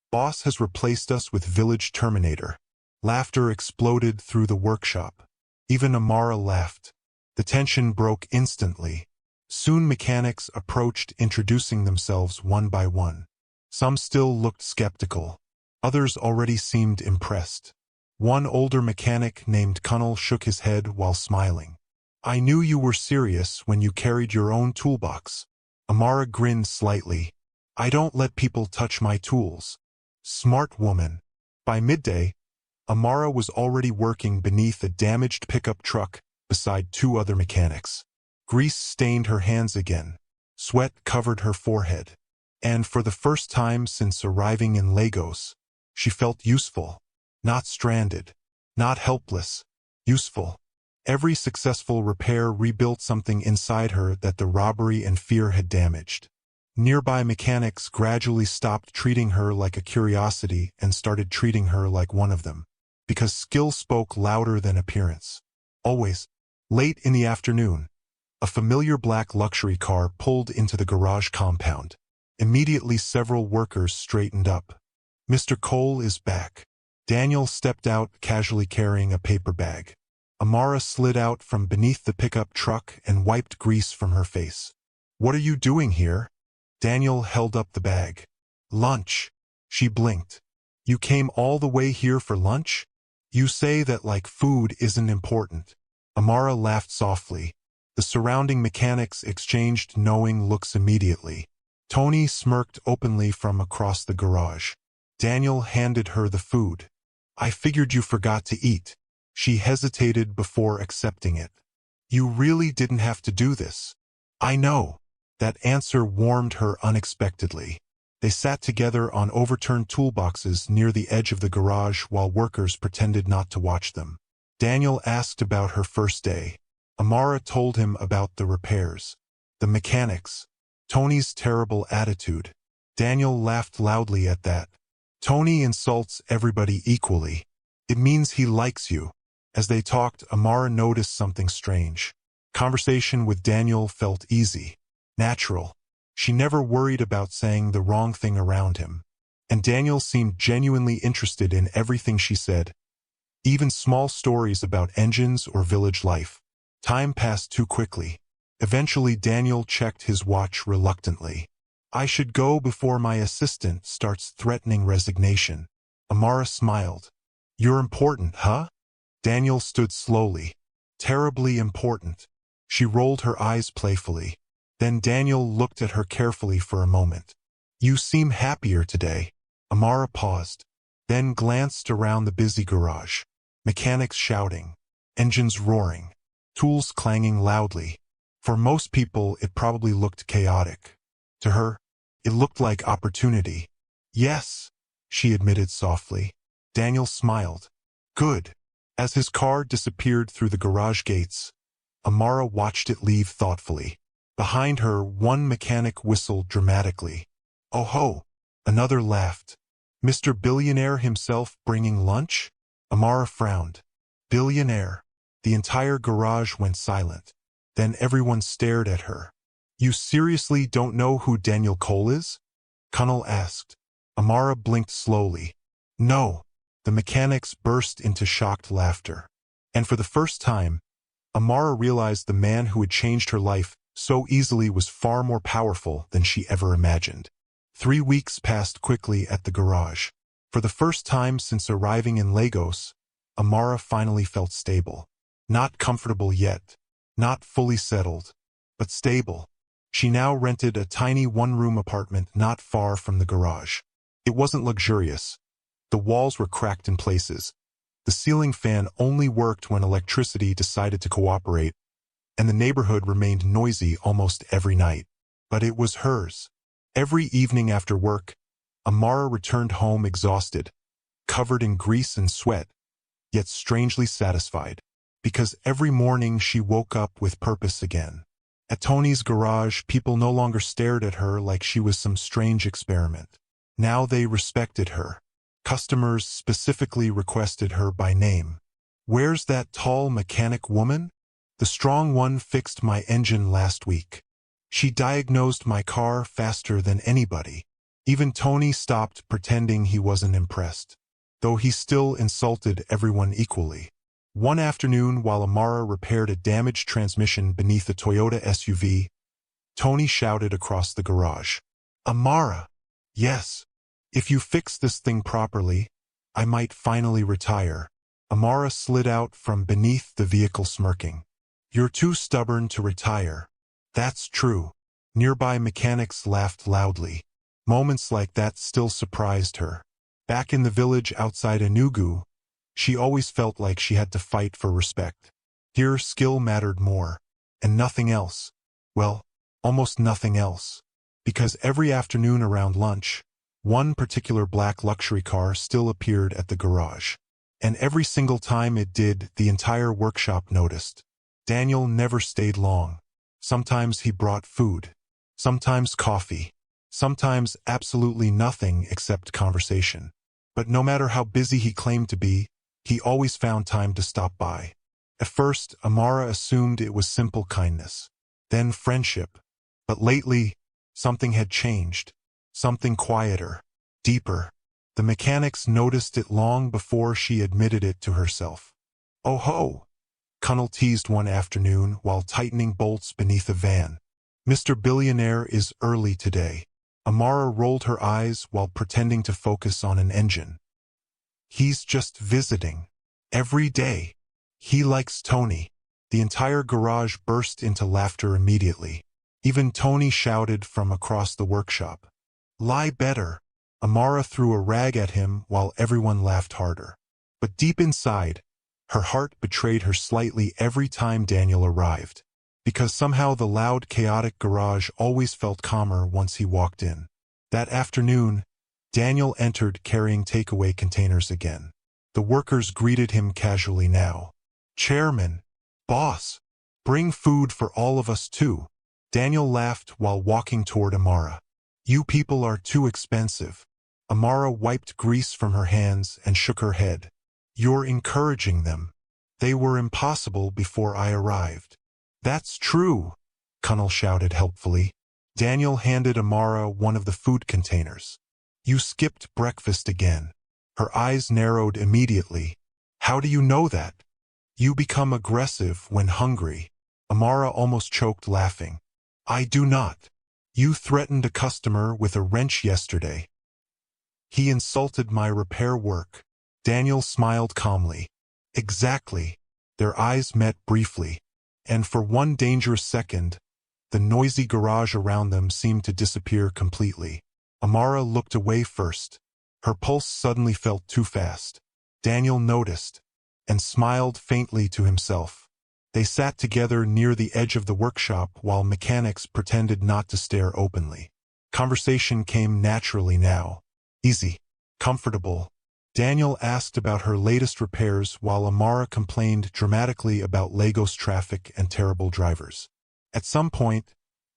Boss has replaced us with Village Terminator. Laughter exploded through the workshop. Even Amara laughed. The tension broke instantly. Soon mechanics approached, introducing themselves one by one. Some still looked skeptical. Others already seemed impressed. One older mechanic named Cunnell shook his head while smiling. I knew you were serious when you carried your own toolbox. Amara grinned slightly. I don't let people touch my tools. Smart woman. By midday, Amara was already working beneath a damaged pickup truck beside two other mechanics. Grease stained her hands again. Sweat covered her forehead. And for the first time since arriving in Lagos, she felt useful. Not stranded. Not helpless. Useful. Every successful repair rebuilt something inside her that the robbery and fear had damaged. Nearby mechanics gradually stopped treating her like a curiosity and started treating her like one of them. Because skill spoke louder than appearance. Always. Late in the afternoon, a familiar black luxury car pulled into the garage compound. Immediately several workers straightened up. Mr. Cole is back. Daniel stepped out casually carrying a paper bag. Amara slid out from beneath the pickup truck and wiped grease from her face. What are you doing here? Daniel held up the bag. Lunch. She blinked. You came all the way here for lunch? You say that like food isn't important. Amara laughed softly. The surrounding mechanics exchanged knowing looks immediately. Tony smirked openly from across the garage. Daniel handed her the food. I figured you forgot to eat. She hesitated before accepting it. You really didn't have to do this. I know. That answer warmed her unexpectedly. They sat together on overturned toolboxes near the edge of the garage while workers pretended not to watch them. Daniel asked about her first day. Amara told him about the repairs, the mechanics, Tony's terrible attitude. Daniel laughed loudly at that. Tony insults everybody equally. It means he likes you. As they talked, Amara noticed something strange. Conversation with Daniel felt easy, natural. She never worried about saying the wrong thing around him. And Daniel seemed genuinely interested in everything she said, even small stories about engines or village life. Time passed too quickly. Eventually Daniel checked his watch reluctantly. I should go before my assistant starts threatening resignation. Amara smiled. You're important, huh? Daniel stood slowly. Terribly important. She rolled her eyes playfully. Then Daniel looked at her carefully for a moment. You seem happier today. Amara paused, then glanced around the busy garage. Mechanics shouting, engines roaring, tools clanging loudly. For most people, it probably looked chaotic. To her, it looked like opportunity. Yes, she admitted softly. Daniel smiled. Good. As his car disappeared through the garage gates, Amara watched it leave thoughtfully. Behind her, one mechanic whistled dramatically. Oh ho! Another laughed. Mr. Billionaire himself bringing lunch? Amara frowned. Billionaire. The entire garage went silent. Then everyone stared at her. You seriously don't know who Daniel Cole is? Cunnell asked. Amara blinked slowly. No. The mechanics burst into shocked laughter. And for the first time, Amara realized the man who had changed her life so easily was far more powerful than she ever imagined. 3 weeks passed quickly at the garage. For the first time since arriving in Lagos, Amara finally felt stable. Not comfortable yet, not fully settled, but stable. She now rented a tiny one-room apartment not far from the garage. It wasn't luxurious. The walls were cracked in places. The ceiling fan only worked when electricity decided to cooperate, and the neighborhood remained noisy almost every night. But it was hers. Every evening after work, Amara returned home exhausted, covered in grease and sweat, yet strangely satisfied. because every morning she woke up with purpose again. At Tony's garage, people no longer stared at her like she was some strange experiment. Now they respected her. Customers specifically requested her by name. "Where's that tall mechanic woman? The strong one fixed my engine last week. She diagnosed my car faster than anybody." Even Tony stopped pretending he wasn't impressed, though he still insulted everyone equally. One afternoon, while Amara repaired a damaged transmission beneath a Toyota SUV, Tony shouted across the garage, "Amara! Yes! If you fix this thing properly, I might finally retire." Amara slid out from beneath the vehicle smirking. "You're too stubborn to retire." "That's true." Nearby mechanics laughed loudly. Moments like that still surprised her. Back in the village outside Enugu, she always felt like she had to fight for respect. Here, skill mattered more, and nothing else. Well, almost nothing else. Because every afternoon around lunch, one particular black luxury car still appeared at the garage. And every single time it did, the entire workshop noticed. Daniel never stayed long. Sometimes he brought food. Sometimes coffee. Sometimes absolutely nothing except conversation. But no matter how busy he claimed to be, he always found time to stop by. At first, Amara assumed it was simple kindness, then friendship. But lately, something had changed. Something quieter, deeper. The mechanics noticed it long before she admitted it to herself. "Oh ho!" Connell teased one afternoon while tightening bolts beneath a van. "Mr. Billionaire is early today." Amara rolled her eyes while pretending to focus on an engine. "He's just visiting. Every day. He likes Tony." The entire garage burst into laughter immediately. Even Tony shouted from across the workshop, "Lie better." Amara threw a rag at him while everyone laughed harder. But deep inside, her heart betrayed her slightly every time Daniel arrived. Because somehow the loud, chaotic garage always felt calmer once he walked in. That afternoon, Daniel entered carrying takeaway containers again. The workers greeted him casually now. "Chairman, boss, bring food for all of us too." Daniel laughed while walking toward Amara. "You people are too expensive." Amara wiped grease from her hands and shook her head. "You're encouraging them. They were impossible before I arrived." "That's true," Connell shouted helpfully. Daniel handed Amara one of the food containers. "You skipped breakfast again." Her eyes narrowed immediately. "How do you know that?" "You become aggressive when hungry." Amara almost choked laughing. "I do not." "You threatened a customer with a wrench yesterday." "He insulted my repair work." Daniel smiled calmly. "Exactly." Their eyes met briefly. And for one dangerous second, the noisy garage around them seemed to disappear completely. Amara looked away first. Her pulse suddenly felt too fast. Daniel noticed, and smiled faintly to himself. They sat together near the edge of the workshop while mechanics pretended not to stare openly. Conversation came naturally now. Easy. Comfortable. Daniel asked about her latest repairs while Amara complained dramatically about Lagos traffic and terrible drivers. At some point,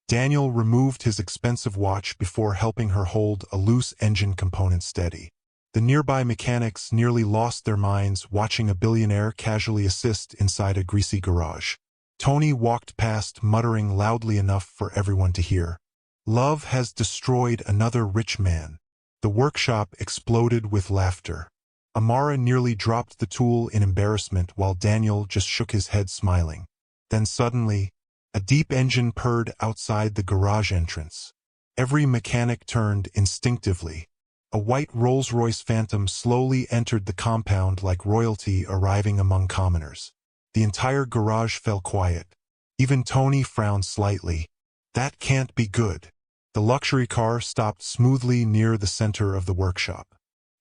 Daniel removed his expensive watch before helping her hold a loose engine component steady. The nearby mechanics nearly lost their minds watching a billionaire casually assist inside a greasy garage. Tony walked past muttering loudly enough for everyone to hear, "Love has destroyed another rich man." The workshop exploded with laughter. Amara nearly dropped the tool in embarrassment while Daniel just shook his head smiling. Then suddenly, a deep engine purred outside the garage entrance. Every mechanic turned instinctively. A white Rolls-Royce Phantom slowly entered the compound like royalty arriving among commoners. The entire garage fell quiet. Even Tony frowned slightly. That can't be good. The luxury car stopped smoothly near the center of the workshop.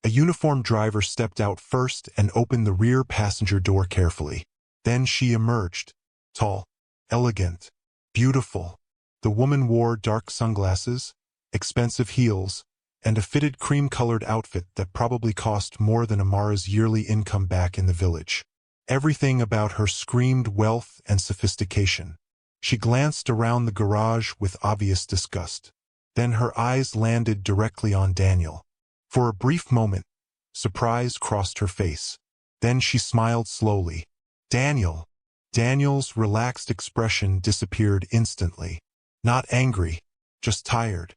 A uniformed driver stepped out first and opened the rear passenger door carefully. Then she emerged. Tall, elegant, beautiful. The woman wore dark sunglasses, expensive heels, and a fitted cream-colored outfit that probably cost more than Amara's yearly income back in the village. Everything about her screamed wealth and sophistication. She glanced around the garage with obvious disgust. Then her eyes landed directly on Daniel. For a brief moment, surprise crossed her face. Then she smiled slowly. Daniel. Daniel's relaxed expression disappeared instantly. Not angry, just tired.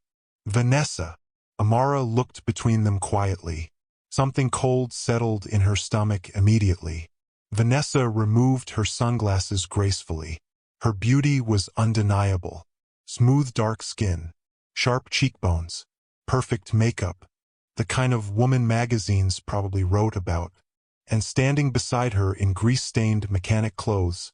Vanessa. Amara looked between them quietly. Something cold settled in her stomach immediately. Vanessa removed her sunglasses gracefully. Her beauty was undeniable. Smooth dark skin, sharp cheekbones, perfect makeup, the kind of woman magazines probably wrote about. And standing beside her in grease-stained mechanic clothes,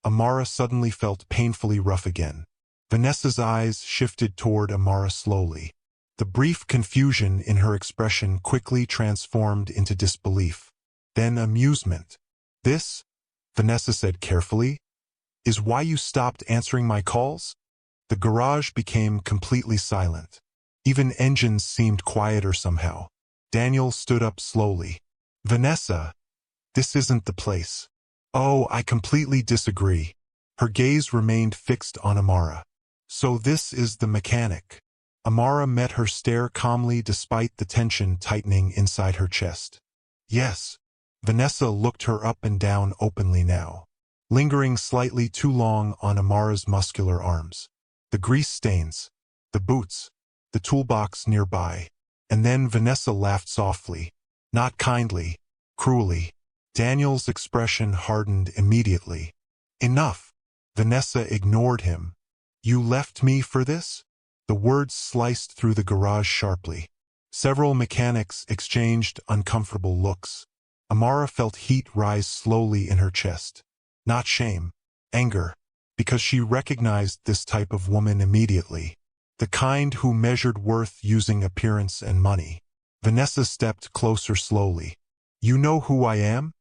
Amara suddenly felt painfully rough again. Vanessa's eyes shifted toward Amara slowly. The brief confusion in her expression quickly transformed into disbelief. Then amusement. This, Vanessa said carefully, is why you stopped answering my calls? The garage became completely silent. Even engines seemed quieter somehow. Daniel stood up slowly. Vanessa, this isn't the place. Oh, I completely disagree. Her gaze remained fixed on Amara. So this is the mechanic. Amara met her stare calmly despite the tension tightening inside her chest. Yes. Vanessa looked her up and down openly now, lingering slightly too long on Amara's muscular arms. The grease stains, the boots, the toolbox nearby. And then Vanessa laughed softly, not kindly, cruelly. Daniel's expression hardened immediately. Enough. Vanessa ignored him. You left me for this? The words sliced through the garage sharply. Several mechanics exchanged uncomfortable looks. Amara felt heat rise slowly in her chest. Not shame, anger, because she recognized this type of woman immediately. The kind who measured worth using appearance and money. Vanessa stepped closer slowly. You know who I am?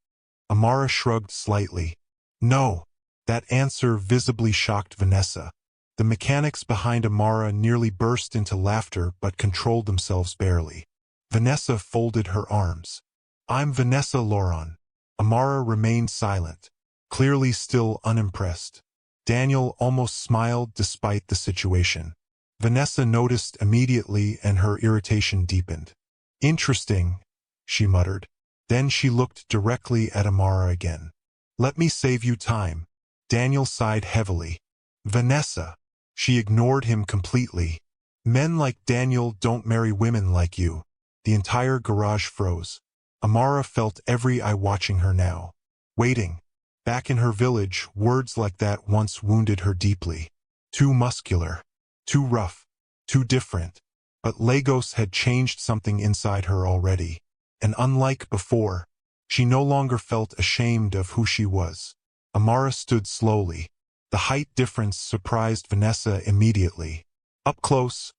Amara shrugged slightly. No. That answer visibly shocked Vanessa. The mechanics behind Amara nearly burst into laughter but controlled themselves barely. Vanessa folded her arms. I'm Vanessa Loron. Amara remained silent, clearly still unimpressed. Daniel almost smiled despite the situation. Vanessa noticed immediately and her irritation deepened. Interesting, she muttered. Then she looked directly at Amara again. Let me save you time. Daniel sighed heavily. Vanessa. She ignored him completely. Men like Daniel don't marry women like you. The entire garage froze. Amara felt every eye watching her now. Waiting. Back in her village, words like that once wounded her deeply. Too muscular. Too rough. Too different. But Lagos had changed something inside her already. And unlike before, she no longer felt ashamed of who she was. Amara stood slowly. The height difference surprised Vanessa immediately. Up close,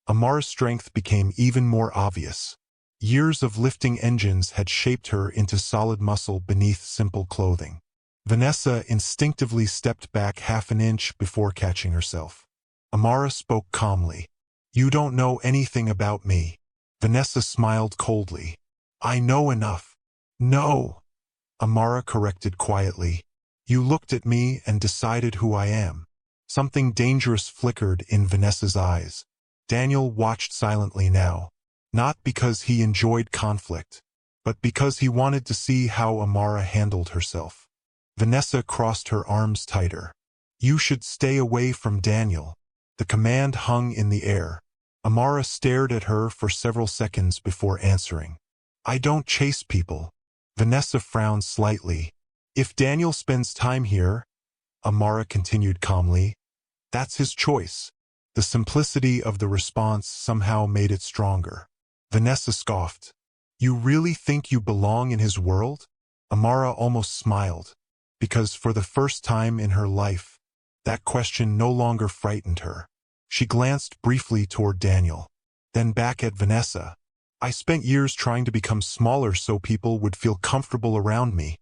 Amara's strength became even more obvious. Years of lifting engines had shaped her into solid muscle beneath simple clothing. Vanessa instinctively stepped back half an inch before catching herself. Amara spoke calmly. You don't know anything about me. Vanessa smiled coldly. I know enough. No. Amara corrected quietly. You looked at me and decided who I am. Something dangerous flickered in Vanessa's eyes. Daniel watched silently now. Not because he enjoyed conflict, but because he wanted to see how Amara handled herself. Vanessa crossed her arms tighter. You should stay away from Daniel. The command hung in the air. Amara stared at her for several seconds before answering. I don't chase people. Vanessa frowned slightly. If Daniel spends time here, Amara continued calmly, that's his choice. The simplicity of the response somehow made it stronger. Vanessa scoffed. You really think you belong in his world? Amara almost smiled, because for the first time in her life, that question no longer frightened her. She glanced briefly toward Daniel, then back at Vanessa. I spent years trying to become smaller so people would feel comfortable around me,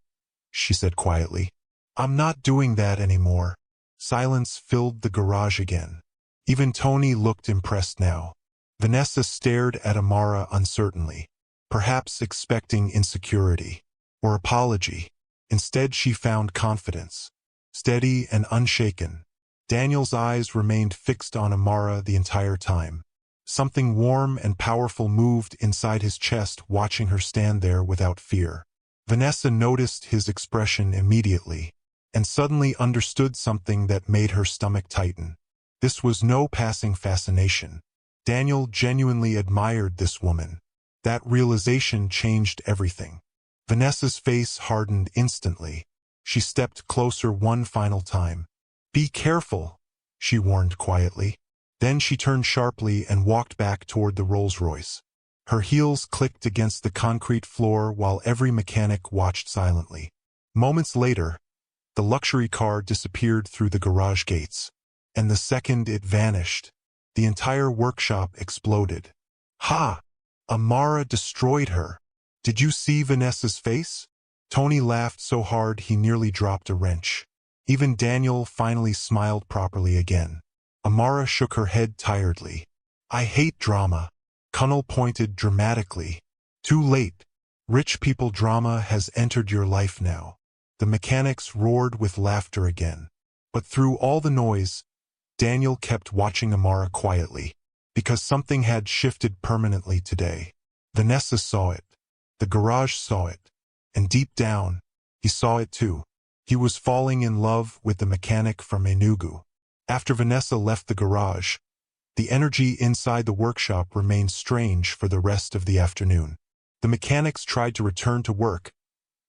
she said quietly. I'm not doing that anymore. Silence filled the garage again. Even Tony looked impressed now. Vanessa stared at Amara uncertainly, perhaps expecting insecurity or apology. Instead, she found confidence. Steady and unshaken, Daniel's eyes remained fixed on Amara the entire time. Something warm and powerful moved inside his chest watching her stand there without fear. Vanessa noticed his expression immediately, and suddenly understood something that made her stomach tighten. This was no passing fascination. Daniel genuinely admired this woman. That realization changed everything. Vanessa's face hardened instantly. She stepped closer one final time. "Be careful," she warned quietly. Then she turned sharply and walked back toward the Rolls-Royce. Her heels clicked against the concrete floor while every mechanic watched silently. Moments later, the luxury car disappeared through the garage gates. And the second it vanished, the entire workshop exploded. "Ha! Amara destroyed her. Did you see Vanessa's face?" Tony laughed so hard he nearly dropped a wrench. Even Daniel finally smiled properly again. Amara shook her head tiredly. "I hate drama." Connell pointed dramatically. "Too late. Rich people drama has entered your life now." The mechanics roared with laughter again. But through all the noise, Daniel kept watching Amara quietly, because something had shifted permanently today. Vanessa saw it. The garage saw it. And deep down, he saw it too. He was falling in love with the mechanic from Enugu. After Vanessa left the garage, the energy inside the workshop remained strange for the rest of the afternoon. The mechanics tried to return to work,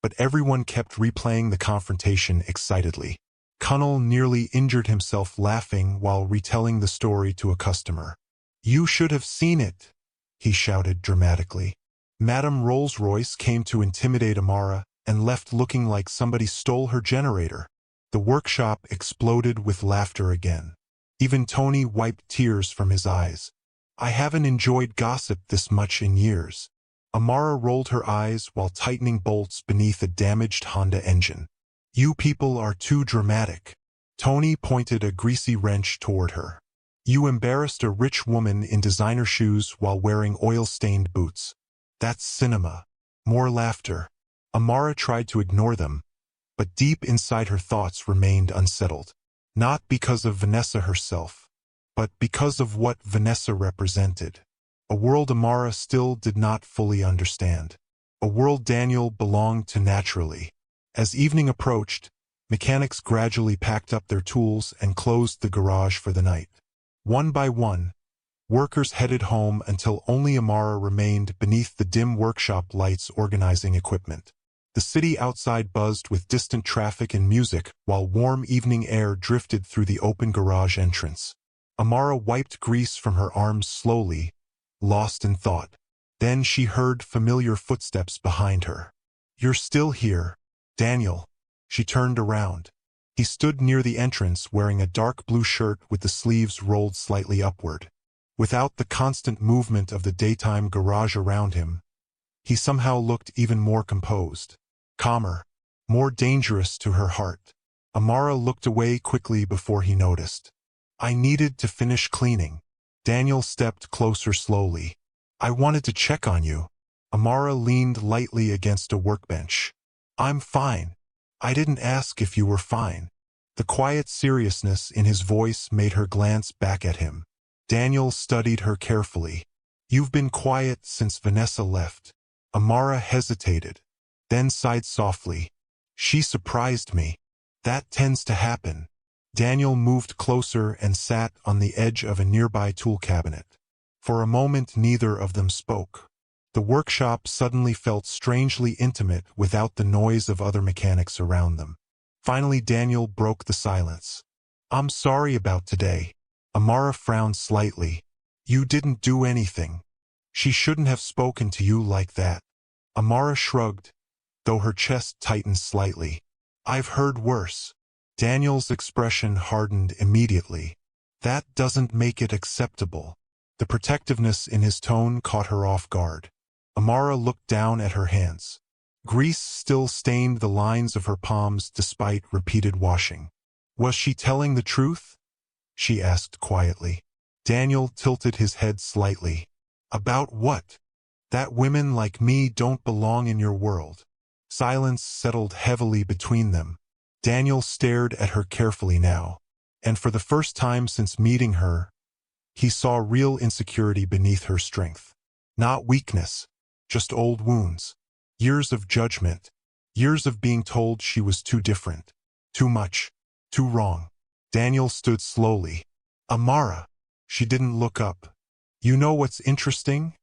but everyone kept replaying the confrontation excitedly. Connell nearly injured himself laughing while retelling the story to a customer. "You should have seen it," he shouted dramatically. Madame Rolls-Royce came to intimidate Amara and left looking like somebody stole her generator. The workshop exploded with laughter again. Even Tony wiped tears from his eyes. "I haven't enjoyed gossip this much in years." Amara rolled her eyes while tightening bolts beneath a damaged Honda engine. "You people are too dramatic." Tony pointed a greasy wrench toward her. "You embarrassed a rich woman in designer shoes while wearing oil-stained boots. That's cinema." More laughter. Amara tried to ignore them, but deep inside her thoughts remained unsettled. Not because of Vanessa herself, but because of what Vanessa represented. A world Amara still did not fully understand. A world Daniel belonged to naturally. As evening approached, mechanics gradually packed up their tools and closed the garage for the night. One by one, workers headed home until only Amara remained beneath the dim workshop lights organizing equipment. The city outside buzzed with distant traffic and music while warm evening air drifted through the open garage entrance. Amara wiped grease from her arms slowly, lost in thought. Then she heard familiar footsteps behind her. "You're still here, Daniel." She turned around. He stood near the entrance wearing a dark blue shirt with the sleeves rolled slightly upward. Without the constant movement of the daytime garage around him, he somehow looked even more composed, calmer, more dangerous to her heart. Amara looked away quickly before he noticed. "I needed to finish cleaning." Daniel stepped closer slowly. "I wanted to check on you." Amara leaned lightly against a workbench. "I'm fine. I didn't ask if you were fine." The quiet seriousness in his voice made her glance back at him. Daniel studied her carefully. "You've been quiet since Vanessa left." Amara hesitated, then sighed softly. "She surprised me." "That tends to happen." Daniel moved closer and sat on the edge of a nearby tool cabinet. For a moment neither of them spoke. The workshop suddenly felt strangely intimate without the noise of other mechanics around them. Finally Daniel broke the silence. "I'm sorry about today." Amara frowned slightly. "You didn't do anything. She shouldn't have spoken to you like that." Amara shrugged, though her chest tightened slightly. "I've heard worse." Daniel's expression hardened immediately. "That doesn't make it acceptable." The protectiveness in his tone caught her off guard. Amara looked down at her hands. Grease still stained the lines of her palms despite repeated washing. "Was she telling the truth?" she asked quietly. Daniel tilted his head slightly. "About what?" "That women like me don't belong in your world." Silence settled heavily between them. Daniel stared at her carefully now, and for the first time since meeting her, he saw real insecurity beneath her strength. Not weakness, just old wounds. Years of judgment. Years of being told she was too different. Too much. Too wrong. Daniel stood slowly. Amara. She didn't look up. You know what's interesting?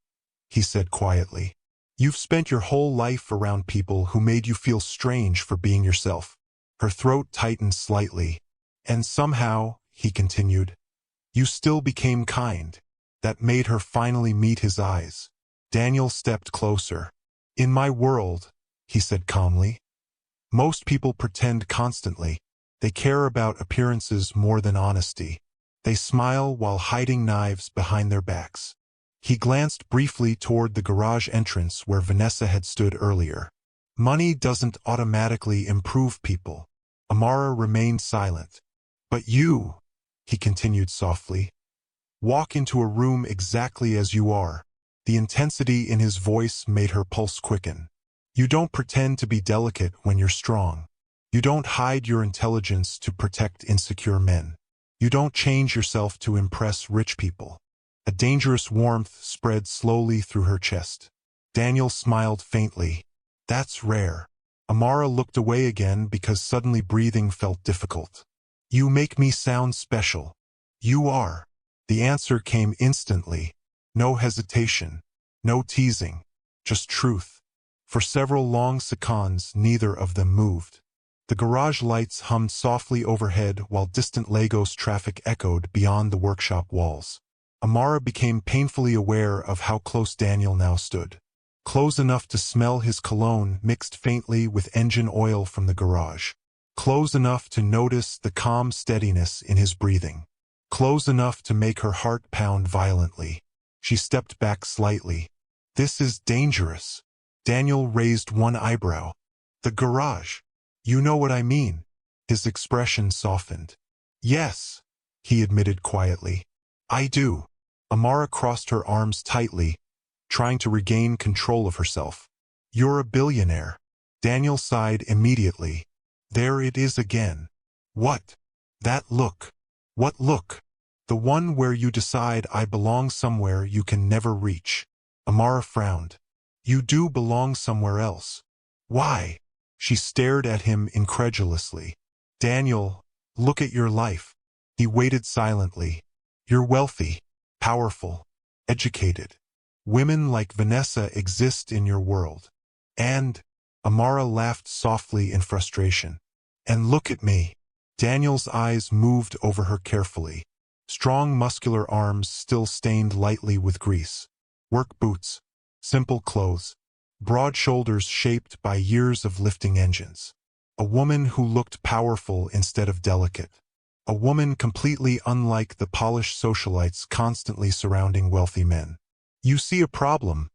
He said quietly. You've spent your whole life around people who made you feel strange for being yourself. Her throat tightened slightly. And somehow, he continued, you still became kind. That made her finally meet his eyes. Daniel stepped closer. In my world, he said calmly, most people pretend constantly. They care about appearances more than honesty. They smile while hiding knives behind their backs. He glanced briefly toward the garage entrance where Vanessa had stood earlier. Money doesn't automatically improve people. Amara remained silent. But you, he continued softly, walk into a room exactly as you are. The intensity in his voice made her pulse quicken. You don't pretend to be delicate when you're strong. You don't hide your intelligence to protect insecure men. You don't change yourself to impress rich people. A dangerous warmth spread slowly through her chest. Daniel smiled faintly. That's rare. Amara looked away again because suddenly breathing felt difficult. You make me sound special. You are. The answer came instantly. No hesitation. No teasing. Just truth. For several long seconds, neither of them moved. The garage lights hummed softly overhead while distant Lagos traffic echoed beyond the workshop walls. Amara became painfully aware of how close Daniel now stood. Close enough to smell his cologne mixed faintly with engine oil from the garage. Close enough to notice the calm steadiness in his breathing. Close enough to make her heart pound violently. She stepped back slightly. This is dangerous. Daniel raised one eyebrow. The garage. You know what I mean. His expression softened. Yes, he admitted quietly. I do. Amara crossed her arms tightly, trying to regain control of herself. You're a billionaire. Daniel sighed immediately. There it is again. What? That look. What look? The one where you decide I belong somewhere you can never reach. Amara frowned. You do belong somewhere else. Why? She stared at him incredulously. Daniel, look at your life. He waited silently. You're wealthy, powerful, educated. Women like Vanessa exist in your world. And, Amara laughed softly in frustration. And look at me. Daniel's eyes moved over her carefully. Strong muscular arms still stained lightly with grease. Work boots. Simple clothes. Broad shoulders shaped by years of lifting engines. A woman who looked powerful instead of delicate. A woman completely unlike the polished socialites constantly surrounding wealthy men. You see a problem,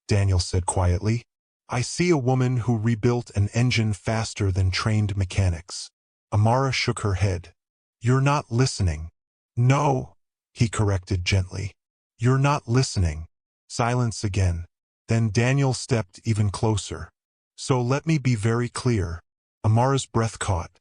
Daniel said quietly. I see a woman who rebuilt an engine faster than trained mechanics. Amara shook her head. You're not listening. No, he corrected gently. You're not listening. Silence again. Then Daniel stepped even closer. So let me be very clear. Amara's breath caught.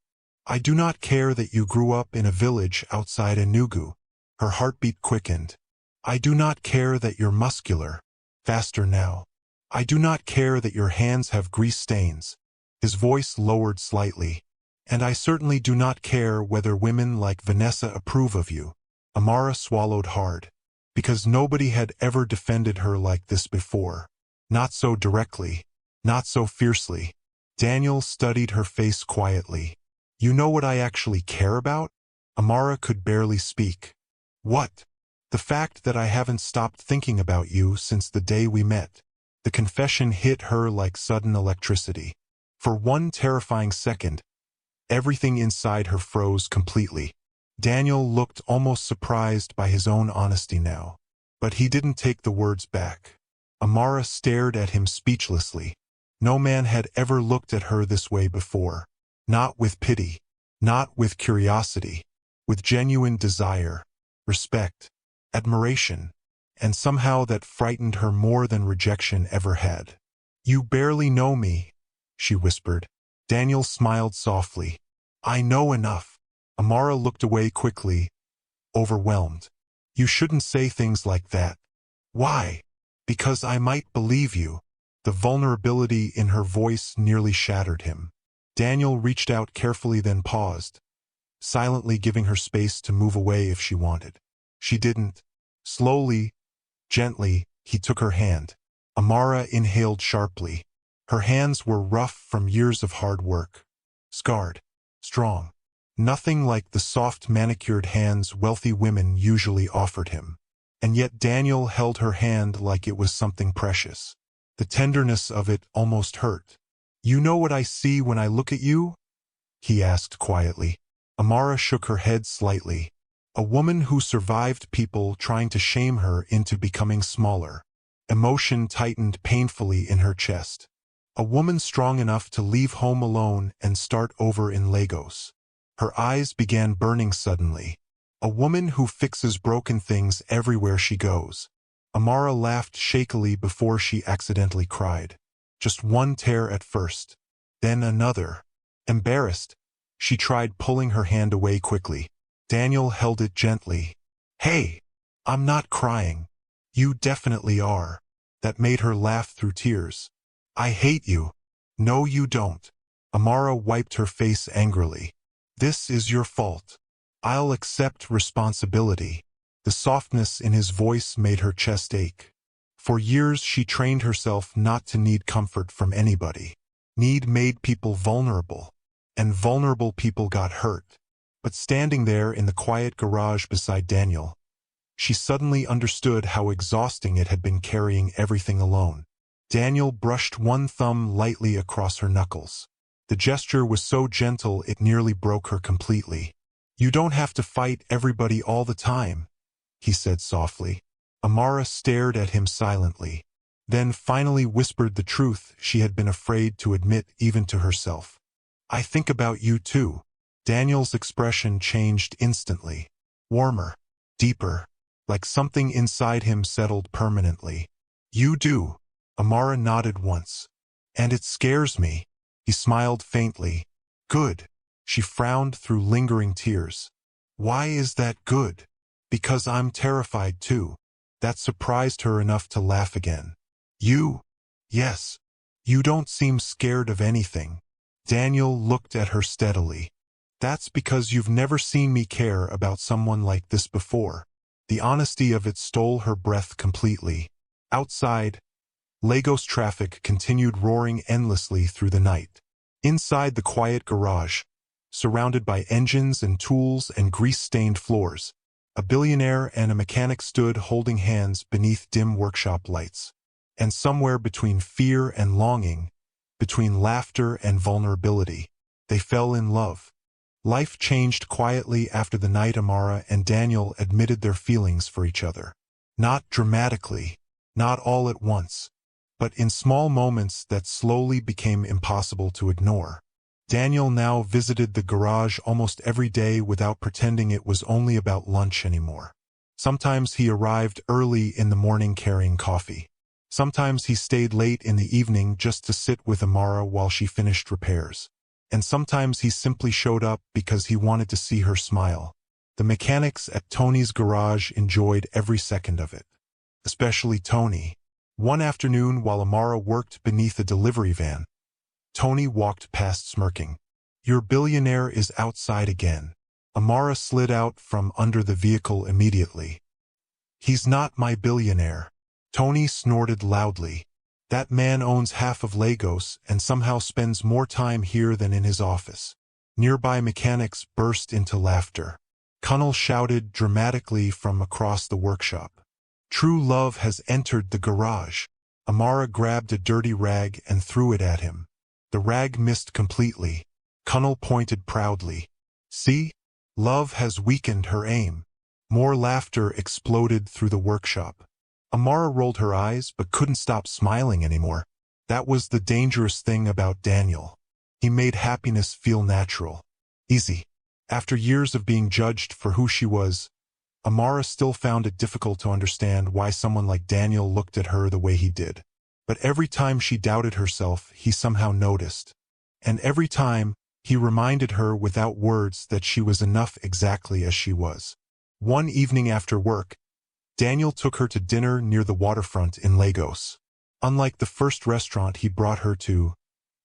I do not care that you grew up in a village outside Enugu. Her heartbeat quickened. I do not care that you're muscular. Faster now. I do not care that your hands have grease stains. His voice lowered slightly. And I certainly do not care whether women like Vanessa approve of you. Amara swallowed hard. Because nobody had ever defended her like this before. Not so directly. Not so fiercely. Daniel studied her face quietly. You know what I actually care about? Amara could barely speak. What? The fact that I haven't stopped thinking about you since the day we met. The confession hit her like sudden electricity. For one terrifying second, everything inside her froze completely. Daniel looked almost surprised by his own honesty now. But he didn't take the words back. Amara stared at him speechlessly. No man had ever looked at her this way before. Not with pity. Not with curiosity. With genuine desire. Respect. Admiration. And somehow that frightened her more than rejection ever had. You barely know me, she whispered. Daniel smiled softly. I know enough. Amara looked away quickly, overwhelmed. You shouldn't say things like that. Why? Because I might believe you. The vulnerability in her voice nearly shattered him. Daniel reached out carefully, then paused, silently giving her space to move away if she wanted. She didn't. Slowly, gently, he took her hand. Amara inhaled sharply. Her hands were rough from years of hard work. Scarred. Strong. Nothing like the soft manicured hands wealthy women usually offered him. And yet Daniel held her hand like it was something precious. The tenderness of it almost hurt. You know what I see when I look at you? He asked quietly. Amara shook her head slightly. A woman who survived people trying to shame her into becoming smaller. Emotion tightened painfully in her chest. A woman strong enough to leave home alone and start over in Lagos. Her eyes began burning suddenly. A woman who fixes broken things everywhere she goes. Amara laughed shakily before she accidentally cried. Just one tear at first, then another. Embarrassed, she tried pulling her hand away quickly. Daniel held it gently. Hey, I'm not crying. You definitely are. That made her laugh through tears. I hate you. No, you don't. Amara wiped her face angrily. This is your fault. I'll accept responsibility. The softness in his voice made her chest ache. For years she trained herself not to need comfort from anybody. Need made people vulnerable. And vulnerable people got hurt. But standing there in the quiet garage beside Daniel, she suddenly understood how exhausting it had been carrying everything alone. Daniel brushed one thumb lightly across her knuckles. The gesture was so gentle it nearly broke her completely. You don't have to fight everybody all the time, he said softly. Amara stared at him silently, then finally whispered the truth she had been afraid to admit even to herself. I think about you too. Daniel's expression changed instantly. Warmer, deeper, like something inside him settled permanently. You do. Amara nodded once. And it scares me. He smiled faintly. Good. She frowned through lingering tears. Why is that good? Because I'm terrified too. That surprised her enough to laugh again. You? Yes. You don't seem scared of anything. Daniel looked at her steadily. That's because you've never seen me care about someone like this before. The honesty of it stole her breath completely. Outside, Lagos traffic continued roaring endlessly through the night. Inside the quiet garage, surrounded by engines and tools and grease-stained floors, a billionaire and a mechanic stood holding hands beneath dim workshop lights. And somewhere between fear and longing, between laughter and vulnerability, they fell in love. Life changed quietly after the night Amara and Daniel admitted their feelings for each other. Not dramatically, not all at once, but in small moments that slowly became impossible to ignore. Daniel now visited the garage almost every day without pretending it was only about lunch anymore. Sometimes he arrived early in the morning carrying coffee. Sometimes he stayed late in the evening just to sit with Amara while she finished repairs. And sometimes he simply showed up because he wanted to see her smile. The mechanics at Tony's garage enjoyed every second of it. Especially Tony. One afternoon while Amara worked beneath a delivery van, Tony walked past smirking. Your billionaire is outside again. Amara slid out from under the vehicle immediately. He's not my billionaire. Tony snorted loudly. That man owns half of Lagos and somehow spends more time here than in his office. Nearby mechanics burst into laughter. Connell shouted dramatically from across the workshop. True love has entered the garage. Amara grabbed a dirty rag and threw it at him. The rag missed completely. Connell pointed proudly. See? Love has weakened her aim. More laughter exploded through the workshop. Amara rolled her eyes but couldn't stop smiling anymore. That was the dangerous thing about Daniel. He made happiness feel natural. Easy. After years of being judged for who she was, Amara still found it difficult to understand why someone like Daniel looked at her the way he did. But every time she doubted herself, he somehow noticed. And every time, he reminded her without words that she was enough exactly as she was. One evening after work, Daniel took her to dinner near the waterfront in Lagos. Unlike the first restaurant he brought her to,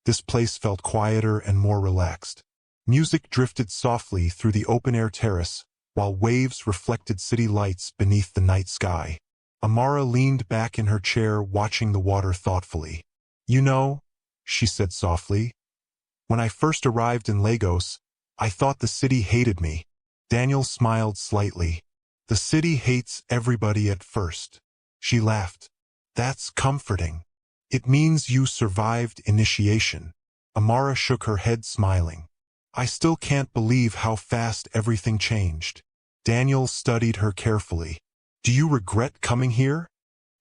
this place felt quieter and more relaxed. Music drifted softly through the open-air terrace, while waves reflected city lights beneath the night sky. Amara leaned back in her chair watching the water thoughtfully. "You know," she said softly, "when I first arrived in Lagos, I thought the city hated me." Daniel smiled slightly. "The city hates everybody at first." She laughed. "That's comforting. It means you survived initiation." Amara shook her head smiling. "I still can't believe how fast everything changed." Daniel studied her carefully. "Do you regret coming here?"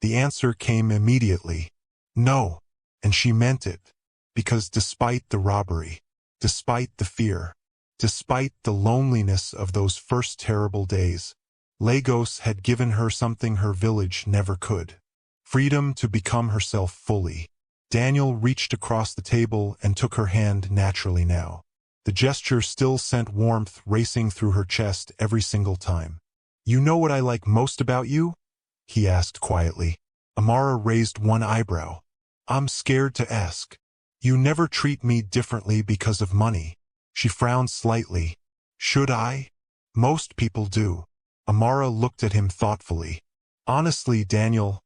The answer came immediately. "No." And she meant it. Because despite the robbery, despite the fear, despite the loneliness of those first terrible days, Lagos had given her something her village never could. Freedom to become herself fully. Daniel reached across the table and took her hand naturally now. The gesture still sent warmth racing through her chest every single time. "You know what I like most about you?" he asked quietly. Amara raised one eyebrow. "I'm scared to ask." "You never treat me differently because of money." She frowned slightly. "Should I?" "Most people do." Amara looked at him thoughtfully. "Honestly, Daniel,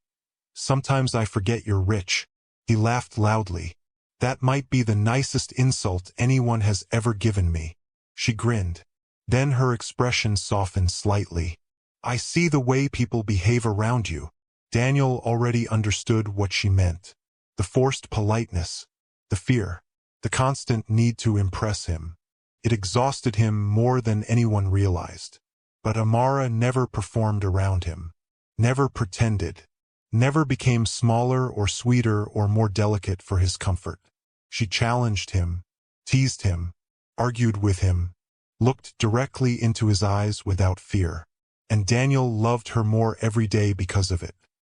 sometimes I forget you're rich." He laughed loudly. "That might be the nicest insult anyone has ever given me." She grinned. Then her expression softened slightly. "I see the way people behave around you." Daniel already understood what she meant. The forced politeness, the fear, the constant need to impress him. It exhausted him more than anyone realized. But Amara never performed around him, never pretended, never became smaller or sweeter or more delicate for his comfort. She challenged him, teased him, argued with him, looked directly into his eyes without fear. And Daniel loved her more every day because of it.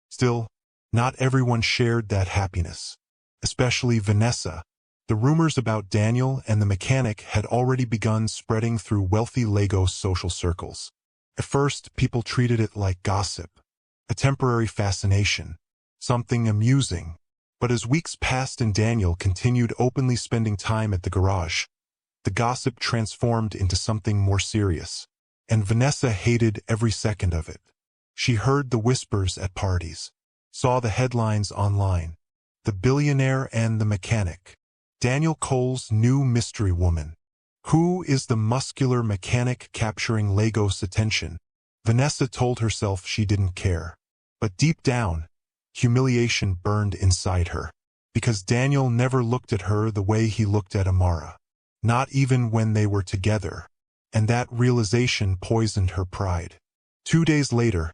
Still, not everyone shared that happiness, especially Vanessa. The rumors about Daniel and the mechanic had already begun spreading through wealthy Lagos social circles. At first, people treated it like gossip, a temporary fascination, something amusing. But as weeks passed and Daniel continued openly spending time at the garage, the gossip transformed into something more serious. And Vanessa hated every second of it. She heard the whispers at parties, saw the headlines online. The billionaire and the mechanic. Daniel Cole's new mystery woman. Who is the muscular mechanic capturing Lagos' attention? Vanessa told herself she didn't care. But deep down, humiliation burned inside her. Because Daniel never looked at her the way he looked at Amara. Not even when they were together. And that realization poisoned her pride. 2 days later,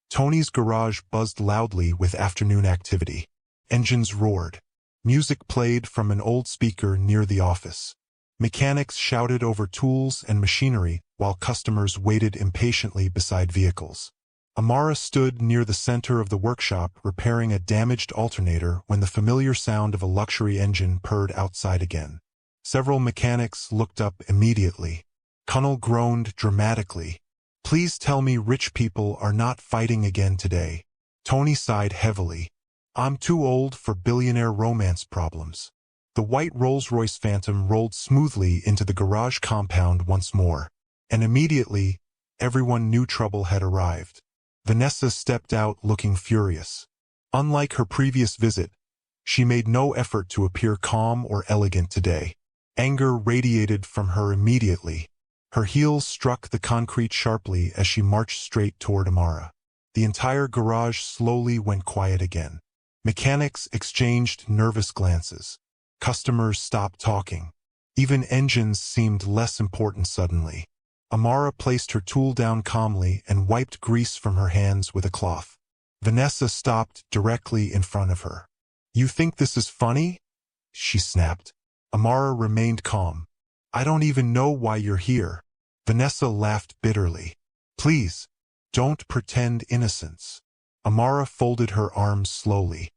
Tony's garage buzzed loudly with afternoon activity. Engines roared. Music played from an old speaker near the office. Mechanics shouted over tools and machinery while customers waited impatiently beside vehicles. Amara stood near the center of the workshop repairing a damaged alternator when the familiar sound of a luxury engine purred outside again. Several mechanics looked up immediately. Connell groaned dramatically. "Please tell me rich people are not fighting again today." Tony sighed heavily. "I'm too old for billionaire romance problems." The white Rolls-Royce Phantom rolled smoothly into the garage compound once more. And immediately, everyone knew trouble had arrived. Vanessa stepped out looking furious. Unlike her previous visit, she made no effort to appear calm or elegant today. Anger radiated from her immediately. Her heels struck the concrete sharply as she marched straight toward Amara. The entire garage slowly went quiet again. Mechanics exchanged nervous glances. Customers stopped talking. Even engines seemed less important suddenly. Amara placed her tool down calmly and wiped grease from her hands with a cloth. Vanessa stopped directly in front of her. "You think this is funny?" she snapped. Amara remained calm. "I don't even know why you're here." Vanessa laughed bitterly. "Please, don't pretend innocence." Amara folded her arms slowly.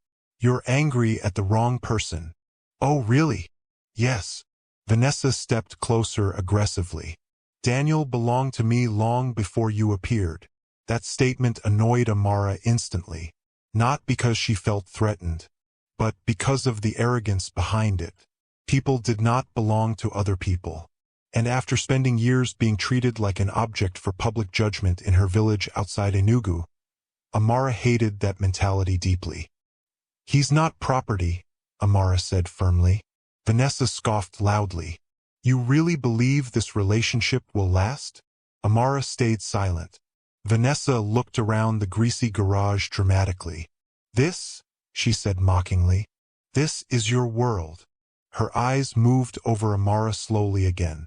You're angry at the wrong person. Oh, really? Yes. Vanessa stepped closer aggressively. Daniel belonged to me long before you appeared. That statement annoyed Amara instantly, not because she felt threatened, but because of the arrogance behind it. People did not belong to other people. And after spending years being treated like an object for public judgment in her village outside Enugu, Amara hated that mentality deeply. He's not property, Amara said firmly. Vanessa scoffed loudly. You really believe this relationship will last? Amara stayed silent. Vanessa looked around the greasy garage dramatically. This, she said mockingly, this is your world. Her eyes moved over Amara slowly again.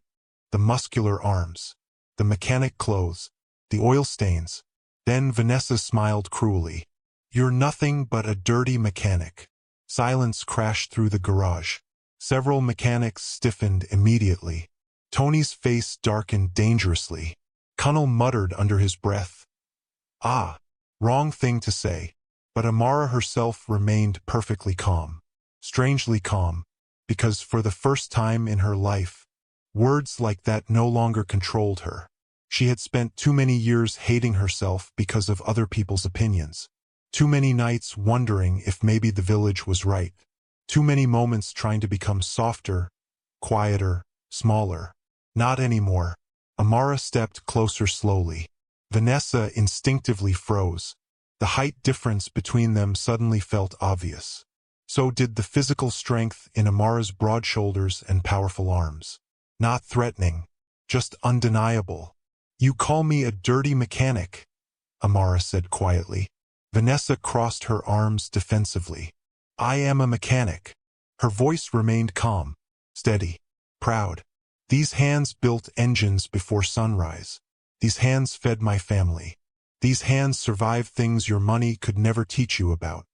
The muscular arms, the mechanic clothes, the oil stains. Then Vanessa smiled cruelly. You're nothing but a dirty mechanic. Silence crashed through the garage. Several mechanics stiffened immediately. Tony's face darkened dangerously. Connell muttered under his breath. Ah, wrong thing to say. But Amara herself remained perfectly calm. Strangely calm, because for the first time in her life, words like that no longer controlled her. She had spent too many years hating herself because of other people's opinions. Too many nights wondering if maybe the village was right. Too many moments trying to become softer, quieter, smaller. Not anymore. Amara stepped closer slowly. Vanessa instinctively froze. The height difference between them suddenly felt obvious. So did the physical strength in Amara's broad shoulders and powerful arms. Not threatening, just undeniable. You call me a dirty mechanic, Amara said quietly. Vanessa crossed her arms defensively. I am a mechanic. Her voice remained calm, steady, proud. These hands built engines before sunrise. These hands fed my family. These hands survived things your money could never teach you about.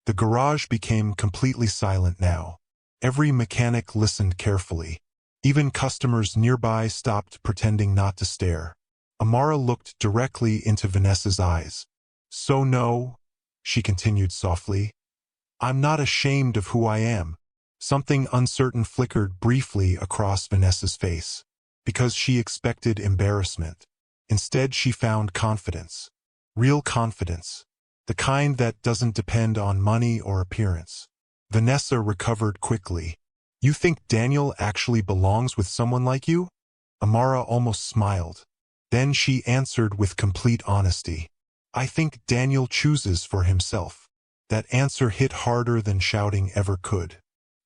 The garage became completely silent now. Every mechanic listened carefully. Even customers nearby stopped pretending not to stare. Amara looked directly into Vanessa's eyes. So no, she continued softly. I'm not ashamed of who I am. Something uncertain flickered briefly across Vanessa's face. Because she expected embarrassment. Instead she found confidence. Real confidence. The kind that doesn't depend on money or appearance. Vanessa recovered quickly. You think Daniel actually belongs with someone like you? Amara almost smiled. Then she answered with complete honesty. I think Daniel chooses for himself. That answer hit harder than shouting ever could.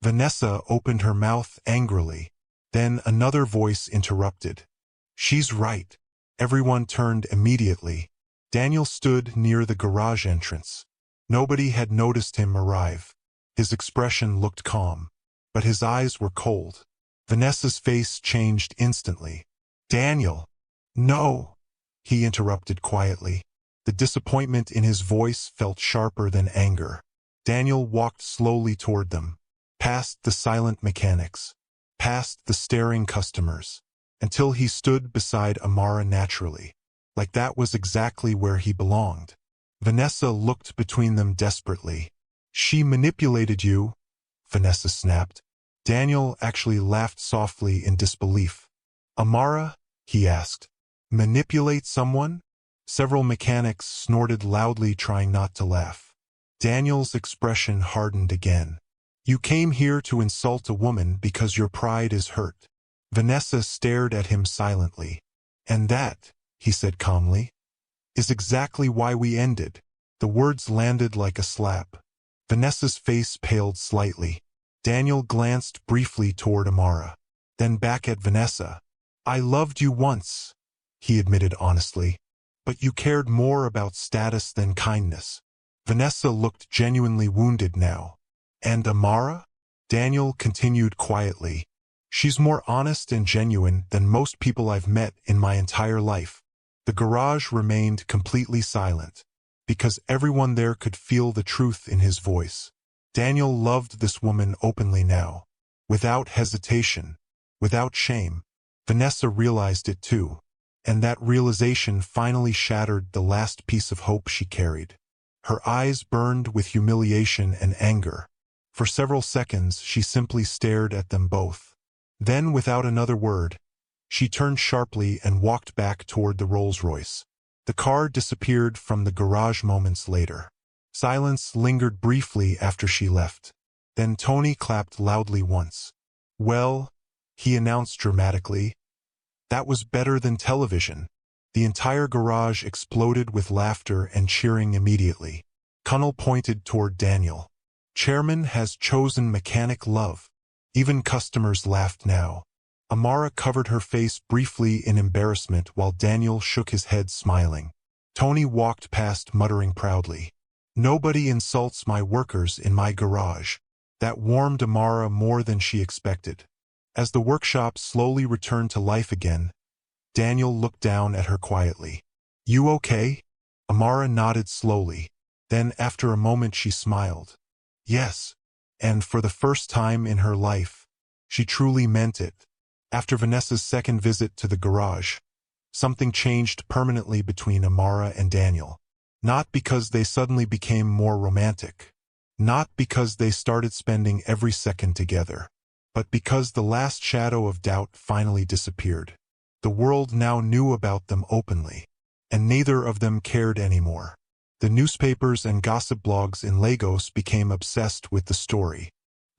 Vanessa opened her mouth angrily. Then another voice interrupted. She's right. Everyone turned immediately. Daniel stood near the garage entrance. Nobody had noticed him arrive. His expression looked calm, but his eyes were cold. Vanessa's face changed instantly. Daniel! No! He interrupted quietly. The disappointment in his voice felt sharper than anger. Daniel walked slowly toward them, past the silent mechanics, past the staring customers, until he stood beside Amara naturally, like that was exactly where he belonged. Vanessa looked between them desperately. She manipulated you, Vanessa snapped. Daniel actually laughed softly in disbelief. Amara, he asked, manipulate someone? Several mechanics snorted loudly, trying not to laugh. Daniel's expression hardened again. You came here to insult a woman because your pride is hurt. Vanessa stared at him silently. And that, he said calmly, is exactly why we ended. The words landed like a slap. Vanessa's face paled slightly. Daniel glanced briefly toward Amara, then back at Vanessa. I loved you once, he admitted honestly, but you cared more about status than kindness. Vanessa looked genuinely wounded now. And Amara? Daniel continued quietly. She's more honest and genuine than most people I've met in my entire life. The garage remained completely silent, because everyone there could feel the truth in his voice. Daniel loved this woman openly now, without hesitation, without shame. Vanessa realized it too, and that realization finally shattered the last piece of hope she carried. Her eyes burned with humiliation and anger. For several seconds, she simply stared at them both. Then, without another word, she turned sharply and walked back toward the Rolls-Royce. The car disappeared from the garage moments later. Silence lingered briefly after she left. Then Tony clapped loudly once. "Well," he announced dramatically, "that was better than television." The entire garage exploded with laughter and cheering immediately. Connell pointed toward Daniel. "Chairman has chosen mechanic love." Even customers laughed now. Amara covered her face briefly in embarrassment while Daniel shook his head smiling. Tony walked past muttering proudly, "Nobody insults my workers in my garage." That warmed Amara more than she expected. As the workshop slowly returned to life again, Daniel looked down at her quietly. "You okay?" Amara nodded slowly. Then, after a moment, she smiled. "Yes." And for the first time in her life, she truly meant it. After Vanessa's second visit to the garage, something changed permanently between Amara and Daniel. Not because they suddenly became more romantic. Not because they started spending every second together. But because the last shadow of doubt finally disappeared. The world now knew about them openly. And neither of them cared anymore. The newspapers and gossip blogs in Lagos became obsessed with the story.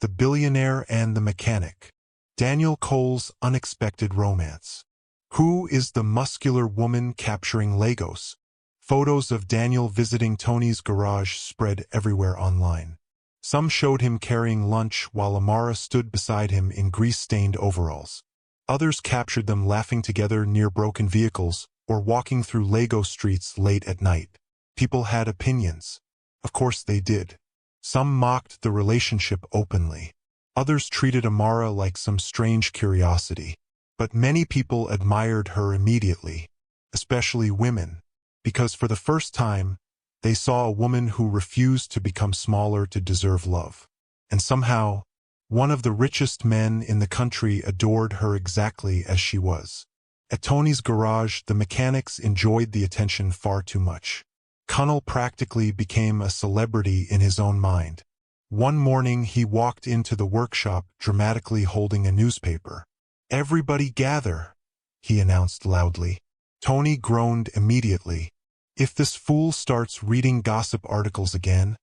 The Billionaire and the Mechanic. Daniel Cole's unexpected romance. Who is the muscular woman capturing Lagos? Photos of Daniel visiting Tony's garage spread everywhere online. Some showed him carrying lunch while Amara stood beside him in grease-stained overalls. Others captured them laughing together near broken vehicles or walking through Lagos streets late at night. People had opinions. Of course they did. Some mocked the relationship openly. Others treated Amara like some strange curiosity. But many people admired her immediately, especially women, because for the first time, they saw a woman who refused to become smaller to deserve love. And somehow, one of the richest men in the country adored her exactly as she was. At Tony's garage, the mechanics enjoyed the attention far too much. Connell practically became a celebrity in his own mind. One morning he walked into the workshop dramatically holding a newspaper. "Everybody gather," he announced loudly. Tony groaned immediately. "If this fool starts reading gossip articles again,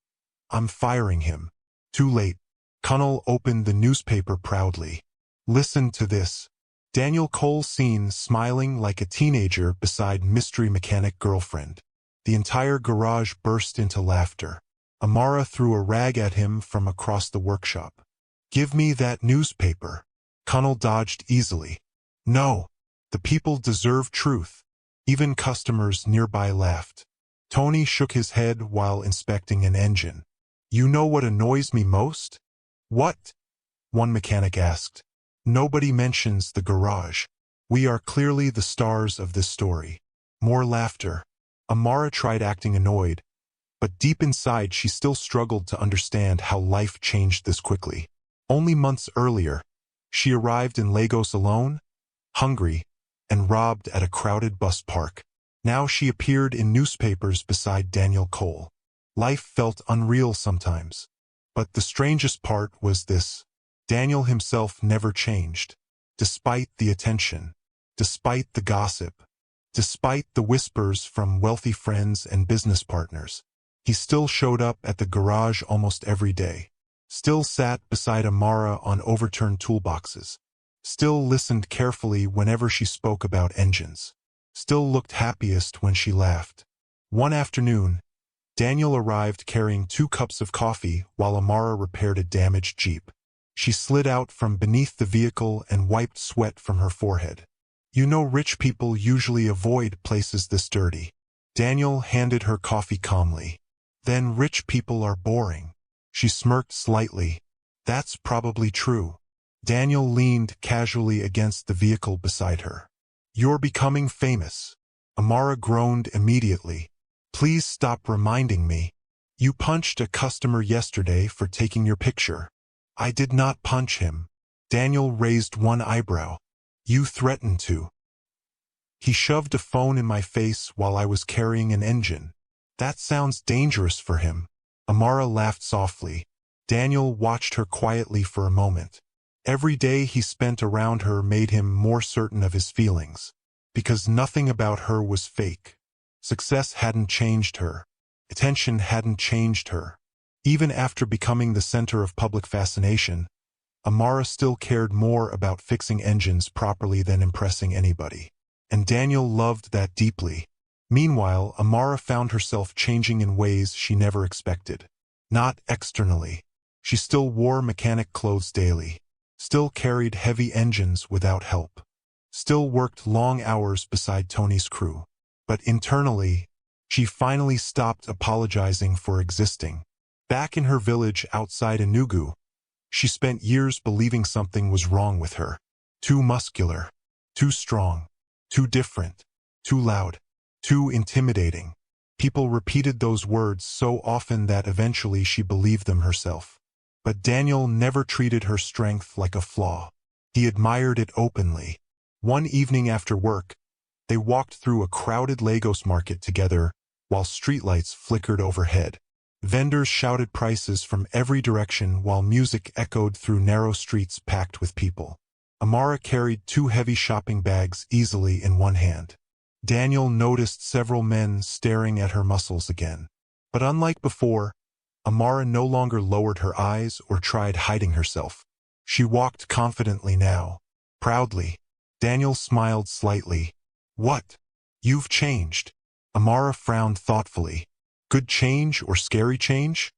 I'm firing him." Too late. Connell opened the newspaper proudly. "Listen to this." Daniel Cole seen smiling like a teenager beside mystery mechanic girlfriend. The entire garage burst into laughter. Amara threw a rag at him from across the workshop. "Give me that newspaper." Connell dodged easily. "No. The people deserve truth." Even customers nearby laughed. Tony shook his head while inspecting an engine. "You know what annoys me most?" "What?" one mechanic asked. "Nobody mentions the garage. We are clearly the stars of this story." More laughter. Amara tried acting annoyed, but deep inside she still struggled to understand how life changed this quickly. Only months earlier, she arrived in Lagos alone, hungry, and robbed at a crowded bus park. Now she appeared in newspapers beside Daniel Cole. Life felt unreal sometimes. But the strangest part was this. Daniel himself never changed. Despite the attention, despite the gossip, despite the whispers from wealthy friends and business partners, he still showed up at the garage almost every day. Still sat beside Amara on overturned toolboxes. Still listened carefully whenever she spoke about engines. Still looked happiest when she laughed. One afternoon, Daniel arrived carrying 2 cups of coffee while Amara repaired a damaged Jeep. She slid out from beneath the vehicle and wiped sweat from her forehead. "You know rich people usually avoid places this dirty." Daniel handed her coffee calmly. "Then rich people are boring." She smirked slightly. "That's probably true." Daniel leaned casually against the vehicle beside her. "You're becoming famous." Amara groaned immediately. "Please stop reminding me. You punched a customer yesterday for taking your picture." "I did not punch him." Daniel raised one eyebrow. "You threatened to." "He shoved a phone in my face while I was carrying an engine." That sounds dangerous for him. Amara laughed softly. Daniel watched her quietly for a moment. Every day he spent around her made him more certain of his feelings. Because nothing about her was fake. Success hadn't changed her. Attention hadn't changed her. Even after becoming the center of public fascination, Amara still cared more about fixing engines properly than impressing anybody. And Daniel loved that deeply. Meanwhile, Amara found herself changing in ways she never expected. Not externally. She still wore mechanic clothes daily. Still carried heavy engines without help. Still worked long hours beside Tony's crew. But internally, she finally stopped apologizing for existing. Back in her village outside Enugu, she spent years believing something was wrong with her. Too muscular. Too strong. Too different. Too loud. Too intimidating. People repeated those words so often that eventually she believed them herself. But Daniel never treated her strength like a flaw. He admired it openly. One evening after work, they walked through a crowded Lagos market together while streetlights flickered overhead. Vendors shouted prices from every direction while music echoed through narrow streets packed with people. Amara carried 2 heavy shopping bags easily in one hand. Daniel noticed several men staring at her muscles again. But unlike before, Amara no longer lowered her eyes or tried hiding herself. She walked confidently now. Proudly. Daniel smiled slightly. What? You've changed. Amara frowned thoughtfully. Good change or scary change?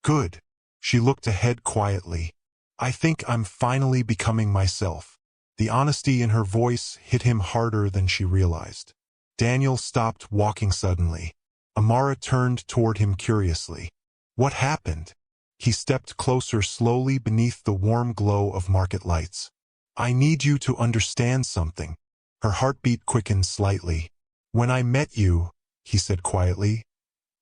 Good. She looked ahead quietly. I think I'm finally becoming myself. The honesty in her voice hit him harder than she realized. Daniel stopped walking suddenly. Amara turned toward him curiously. What happened? He stepped closer slowly beneath the warm glow of market lights. I need you to understand something. Her heartbeat quickened slightly. When I met you, he said quietly,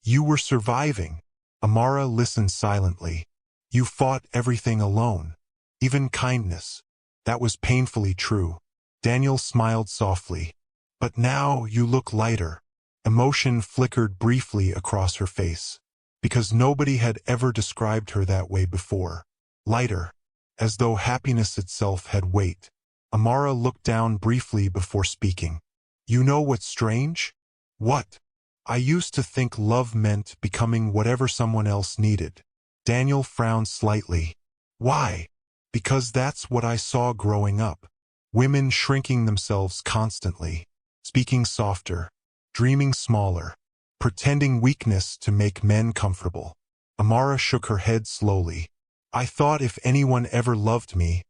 you were surviving. Amara listened silently. You fought everything alone. Even kindness. That was painfully true. Daniel smiled softly. But now you look lighter. Emotion flickered briefly across her face. Because nobody had ever described her that way before. Lighter. As though happiness itself had weight. Amara looked down briefly before speaking. You know what's strange? What? I used to think love meant becoming whatever someone else needed. Daniel frowned slightly. Why? Because that's what I saw growing up. Women shrinking themselves constantly. Speaking softer. Dreaming smaller. Pretending weakness to make men comfortable. Amara shook her head slowly. I thought if anyone ever loved me,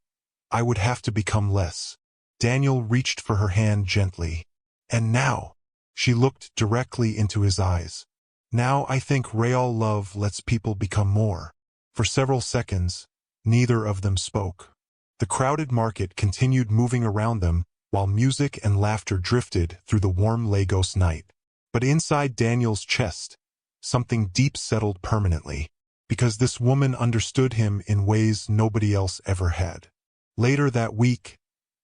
I would have to become less. Daniel reached for her hand gently. And now, she looked directly into his eyes. Now I think real love lets people become more. For several seconds, neither of them spoke. The crowded market continued moving around them while music and laughter drifted through the warm Lagos night. But inside Daniel's chest, something deep settled permanently. Because this woman understood him in ways nobody else ever had. Later that week,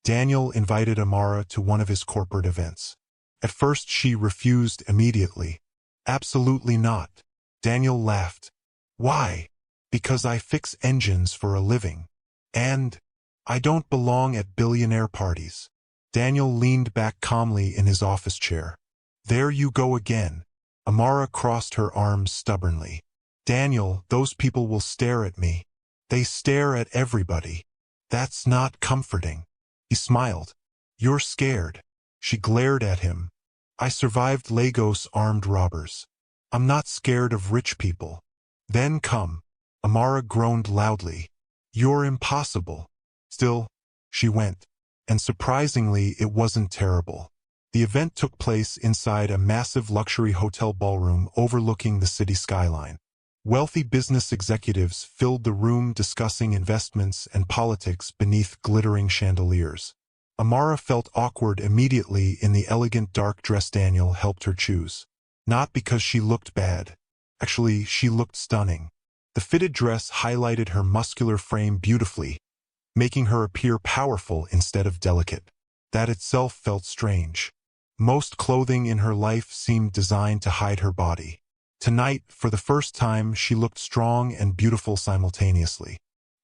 Daniel invited Amara to one of his corporate events. At first she refused immediately. Absolutely not. Daniel laughed. Why? Because I fix engines for a living. And I don't belong at billionaire parties. Daniel leaned back calmly in his office chair. There you go again. Amara crossed her arms stubbornly. Daniel, those people will stare at me. They stare at everybody. That's not comforting. He smiled. You're scared. She glared at him. I survived Lagos armed robbers. I'm not scared of rich people. Then come. Amara groaned loudly. You're impossible. Still, she went. And surprisingly, it wasn't terrible. The event took place inside a massive luxury hotel ballroom overlooking the city skyline. Wealthy business executives filled the room discussing investments and politics beneath glittering chandeliers. Amara felt awkward immediately in the elegant dark dress Daniel helped her choose. Not because she looked bad. Actually, she looked stunning. The fitted dress highlighted her muscular frame beautifully, making her appear powerful instead of delicate. That itself felt strange. Most clothing in her life seemed designed to hide her body. Tonight, for the first time, she looked strong and beautiful simultaneously.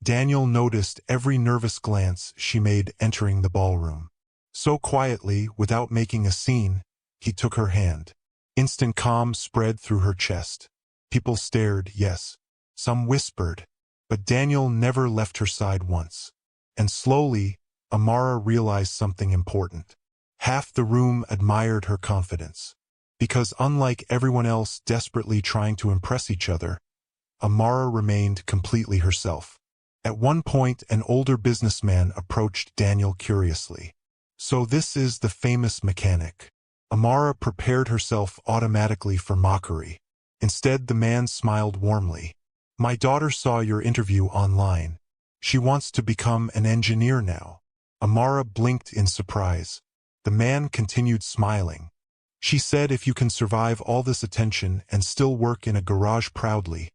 Daniel noticed every nervous glance she made entering the ballroom. So quietly, without making a scene, he took her hand. Instant calm spread through her chest. People stared, yes. Some whispered. But Daniel never left her side once. And slowly, Amara realized something important. Half the room admired her confidence. Because unlike everyone else desperately trying to impress each other, Amara remained completely herself. At one point, an older businessman approached Daniel curiously. "So this is the famous mechanic." Amara prepared herself automatically for mockery. Instead, the man smiled warmly. "My daughter saw your interview online. She wants to become an engineer now." Amara blinked in surprise. The man continued smiling. "She said if you can survive all this attention and still work in a garage proudly,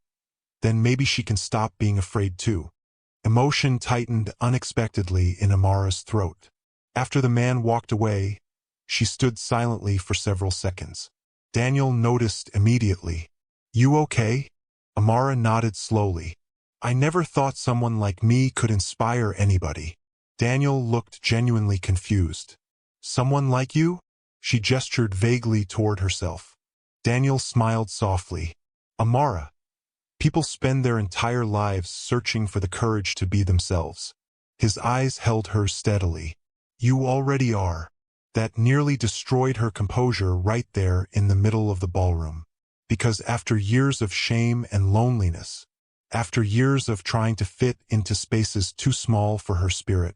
then maybe she can stop being afraid too." Emotion tightened unexpectedly in Amara's throat. After the man walked away, she stood silently for several seconds. Daniel noticed immediately. "You okay?" Amara nodded slowly. "I never thought someone like me could inspire anybody." Daniel looked genuinely confused. "Someone like you?" She gestured vaguely toward herself. Daniel smiled softly. "Amara, people spend their entire lives searching for the courage to be themselves." His eyes held hers steadily. "You already are." That nearly destroyed her composure right there in the middle of the ballroom. Because after years of shame and loneliness, after years of trying to fit into spaces too small for her spirit,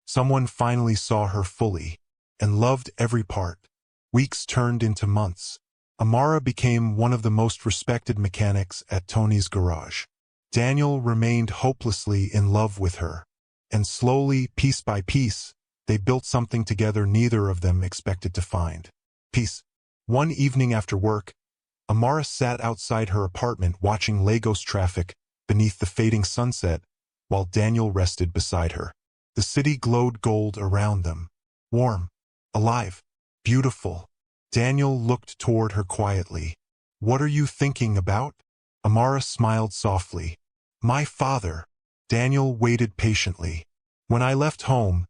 someone finally saw her fully and loved every part. Weeks turned into months. Amara became one of the most respected mechanics at Tony's garage. Daniel remained hopelessly in love with her. And slowly, piece by piece, they built something together neither of them expected to find. Peace. One evening after work, Amara sat outside her apartment watching Lagos traffic beneath the fading sunset while Daniel rested beside her. The city glowed gold around them. Warm, alive, beautiful. Daniel looked toward her quietly. "What are you thinking about?" Amara smiled softly. "My father." Daniel waited patiently. "When I left home,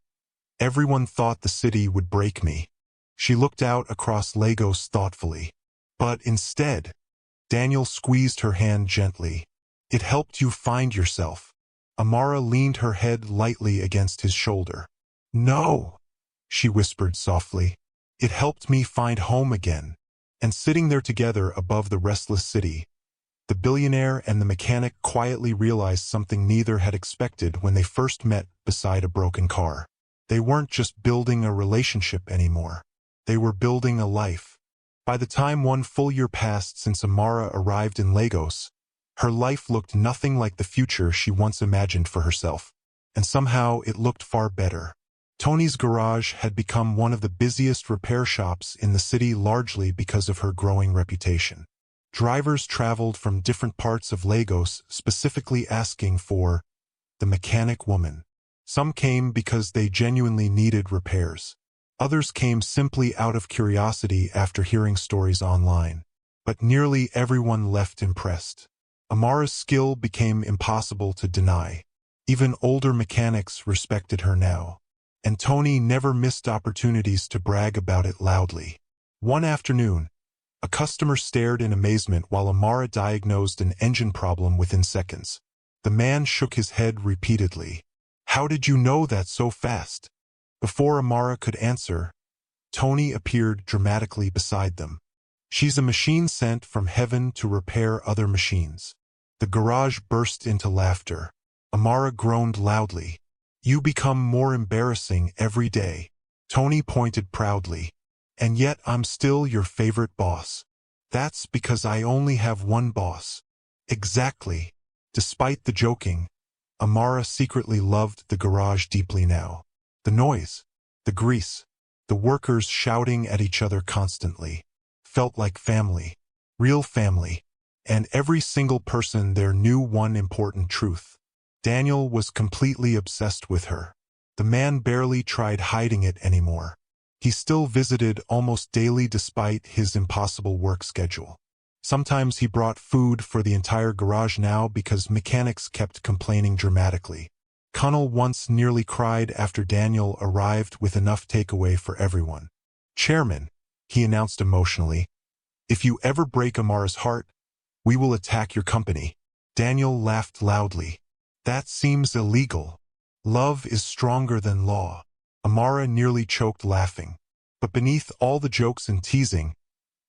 everyone thought the city would break me." She looked out across Lagos thoughtfully. "But instead," Daniel squeezed her hand gently, "it helped you find yourself." Amara leaned her head lightly against his shoulder. "No," she whispered softly. "It helped me find home again." And sitting there together above the restless city, the billionaire and the mechanic quietly realized something neither had expected when they first met beside a broken car. They weren't just building a relationship anymore. They were building a life. By the time one full year passed since Amara arrived in Lagos, her life looked nothing like the future she once imagined for herself. And somehow it looked far better. Tony's garage had become one of the busiest repair shops in the city largely because of her growing reputation. Drivers traveled from different parts of Lagos specifically asking for the mechanic woman. Some came because they genuinely needed repairs. Others came simply out of curiosity after hearing stories online. But nearly everyone left impressed. Amara's skill became impossible to deny. Even older mechanics respected her now. And Tony never missed opportunities to brag about it loudly. One afternoon, a customer stared in amazement while Amara diagnosed an engine problem within seconds. The man shook his head repeatedly. "How did you know that so fast?" Before Amara could answer, Tony appeared dramatically beside them. "She's a machine sent from heaven to repair other machines." The garage burst into laughter. Amara groaned loudly. "You become more embarrassing every day." Tony pointed proudly. "And yet I'm still your favorite boss." "That's because I only have one boss." Exactly. Despite the joking, Amara secretly loved the garage deeply now. The noise, the grease, the workers shouting at each other constantly. Felt like family. Real family. And every single person there knew one important truth. Daniel was completely obsessed with her. The man barely tried hiding it anymore. He still visited almost daily despite his impossible work schedule. Sometimes he brought food for the entire garage now because mechanics kept complaining dramatically. Connell once nearly cried after Daniel arrived with enough takeaway for everyone. "Chairman," he announced emotionally, "if you ever break Amara's heart, we will attack your company." Daniel laughed loudly. "That seems illegal. Love is stronger than law." Amara nearly choked laughing. But beneath all the jokes and teasing,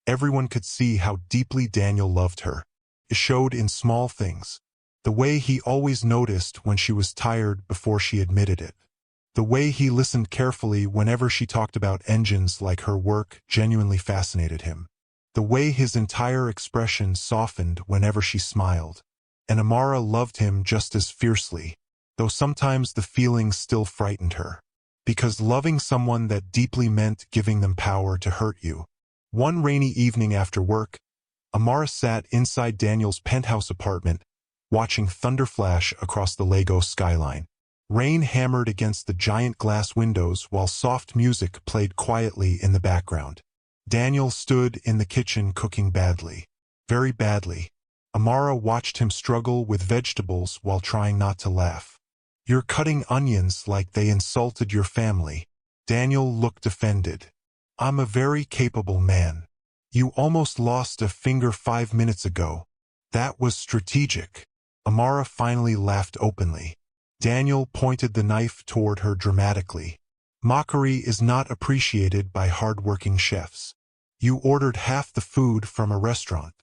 everyone could see how deeply Daniel loved her. It showed in small things. The way he always noticed when she was tired before she admitted it. The way he listened carefully whenever she talked about engines like her work genuinely fascinated him. The way his entire expression softened whenever she smiled. And Amara loved him just as fiercely, though sometimes the feelings still frightened her. Because loving someone that deeply meant giving them power to hurt you. One rainy evening after work, Amara sat inside Daniel's penthouse apartment, watching thunder flash across the Lagos skyline. Rain hammered against the giant glass windows while soft music played quietly in the background. Daniel stood in the kitchen cooking badly. Very badly. Amara watched him struggle with vegetables while trying not to laugh. "You're cutting onions like they insulted your family." Daniel looked offended. "I'm a very capable man. You almost lost a finger 5 minutes ago. That was strategic." Amara finally laughed openly. Daniel pointed the knife toward her dramatically. "Mockery is not appreciated by hard-working chefs. You ordered half the food from a restaurant."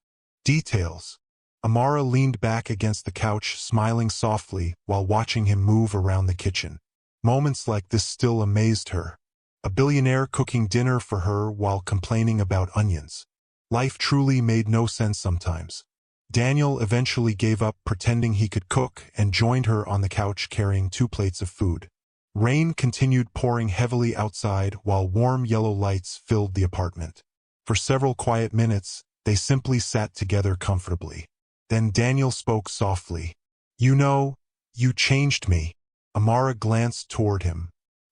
Details. Amara leaned back against the couch, smiling softly while watching him move around the kitchen. Moments like this still amazed her. A billionaire cooking dinner for her while complaining about onions. Life truly made no sense sometimes. Daniel eventually gave up pretending he could cook and joined her on the couch carrying 2 plates of food. Rain continued pouring heavily outside while warm yellow lights filled the apartment. For several quiet minutes, they simply sat together comfortably. Then Daniel spoke softly. "You know, you changed me." Amara glanced toward him.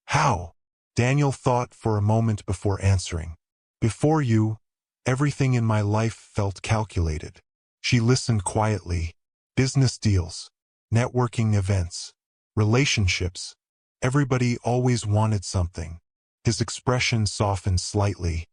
"How?" Daniel thought for a moment before answering. "Before you, everything in my life felt calculated." She listened quietly. Business deals, networking events, relationships. Everybody always wanted something. His expression softened slightly.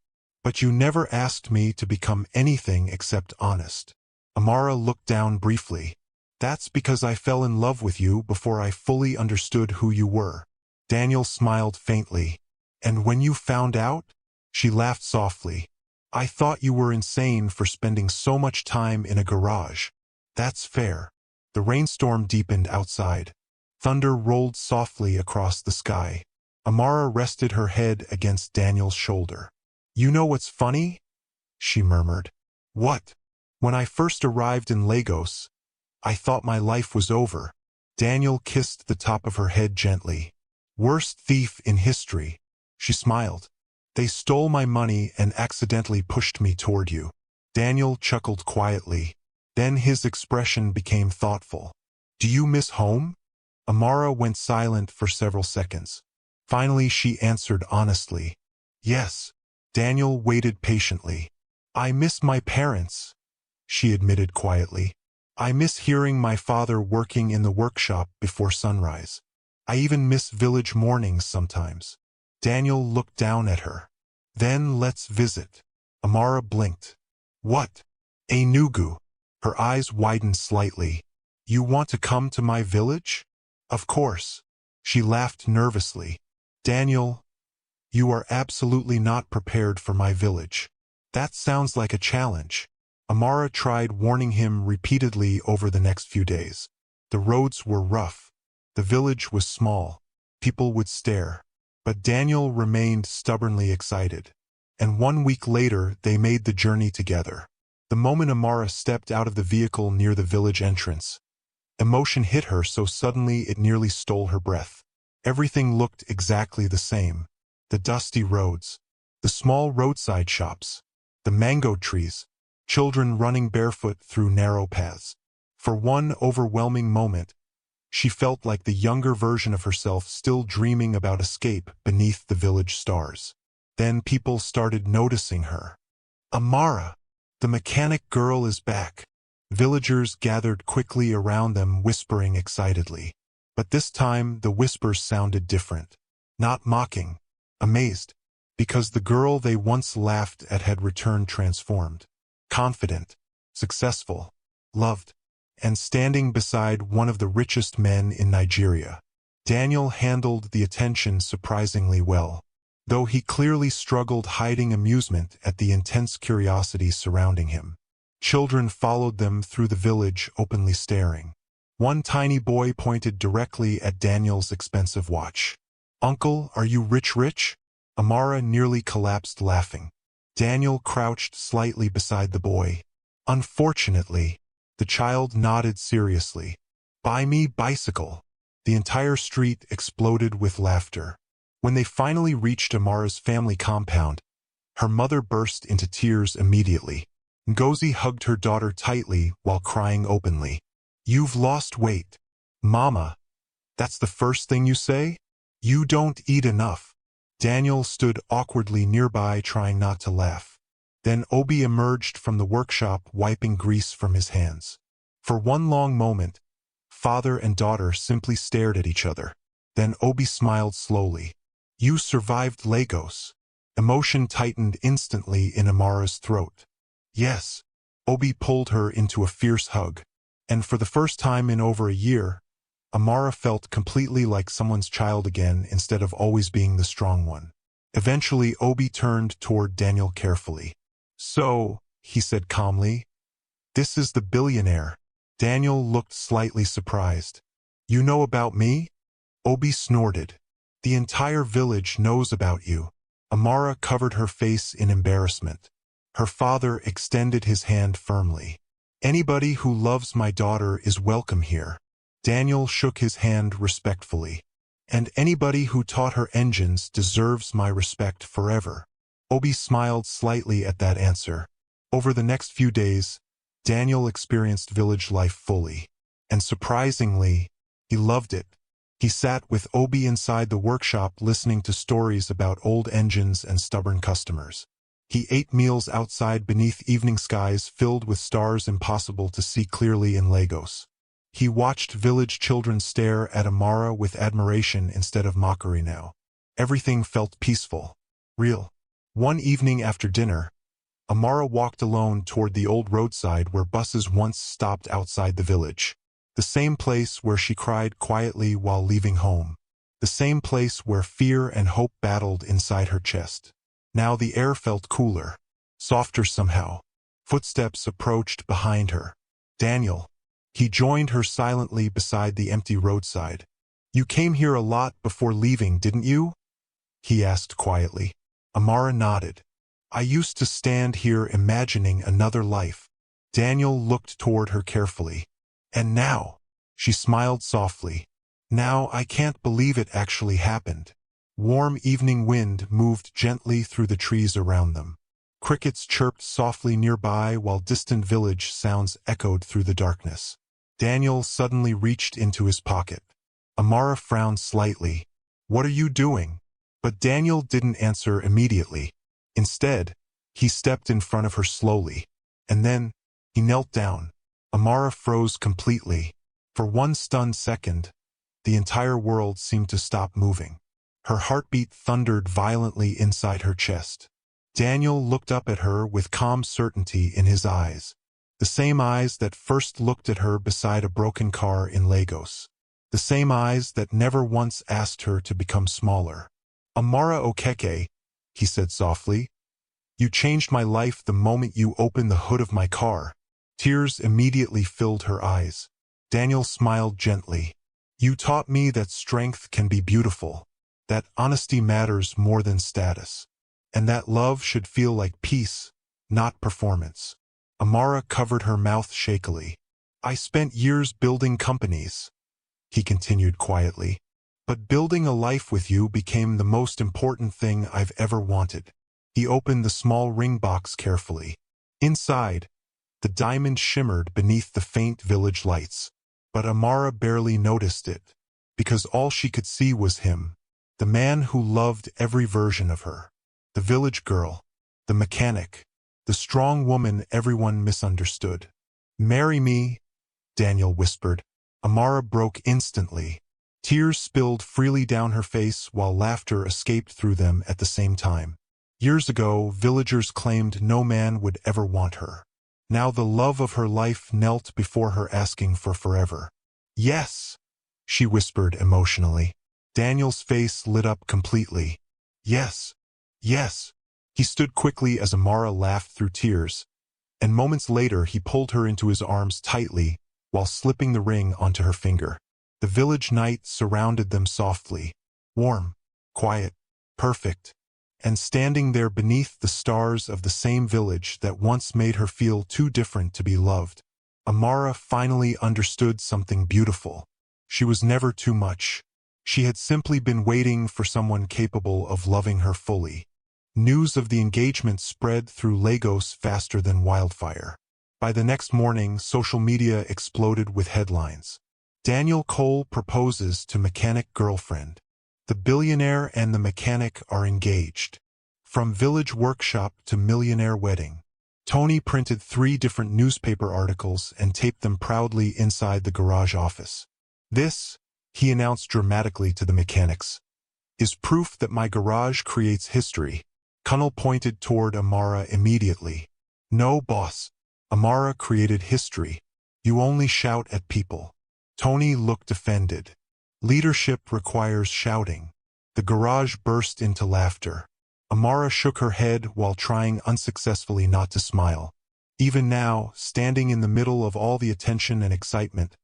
"But you never asked me to become anything except honest." Amara looked down briefly. "That's because I fell in love with you before I fully understood who you were." Daniel smiled faintly. "And when you found out?" She laughed softly. "I thought you were insane for spending so much time in a garage." "That's fair." The rainstorm deepened outside. Thunder rolled softly across the sky. Amara rested her head against Daniel's shoulder. "You know what's funny?" she murmured. "What?" "When I first arrived in Lagos, I thought my life was over." Daniel kissed the top of her head gently. "Worst thief in history." She smiled. "They stole my money and accidentally pushed me toward you." Daniel chuckled quietly. Then his expression became thoughtful. "Do you miss home?" Amara went silent for several seconds. Finally she answered honestly. "Yes." Daniel waited patiently. "I miss my parents," she admitted quietly. "I miss hearing my father working in the workshop before sunrise. I even miss village mornings sometimes." Daniel looked down at her. "Then let's visit." Amara blinked. "What?" "Enugu." Her eyes widened slightly. "You want to come to my village?" "Of course." She laughed nervously. "Daniel, you are absolutely not prepared for my village." "That sounds like a challenge." Amara tried warning him repeatedly over the next few days. The roads were rough. The village was small. People would stare. But Daniel remained stubbornly excited. And 1 week later, they made the journey together. The moment Amara stepped out of the vehicle near the village entrance, emotion hit her so suddenly it nearly stole her breath. Everything looked exactly the same. The dusty roads, the small roadside shops, the mango trees, children running barefoot through narrow paths. For one overwhelming moment, she felt like the younger version of herself still dreaming about escape beneath the village stars. Then people started noticing her. "Amara!" The mechanic girl is back. Villagers gathered quickly around them, whispering excitedly. But this time the whispers sounded different. Not mocking, amazed, because the girl they once laughed at had returned transformed. Confident, successful, loved, and standing beside one of the richest men in Nigeria. Daniel handled the attention surprisingly well, though he clearly struggled hiding amusement at the intense curiosity surrounding him. Children followed them through the village, openly staring. One tiny boy pointed directly at Daniel's expensive watch. "Uncle, are you rich?" Amara nearly collapsed laughing. Daniel crouched slightly beside the boy. "Unfortunately." The child nodded seriously. "Buy me bicycle." The entire street exploded with laughter. When they finally reached Amara's family compound, her mother burst into tears immediately. Ngozi hugged her daughter tightly while crying openly. "You've lost weight. Mama, that's the first thing you say? You don't eat enough." Daniel stood awkwardly nearby, trying not to laugh. Then Obi emerged from the workshop, wiping grease from his hands. For one long moment, father and daughter simply stared at each other. Then Obi smiled slowly. "You survived Lagos." Emotion tightened instantly in Amara's throat. "Yes." Obi pulled her into a fierce hug. And for the first time in over a year, Amara felt completely like someone's child again instead of always being the strong one. Eventually, Obi turned toward Daniel carefully. "So," he said calmly, "this is the billionaire." Daniel looked slightly surprised. "You know about me?" Obi snorted. "The entire village knows about you." Amara covered her face in embarrassment. Her father extended his hand firmly. "Anybody who loves my daughter is welcome here." Daniel shook his hand respectfully. "And anybody who taught her engines deserves my respect forever." Obi smiled slightly at that answer. Over the next few days, Daniel experienced village life fully. And surprisingly, he loved it. He sat with Obi inside the workshop listening to stories about old engines and stubborn customers. He ate meals outside beneath evening skies filled with stars impossible to see clearly in Lagos. He watched village children stare at Amara with admiration instead of mockery now. Everything felt peaceful, real. One evening after dinner, Amara walked alone toward the old roadside where buses once stopped outside the village. The same place where she cried quietly while leaving home. The same place where fear and hope battled inside her chest. Now the air felt cooler, softer somehow. Footsteps approached behind her. Daniel. He joined her silently beside the empty roadside. "You came here a lot before leaving, didn't you?" he asked quietly. Amara nodded. "I used to stand here imagining another life." Daniel looked toward her carefully. "And now," she smiled softly, "now I can't believe it actually happened." Warm evening wind moved gently through the trees around them. Crickets chirped softly nearby while distant village sounds echoed through the darkness. Daniel suddenly reached into his pocket. Amara frowned slightly. "What are you doing?" But Daniel didn't answer immediately. Instead, he stepped in front of her slowly. And then, he knelt down. Amara froze completely. For one stunned second, the entire world seemed to stop moving. Her heartbeat thundered violently inside her chest. Daniel looked up at her with calm certainty in his eyes. The same eyes that first looked at her beside a broken car in Lagos. The same eyes that never once asked her to become smaller. "Amara Okeke," he said softly, "you changed my life the moment you opened the hood of my car." Tears immediately filled her eyes. Daniel smiled gently. "You taught me that strength can be beautiful, that honesty matters more than status, and that love should feel like peace, not performance." Amara covered her mouth shakily. "I spent years building companies," he continued quietly, "but building a life with you became the most important thing I've ever wanted." He opened the small ring box carefully. Inside, the diamond shimmered beneath the faint village lights. But Amara barely noticed it, because all she could see was him, the man who loved every version of her. The village girl, the mechanic, the strong woman everyone misunderstood. "Marry me," Daniel whispered. Amara broke instantly. Tears spilled freely down her face while laughter escaped through them at the same time. Years ago, villagers claimed no man would ever want her. Now the love of her life knelt before her asking for forever. "Yes," she whispered emotionally. Daniel's face lit up completely. "Yes, yes." He stood quickly as Amara laughed through tears, and moments later he pulled her into his arms tightly while slipping the ring onto her finger. The village night surrounded them softly, warm, quiet, perfect, and standing there beneath the stars of the same village that once made her feel too different to be loved, Amara finally understood something beautiful. She was never too much. She had simply been waiting for someone capable of loving her fully. News of the engagement spread through Lagos faster than wildfire. By the next morning, social media exploded with headlines. Daniel Cole proposes to mechanic girlfriend. The billionaire and the mechanic are engaged. From village workshop to millionaire wedding. Tony printed 3 different newspaper articles and taped them proudly inside the garage office. "This," he announced dramatically to the mechanics, "is proof that my garage creates history." Connell pointed toward Amara immediately. "No, boss. Amara created history. You only shout at people." Tony looked offended. "Leadership requires shouting." The garage burst into laughter. Amara shook her head while trying unsuccessfully not to smile. Even now, standing in the middle of all the attention and excitement,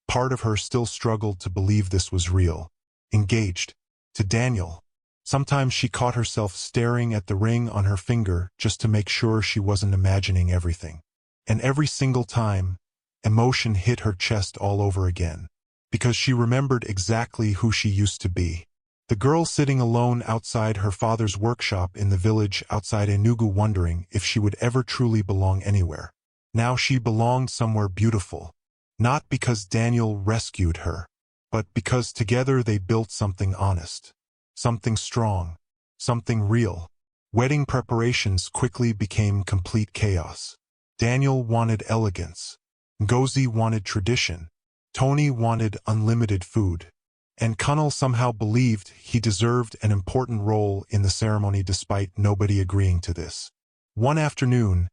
part of her still struggled to believe this was real. Engaged. To Daniel. Sometimes she caught herself staring at the ring on her finger just to make sure she wasn't imagining everything. And every single time, emotion hit her chest all over again. Because she remembered exactly who she used to be. The girl sitting alone outside her father's workshop in the village outside Enugu, wondering if she would ever truly belong anywhere. Now she belonged somewhere beautiful. Not because Daniel rescued her, but because together they built something honest. Something strong. Something real. Wedding preparations quickly became complete chaos. Daniel wanted elegance. Ngozi wanted tradition. Tony wanted unlimited food. And Connell somehow believed he deserved an important role in the ceremony despite nobody agreeing to this. One afternoon,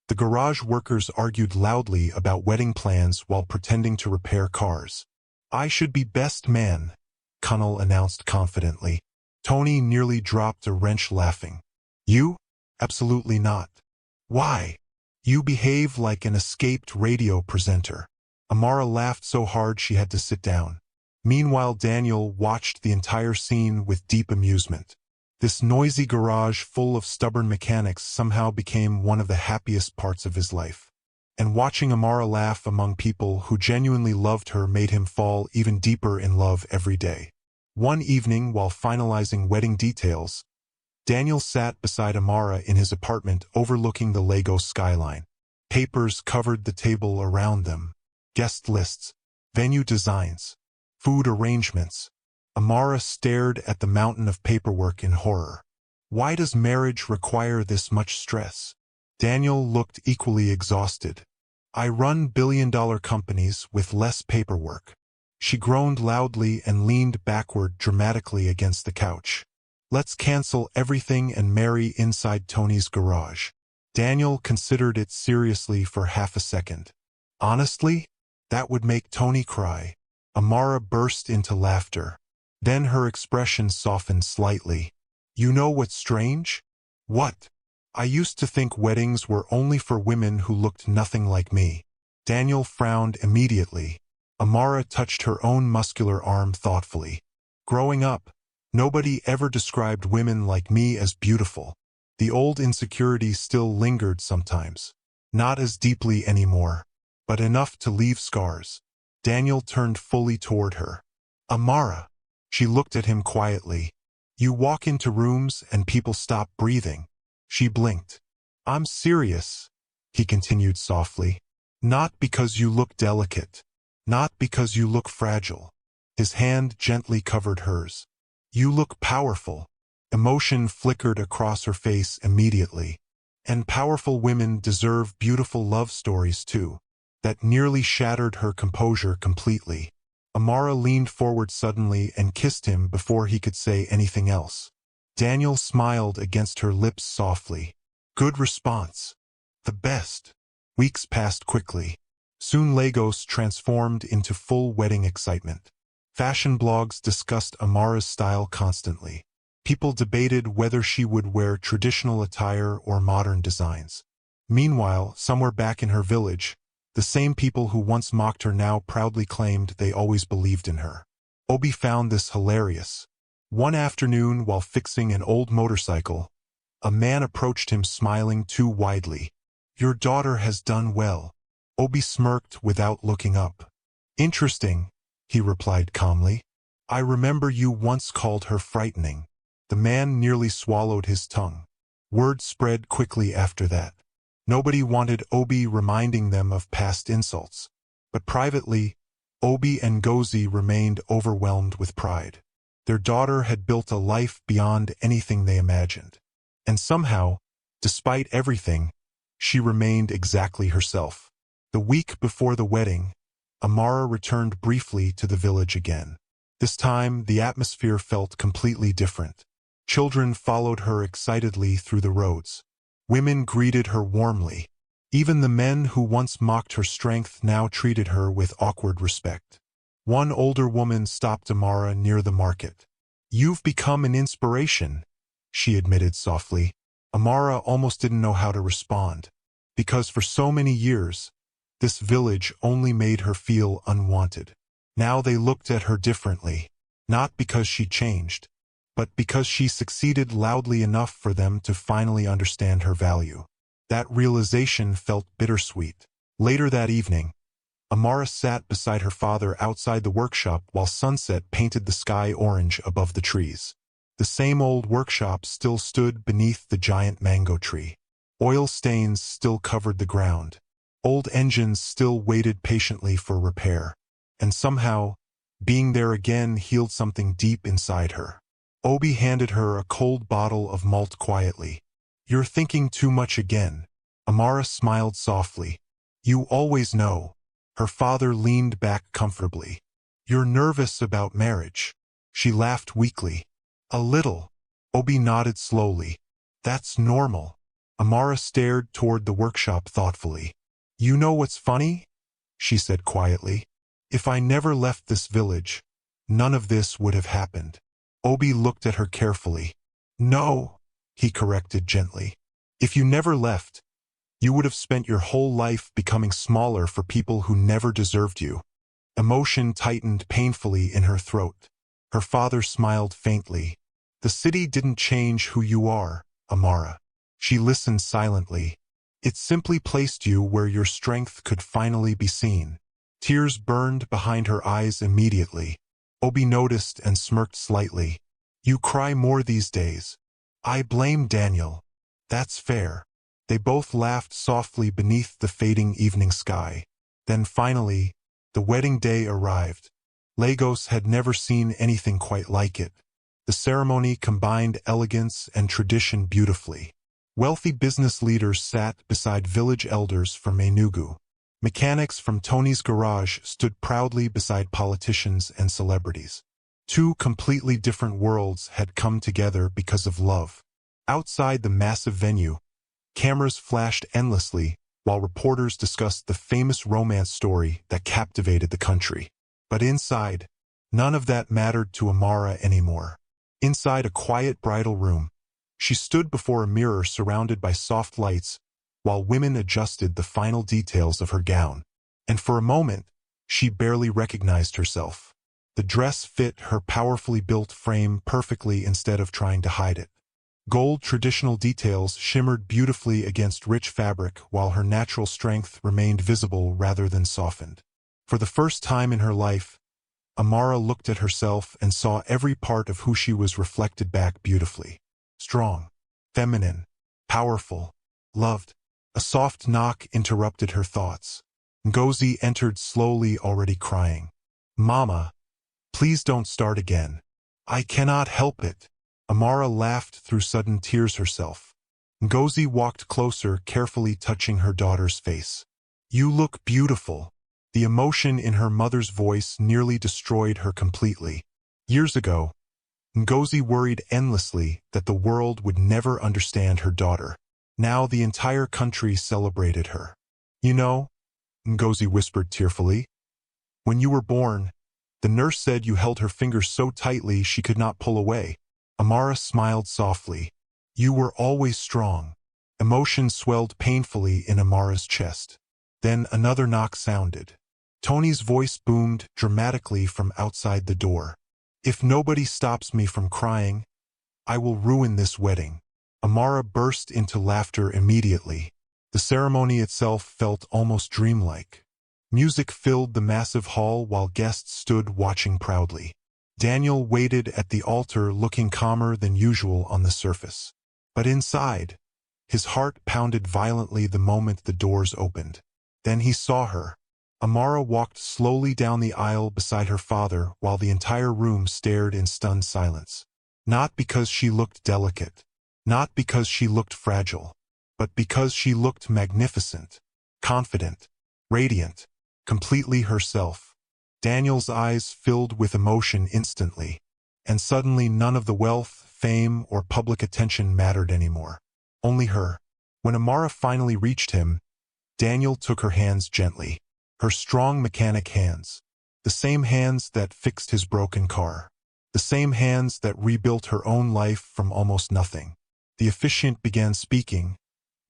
the garage workers argued loudly about wedding plans while pretending to repair cars. "I should be best man," Connell announced confidently. Tony nearly dropped a wrench laughing. "You? Absolutely not. Why? You behave like an escaped radio presenter." Amara laughed so hard she had to sit down. Meanwhile, Daniel watched the entire scene with deep amusement. This noisy garage full of stubborn mechanics somehow became one of the happiest parts of his life. And watching Amara laugh among people who genuinely loved her made him fall even deeper in love every day. One evening, while finalizing wedding details, Daniel sat beside Amara in his apartment overlooking the Lagos skyline. Papers covered the table around them. Guest lists, venue designs, food arrangements. Amara stared at the mountain of paperwork in horror. Why does marriage require this much stress? Daniel looked equally exhausted. "I run billion-dollar companies with less paperwork." She groaned loudly and leaned backward dramatically against the couch. "Let's cancel everything and marry inside Tony's garage." Daniel considered it seriously for half a second. "Honestly? That would make Tony cry." Amara burst into laughter. Then her expression softened slightly. "You know what's strange?" "What?" "I used to think weddings were only for women who looked nothing like me." Daniel frowned immediately. Amara touched her own muscular arm thoughtfully. "Growing up, nobody ever described women like me as beautiful." The old insecurity still lingered sometimes. Not as deeply anymore, but enough to leave scars. Daniel turned fully toward her. "Amara." She looked at him quietly. "You walk into rooms and people stop breathing." She blinked. "I'm serious," he continued softly. "Not because you look delicate. Not because you look fragile." His hand gently covered hers. "You look powerful." Emotion flickered across her face immediately. And powerful women deserve beautiful love stories too. That nearly shattered her composure completely. Amara leaned forward suddenly and kissed him before he could say anything else. Daniel smiled against her lips softly. Good response. The best. Weeks passed quickly. Soon Lagos transformed into full wedding excitement. Fashion blogs discussed Amara's style constantly. People debated whether she would wear traditional attire or modern designs. Meanwhile, somewhere back in her village, the same people who once mocked her now proudly claimed they always believed in her. Obi found this hilarious. One afternoon, while fixing an old motorcycle, a man approached him smiling too widely. Your daughter has done well. Obi smirked without looking up. Interesting, he replied calmly. I remember you once called her frightening. The man nearly swallowed his tongue. Word spread quickly after that. Nobody wanted Obi reminding them of past insults. But privately, Obi and Ngozi remained overwhelmed with pride. Their daughter had built a life beyond anything they imagined. And somehow, despite everything, she remained exactly herself. The week before the wedding, Amara returned briefly to the village again. This time, the atmosphere felt completely different. Children followed her excitedly through the roads. Women greeted her warmly. Even the men who once mocked her strength now treated her with awkward respect. One older woman stopped Amara near the market. You've become an inspiration, she admitted softly. Amara almost didn't know how to respond, because for so many years, this village only made her feel unwanted. Now they looked at her differently, not because she changed, but because she succeeded loudly enough for them to finally understand her value. That realization felt bittersweet. Later that evening, Amara sat beside her father outside the workshop while sunset painted the sky orange above the trees. The same old workshop still stood beneath the giant mango tree. Oil stains still covered the ground. Old engines still waited patiently for repair. And somehow, being there again healed something deep inside her. Obi handed her a cold bottle of malt quietly. You're thinking too much again. Amara smiled softly. You always know. Her father leaned back comfortably. You're nervous about marriage. She laughed weakly. A little. Obi nodded slowly. That's normal. Amara stared toward the workshop thoughtfully. You know what's funny? She said quietly. If I never left this village, none of this would have happened. Obi looked at her carefully. No, he corrected gently. If you never left, you would have spent your whole life becoming smaller for people who never deserved you. Emotion tightened painfully in her throat. Her father smiled faintly. The city didn't change who you are, Amara. She listened silently. It simply placed you where your strength could finally be seen. Tears burned behind her eyes immediately. Obi noticed and smirked slightly. You cry more these days. I blame Daniel. That's fair. They both laughed softly beneath the fading evening sky. Then finally, the wedding day arrived. Lagos had never seen anything quite like it. The ceremony combined elegance and tradition beautifully. Wealthy business leaders sat beside village elders from Enugu. Mechanics from Tony's garage stood proudly beside politicians and celebrities. Two completely different worlds had come together because of love. Outside the massive venue, cameras flashed endlessly while reporters discussed the famous romance story that captivated the country. But inside, none of that mattered to Amara anymore. Inside a quiet bridal room, she stood before a mirror surrounded by soft lights while women adjusted the final details of her gown. And for a moment, she barely recognized herself. The dress fit her powerfully built frame perfectly instead of trying to hide it. Gold traditional details shimmered beautifully against rich fabric while her natural strength remained visible rather than softened. For the first time in her life, Amara looked at herself and saw every part of who she was reflected back beautifully. Strong, feminine, powerful, loved. A soft knock interrupted her thoughts. Ngozi entered slowly, already crying. Mama, please don't start again. I cannot help it. Amara laughed through sudden tears herself. Ngozi walked closer, carefully touching her daughter's face. "You look beautiful." The emotion in her mother's voice nearly destroyed her completely. Years ago, Ngozi worried endlessly that the world would never understand her daughter. Now the entire country celebrated her. "You know," Ngozi whispered tearfully, "when you were born, the nurse said you held her fingers so tightly she could not pull away." Amara smiled softly. "You were always strong." Emotion swelled painfully in Amara's chest. Then another knock sounded. Tony's voice boomed dramatically from outside the door. "If nobody stops me from crying, I will ruin this wedding." Amara burst into laughter immediately. The ceremony itself felt almost dreamlike. Music filled the massive hall while guests stood watching proudly. Daniel waited at the altar, looking calmer than usual on the surface. But inside, his heart pounded violently the moment the doors opened. Then he saw her. Amara walked slowly down the aisle beside her father while the entire room stared in stunned silence. Not because she looked delicate, not because she looked fragile, but because she looked magnificent, confident, radiant, completely herself. Daniel's eyes filled with emotion instantly, and suddenly none of the wealth, fame, or public attention mattered anymore. Only her. When Amara finally reached him, Daniel took her hands gently. Her strong mechanic hands. The same hands that fixed his broken car. The same hands that rebuilt her own life from almost nothing. The officiant began speaking,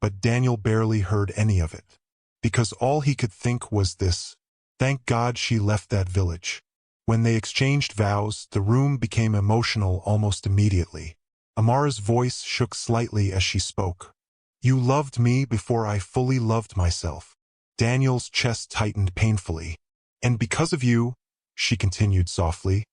but Daniel barely heard any of it. Because all he could think was this: thank God she left that village. When they exchanged vows, the room became emotional almost immediately. Amara's voice shook slightly as she spoke. "You loved me before I fully loved myself." Daniel's chest tightened painfully. "And because of you," she continued softly,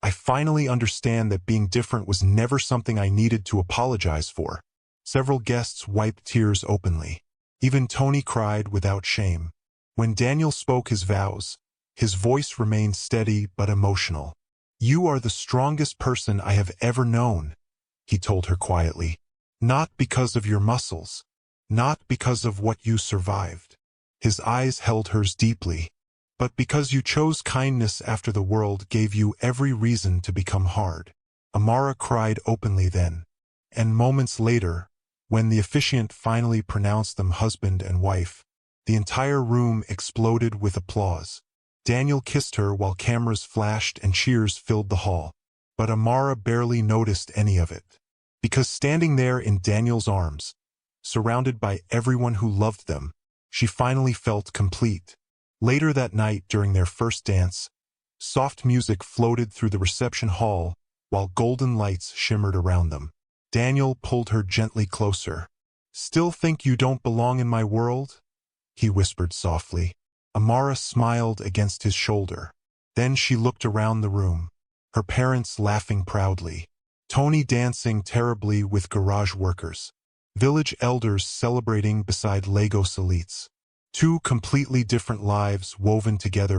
"I finally understand that being different was never something I needed to apologize for." Several guests wiped tears openly. Even Tony cried without shame. When Daniel spoke his vows, his voice remained steady but emotional. "You are the strongest person I have ever known," he told her quietly. "Not because of your muscles, not because of what you survived." His eyes held hers deeply. "But because you chose kindness after the world gave you every reason to become hard." Amara cried openly then. And moments later, when the officiant finally pronounced them husband and wife, the entire room exploded with applause. Daniel kissed her while cameras flashed and cheers filled the hall. But Amara barely noticed any of it. Because standing there in Daniel's arms, surrounded by everyone who loved them, she finally felt complete. Later that night, during their first dance, soft music floated through the reception hall while golden lights shimmered around them. Daniel pulled her gently closer. "Still think you don't belong in my world?" he whispered softly. Amara smiled against his shoulder. Then she looked around the room, her parents laughing proudly, Tony dancing terribly with garage workers, village elders celebrating beside Lego elites. Two completely different lives woven together